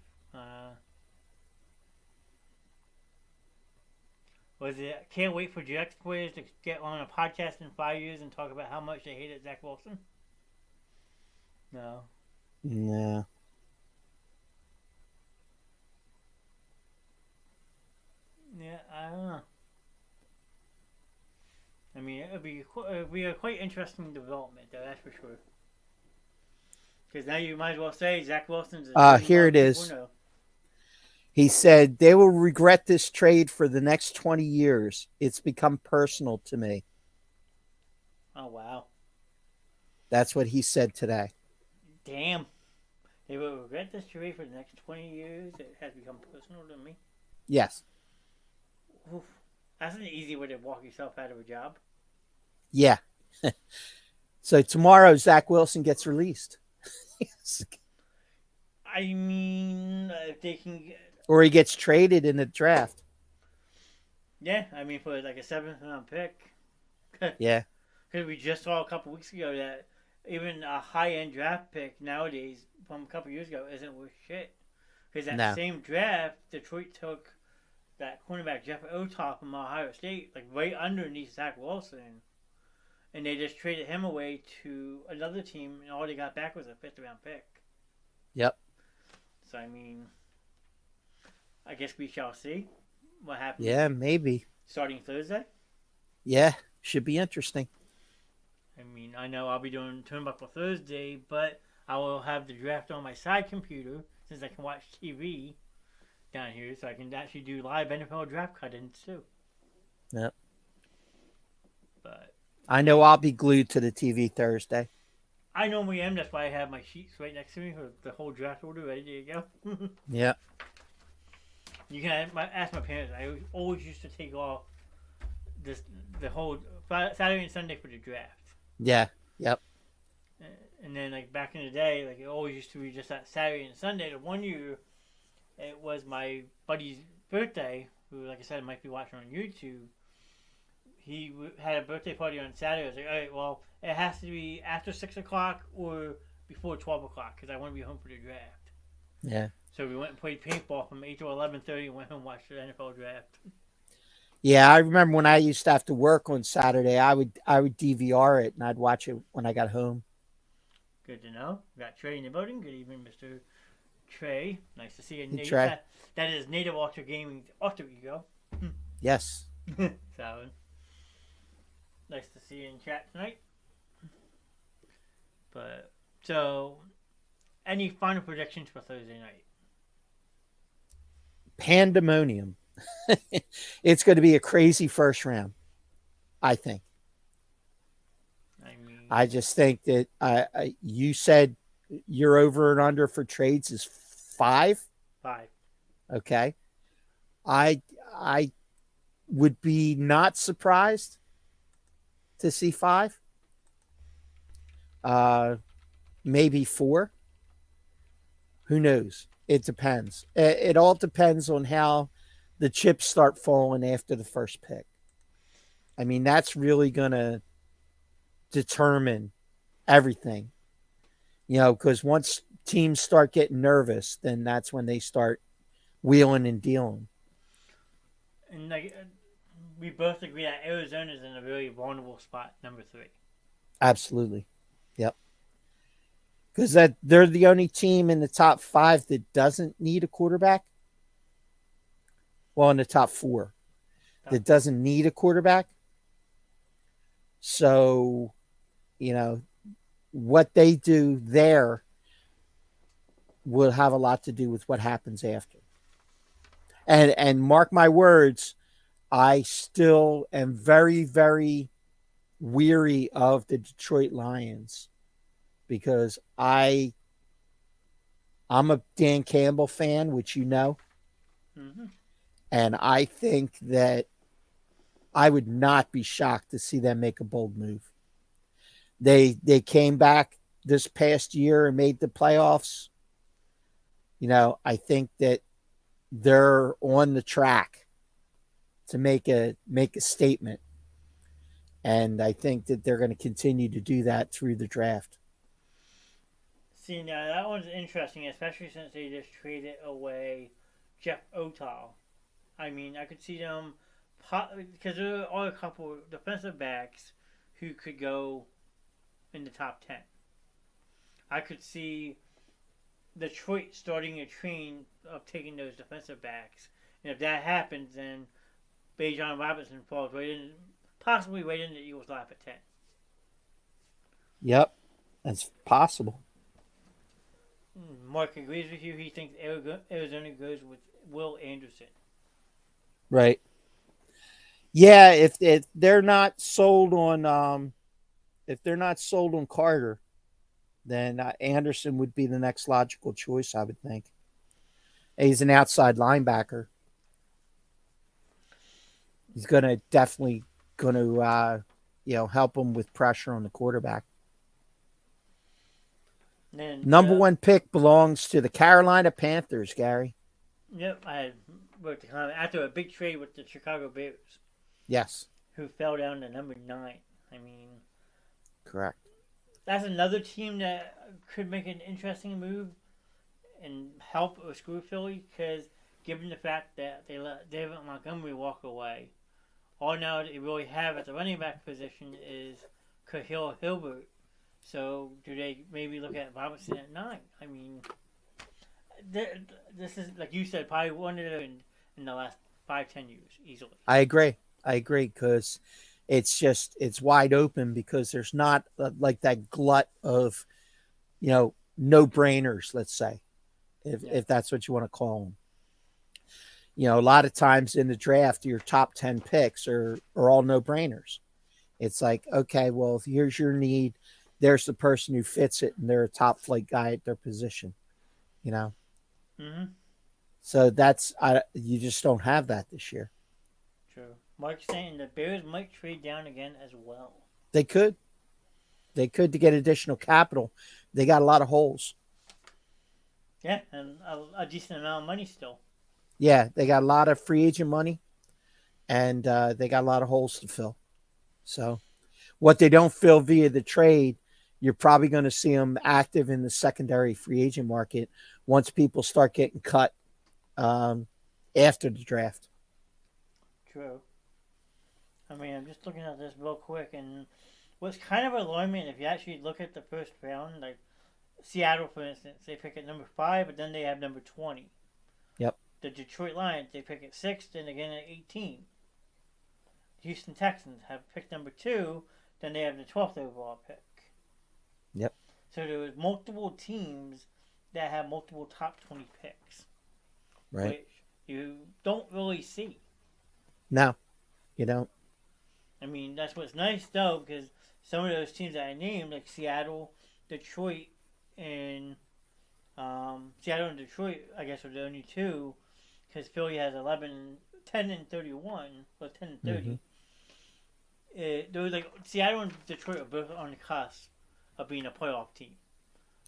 Was it, can't wait for Jets players to get on a podcast in 5 years and talk about how much they hated Zach Wilson? No. No. Yeah, I don't know. I mean, it'd be a quite interesting development, though, that's for sure. Because now you might as well say Zach Wilson's... Here it is. He said, "They will regret this trade for the next 20 years. It's become personal to me." Oh, wow. That's what he said today. Damn. They will regret this trade for the next 20 years. It has become personal to me. Yes. Oof. That's an easy way to walk yourself out of a job. Yeah. So tomorrow, Zach Wilson gets released. I mean, if they can get... Or he gets traded in the draft. Yeah, I mean, for like a 7th round pick. Yeah. Because we just saw a couple weeks ago that even a high-end draft pick nowadays from a couple years ago isn't worth shit. Because that same draft, Detroit took that cornerback Jeff Otop from Ohio State, like right underneath Zach Wilson. And they just traded him away to another team, and all they got back was a 5th round pick. Yep. So, I mean, I guess we shall see what happens. Yeah, maybe. Starting Thursday? Yeah, should be interesting. I mean, I know I'll be doing Turnbuckle Thursday, but I will have the draft on my side computer since I can watch TV down here, so I can actually do live NFL draft cut-ins too. Yep. But I know I'll be glued to the TV Thursday. I normally am. That's why I have my sheets right next to me for the whole draft order ready to go. Yeah. You can ask my parents. I always used to take off the whole Saturday and Sunday for the draft. Yeah. Yep. And then like back in the day, like it always used to be just that Saturday and Sunday. The one year, it was my buddy's birthday, who, like I said, might be watching on YouTube. He had a birthday party on Saturday. I was like, all right, well, it has to be after 6 o'clock or before 12 o'clock because I want to be home for the draft. Yeah. So we went and played paintball from 8 to 11:30 and went home and watched the NFL draft. Yeah, I remember when I used to have to work on Saturday, I would DVR it and I'd watch it when I got home. Good to know. We got Trey in the building. Good evening, Mr. Trey. Nice to see you. Hey, Trey. That is Native Ultra Gaming alter ego. Yes. So nice to see you in chat tonight. But so, any final predictions for Thursday night? Pandemonium. It's going to be a crazy first round, I think. I just think that you said your over and under for trades is 5. 5. Okay. I would be not surprised to see 5. Maybe 4. Who knows? It depends. It all depends on how the chips start falling after the first pick. I mean, that's really going to determine everything. You know, because once teams start getting nervous, then that's when they start wheeling and dealing. And like, we both agree that Arizona's in a very vulnerable spot, number 3. Absolutely. Yep. Because they're the only team in the top 5 that doesn't need a quarterback. Well, in the top 4 that doesn't need a quarterback. So, you know, what they do there will have a lot to do with what happens after. And mark my words, I still am very, very weary of the Detroit Lions because I'm a Dan Campbell fan, which you know. Mm-hmm. And I think that I would not be shocked to see them make a bold move. They came back this past year and made the playoffs. You know, I think that they're on the track to make a statement. And I think that they're going to continue to do that through the draft. See, now that one's interesting, especially since they just traded away Jeff Otal. I mean, I could see them, because there are a couple of defensive backs who could go in the top 10. I could see Detroit starting a train of taking those defensive backs. And if that happens, then Bijan Robinson falls possibly right in the Eagles' lap at 10. Yep, that's possible. Mark agrees with you. He thinks Arizona goes with Will Anderson. Right. Yeah, if they're not sold on Carter, then Anderson would be the next logical choice, I would think. He's an outside linebacker. He's definitely going to help him with pressure on the quarterback. Then, Number 1 pick belongs to the Carolina Panthers, Gary. Yep, I wrote the comment after a big trade with the Chicago Bears. Yes. Who fell down to number 9. I mean, correct. That's another team that could make an interesting move and help or screw Philly because given the fact that they let David Montgomery walk away, all now they really have at the running back position is Khalil Hilbert. So do they maybe look at Robinson at 9? I mean, this is, like you said, probably one of them in the last 5-10 years, easily. I agree because it's wide open because there's not like that glut of, no-brainers, let's say, if that's what you want to call them. A lot of times in the draft, your top 10 picks are all no-brainers. It's like, okay, well, here's your need. There's the person who fits it, and they're a top flight guy at their position, Mm-hmm. So you just don't have that this year. True. Mark's saying the Bears might trade down again as well. They could. They could to get additional capital. They got a lot of holes. Yeah, and a decent amount of money still. Yeah, they got a lot of free agent money, and they got a lot of holes to fill. So, what they don't fill via the trade, you're probably going to see them active in the secondary free agent market once people start getting cut after the draft. True. I mean, I'm just looking at this real quick, and what's kind of alarming if you actually look at the first round, like Seattle, for instance, they pick at number 5, but then they have number 20. Yep. The Detroit Lions, they pick at 6, then again at 18. Houston Texans have picked number 2, then they have the 12th overall pick. Yep. So there was multiple teams that have multiple top 20 picks. Right. Which you don't really see. No, you don't. I mean, that's what's nice, though, because some of those teams that I named, like Seattle, Detroit, and Seattle and Detroit, I guess, are the only two, because Philly has 10 and 31, or 10 and 30. There was like Seattle and Detroit are both on the cusp of being a playoff team.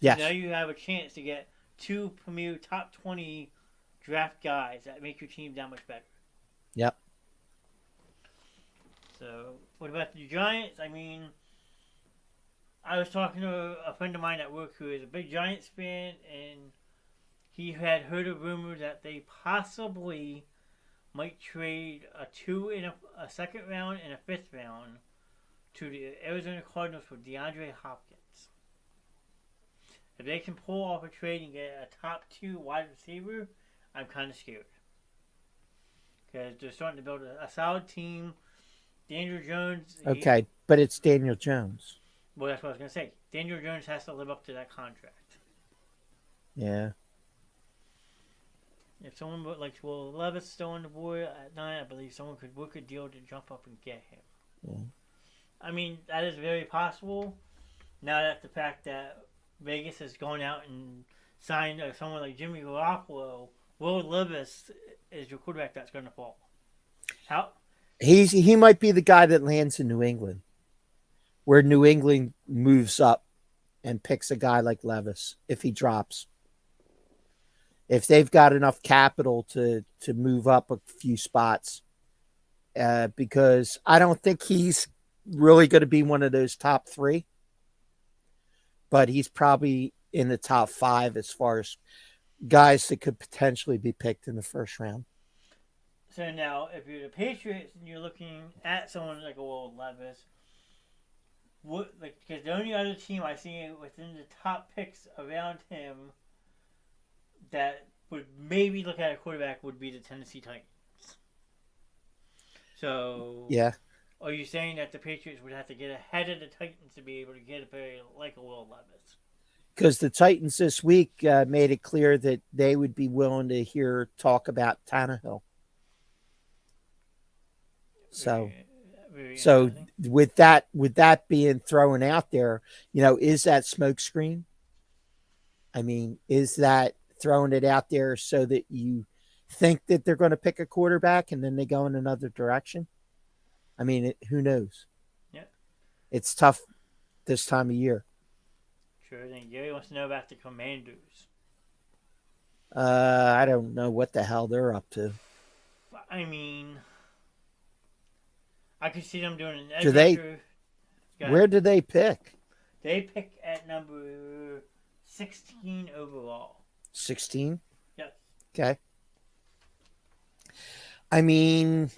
Yes. So now you have a chance to get 2 premier top 20 draft guys that make your team that much better. Yep. So, what about the Giants? I mean, I was talking to a friend of mine at work who is a big Giants fan, and he had heard a rumor that they possibly might trade a 2 in a second round and a 5th round to the Arizona Cardinals for DeAndre Hopkins. If they can pull off a trade and get a top 2 wide receiver, I'm kind of scared. Because they're starting to build a solid team. Daniel Jones. Okay, but it's Daniel Jones. Well, that's what I was going to say. Daniel Jones has to live up to that contract. Yeah. If someone like Will Levis still on the board at 9, I believe someone could work a deal to jump up and get him. Yeah. I mean, that is very possible. Now that the fact that Vegas has gone out and signed someone like Jimmy Garoppolo, Will Levis is your quarterback that's going to fall. How? He might be the guy that lands in New England, where New England moves up and picks a guy like Levis if he drops. If they've got enough capital to move up a few spots, because I don't think he's really going to be one of those top 3, but he's probably in the top 5 as far as guys that could potentially be picked in the first round. So now, if you're the Patriots and you're looking at someone like a Will Levis, because the only other team I see within the top picks around him that would maybe look at a quarterback would be the Tennessee Titans. So, yeah, are you saying that the Patriots would have to get ahead of the Titans to be able to get a player like a Will Levis? Because the Titans this week made it clear that they would be willing to hear talk about Tannehill. So with that being thrown out there, is that smoke screen? I mean, is that throwing it out there so that you think that they're going to pick a quarterback and then they go in another direction? I mean, who knows? Yeah. It's tough this time of year. Sure thing. Gary wants to know about the Commanders. I don't know what the hell they're up to. I mean, I could see them doing an edge. Where do they pick? They pick at number 16 overall. 16? Yes. Okay. I mean,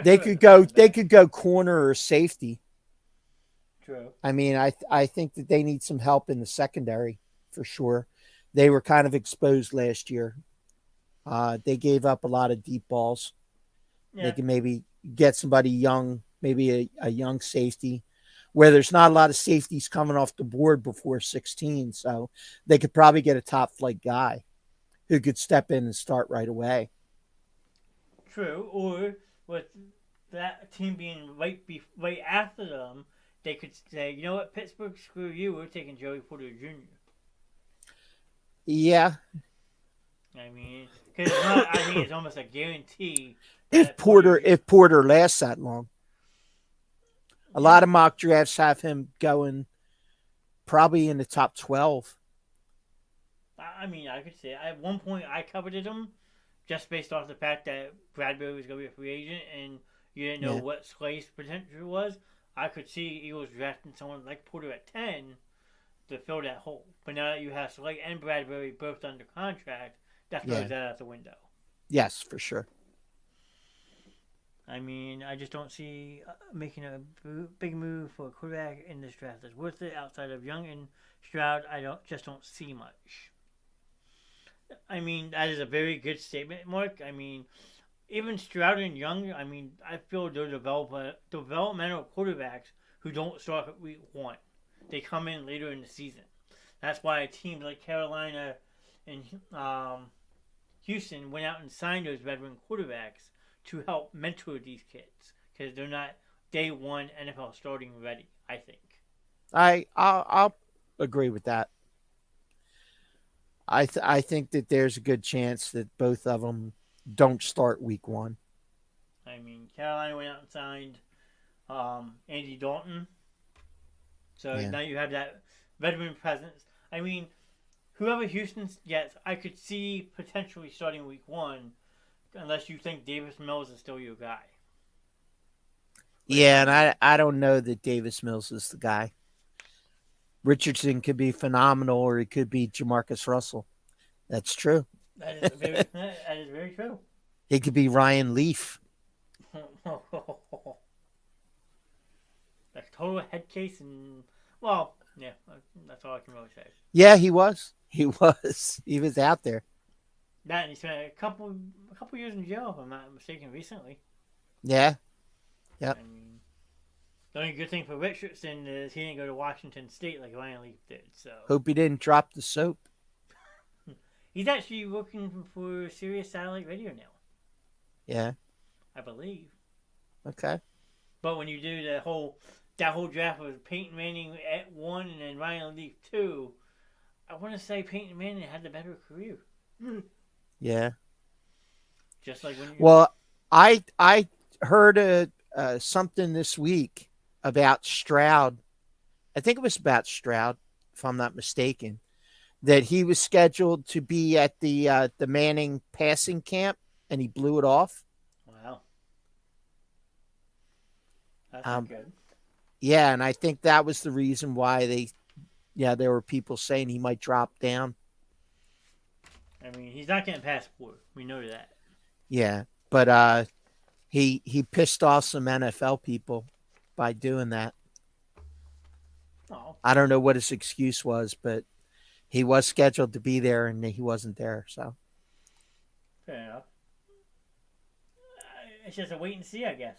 they could go corner or safety. True. I mean, I think that they need some help in the secondary for sure. They were kind of exposed last year. They gave up a lot of deep balls. Yeah. They can maybe get somebody young, maybe a young safety, where there's not a lot of safeties coming off the board before 16. So they could probably get a top flight guy who could step in and start right away. True. Or with that team being right after them, they could say, you know what, Pittsburgh, screw you, we're taking Joey Porter Jr. Yeah. I mean, because it's almost a guarantee if That 4 years. Porter lasts that long. A Yeah. lot of mock drafts have him going probably in the top 12. I mean, I could say at one point I coveted him just based off the fact that Bradbury was going to be a free agent and you didn't know Yeah. what Slay's potential was. I could see Eagles drafting someone like Porter at 10 to fill that hole. But now that you have Slay and Bradbury both under contract, that throws Yeah. that out the window. Yes, for sure. I mean, I just don't see making a big move for a quarterback in this draft that's worth it outside of Young and Stroud. I don't see much. I mean, that is a very good statement, Mark. I mean, even Stroud and Young, I mean, I feel they're developmental quarterbacks who don't start at week 1. They come in later in the season. That's why teams like Carolina and Houston went out and signed those veteran quarterbacks to help mentor these kids because they're not day 1 NFL starting ready, I think. I'll agree with that. I think that there's a good chance that both of them don't start week 1. I mean, Carolina went out and signed Andy Dalton. So now you have that veteran presence. I mean, whoever Houston gets, I could see potentially starting week 1 unless you think Davis Mills is still your guy. Yeah, and I don't know that Davis Mills is the guy. Richardson could be phenomenal, or he could be Jamarcus Russell. That's true. That is very true. He could be Ryan Leaf. That's total head case, and well, yeah, that's all I can really say. Yeah, he was. He was out there. That and he spent a couple years in jail, if I'm not mistaken, recently. Yeah. Yep. I mean, the only good thing for Richardson is he didn't go to Washington State like Ryan Leaf did. So Hope he didn't drop the soap. he's actually working for Sirius Satellite Radio now. Yeah. I believe. Okay. But when you do that whole draft with Peyton Manning at 1 and then Ryan Leaf 2, I want to say Peyton Manning had the better career. Yeah. Just like when you. Well, I heard something this week about Stroud. I think it was about Stroud, if I'm not mistaken, that he was scheduled to be at the Manning passing camp, and he blew it off. Wow. That's not good. Yeah, and I think that was the reason why there were people saying he might drop down. I mean, he's not getting past 4. We know that. Yeah, but he pissed off some NFL people by doing that. Oh. I don't know what his excuse was, but he was scheduled to be there and he wasn't there. So Fair enough. It's just a wait and see, I guess.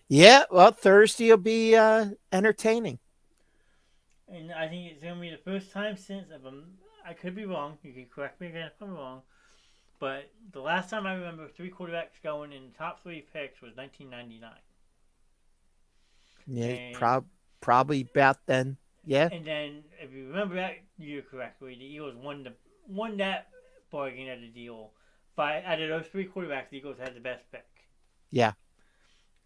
Yeah, well, Thursday will be entertaining. And I think it's going to be the first time since, I could be wrong, you can correct me again if I'm wrong, but the last time I remember 3 quarterbacks going in the top 3 picks was 1999. Yeah, probably about then. Yeah. And then, if you remember that year correctly, the Eagles won that bargain of the deal. Out of those 3 quarterbacks, the Eagles had the best pick. Yeah.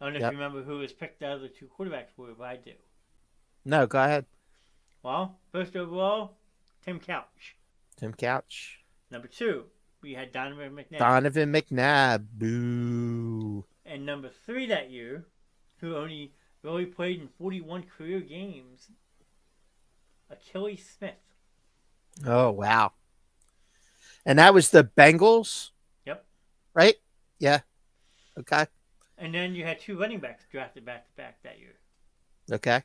I don't know if you remember who was picked the other 2 quarterbacks were, but I do. No, go ahead. Well, first overall, Tim Couch. Tim Couch. Number 2, we had Donovan McNabb. Donovan McNabb. Boo. And number 3 that year, who only really played in 41 career games, Achilles Smith. Oh, wow. And that was the Bengals? Yep. Right? Yeah. Okay. And then you had 2 running backs drafted back-to-back that year. Okay.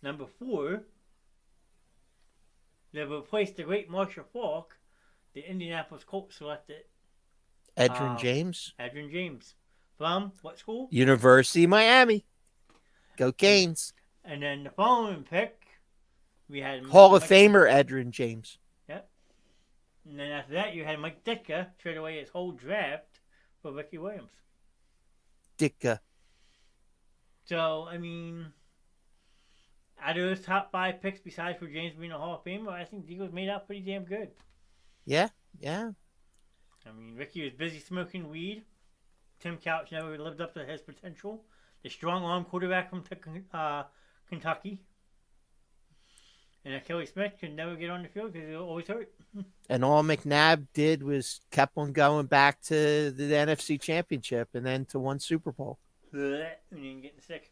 Number 4, they replaced the great Marshall Faulk. The Indianapolis Colts selected Edgerrin James. Edgerrin James. From what school? University of Miami. Go Canes. And then the following pick, we had Hall of Famer Edgerrin James. Yep. And then after that, you had Mike Ditka trade away his whole draft for Ricky Williams. Ditka. So, I mean, out of those top 5 picks, besides for James being a Hall of Famer, I think the Eagles made out pretty damn good. Yeah, yeah. I mean, Ricky was busy smoking weed. Tim Couch never lived up to his potential. The strong arm quarterback from Kentucky. And Kelly Smith could never get on the field because he was always hurt. And all McNabb did was kept on going back to the NFC Championship and then to one Super Bowl. And then getting sick.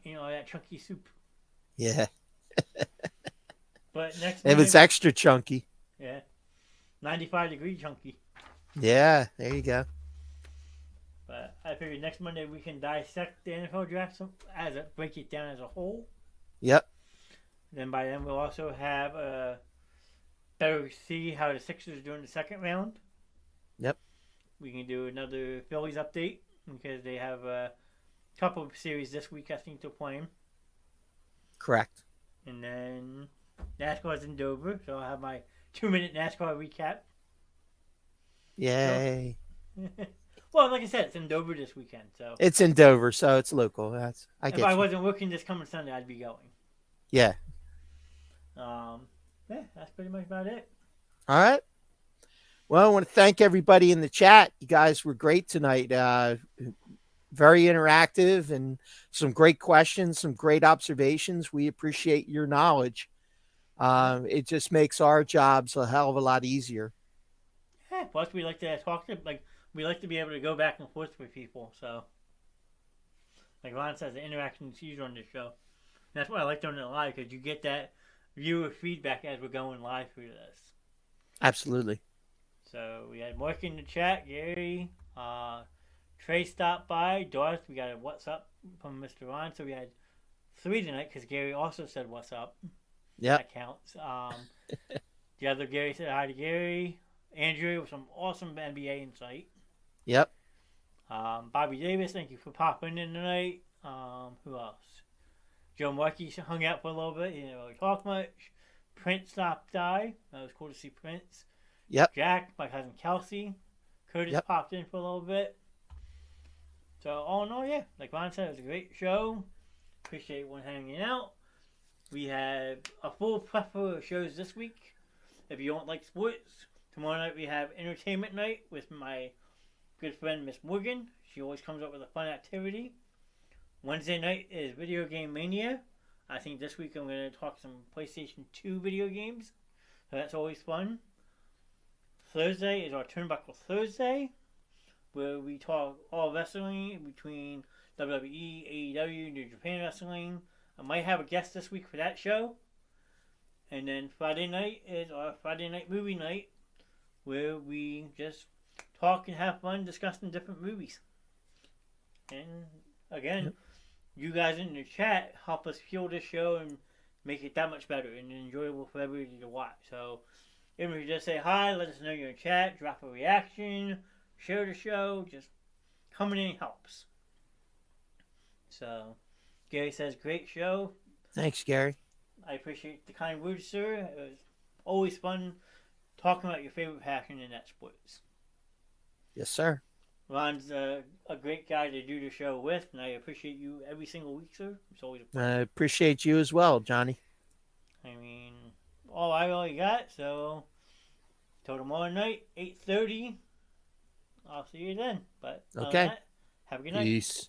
You know, that chunky soup. Yeah. But next It was extra chunky. Yeah. 95-degree chunky. Yeah, there you go. But I figured next Monday we can dissect the NFL draft break it down as a whole. Yep. Then by then we'll also have better see how the Sixers are doing the second round. Yep. We can do another Phillies update because they have a couple of series this week, I think, they're playing. Correct. And then NASCAR's in Dover, so I'll have my 2-minute NASCAR recap. Yay. So, well, like I said, it's in Dover this weekend. So it's in Dover, so it's local. If I wasn't working this coming Sunday, I'd be going. Yeah. Yeah, that's pretty much about it. All right. Well, I want to thank everybody in the chat. You guys were great tonight. Very interactive and some great questions, some great observations. We appreciate your knowledge. It just makes our jobs a hell of a lot easier. Yeah, plus we like to talk to, we like to be able to go back and forth with people. So, like Ron says, the interaction is huge on this show. And that's why I like doing it live, because you get that viewer feedback as we're going live through this. Absolutely. So we had Mark in the chat, Gary, Trey stopped by, Darth, we got a what's up from Mr. Ron. So we had 3 tonight because Gary also said what's up. Yeah. That counts. The other Gary said hi to Gary. Andrew with some awesome NBA insight. Yep. Bobby Davis, thank you for popping in tonight. Who else? Joe Markey hung out for a little bit. He didn't really talk much. Prince stopped by. That was cool to see Prince. Yep. Jack, my cousin Kelsey. Curtis popped in for a little bit. So, all in all, yeah. Like Ron said, it was a great show. Appreciate everyone hanging out. We have a full plethora of shows this week. If you don't like sports, tomorrow night we have entertainment night with my good friend Miss Morgan. She always comes up with a fun activity. Wednesday night is Video Game Mania. I think this week I'm going to talk some PlayStation 2 video games. So that's always fun. Thursday is our Turnbuckle Thursday, where we talk all wrestling between WWE, AEW, New Japan Wrestling. I might have a guest this week for that show. And then Friday night is our Friday night movie night, where we just talk and have fun discussing different movies. And again, you guys in the chat help us fuel this show and make it that much better and enjoyable for everybody to watch. So if you just say hi, let us know you're in chat, drop a reaction, share the show, just coming in helps. So Gary says, great show. Thanks, Gary. I appreciate the kind words, sir. It was always fun talking about your favorite passion in that sports. Yes, sir. Ron's a great guy to do the show with, and I appreciate you every single week, sir. It's always a pleasure. I appreciate you as well, Johnny. I mean, all I really got, so till tomorrow night, 8:30. I'll see you then. But okay. That, have a good night. Peace.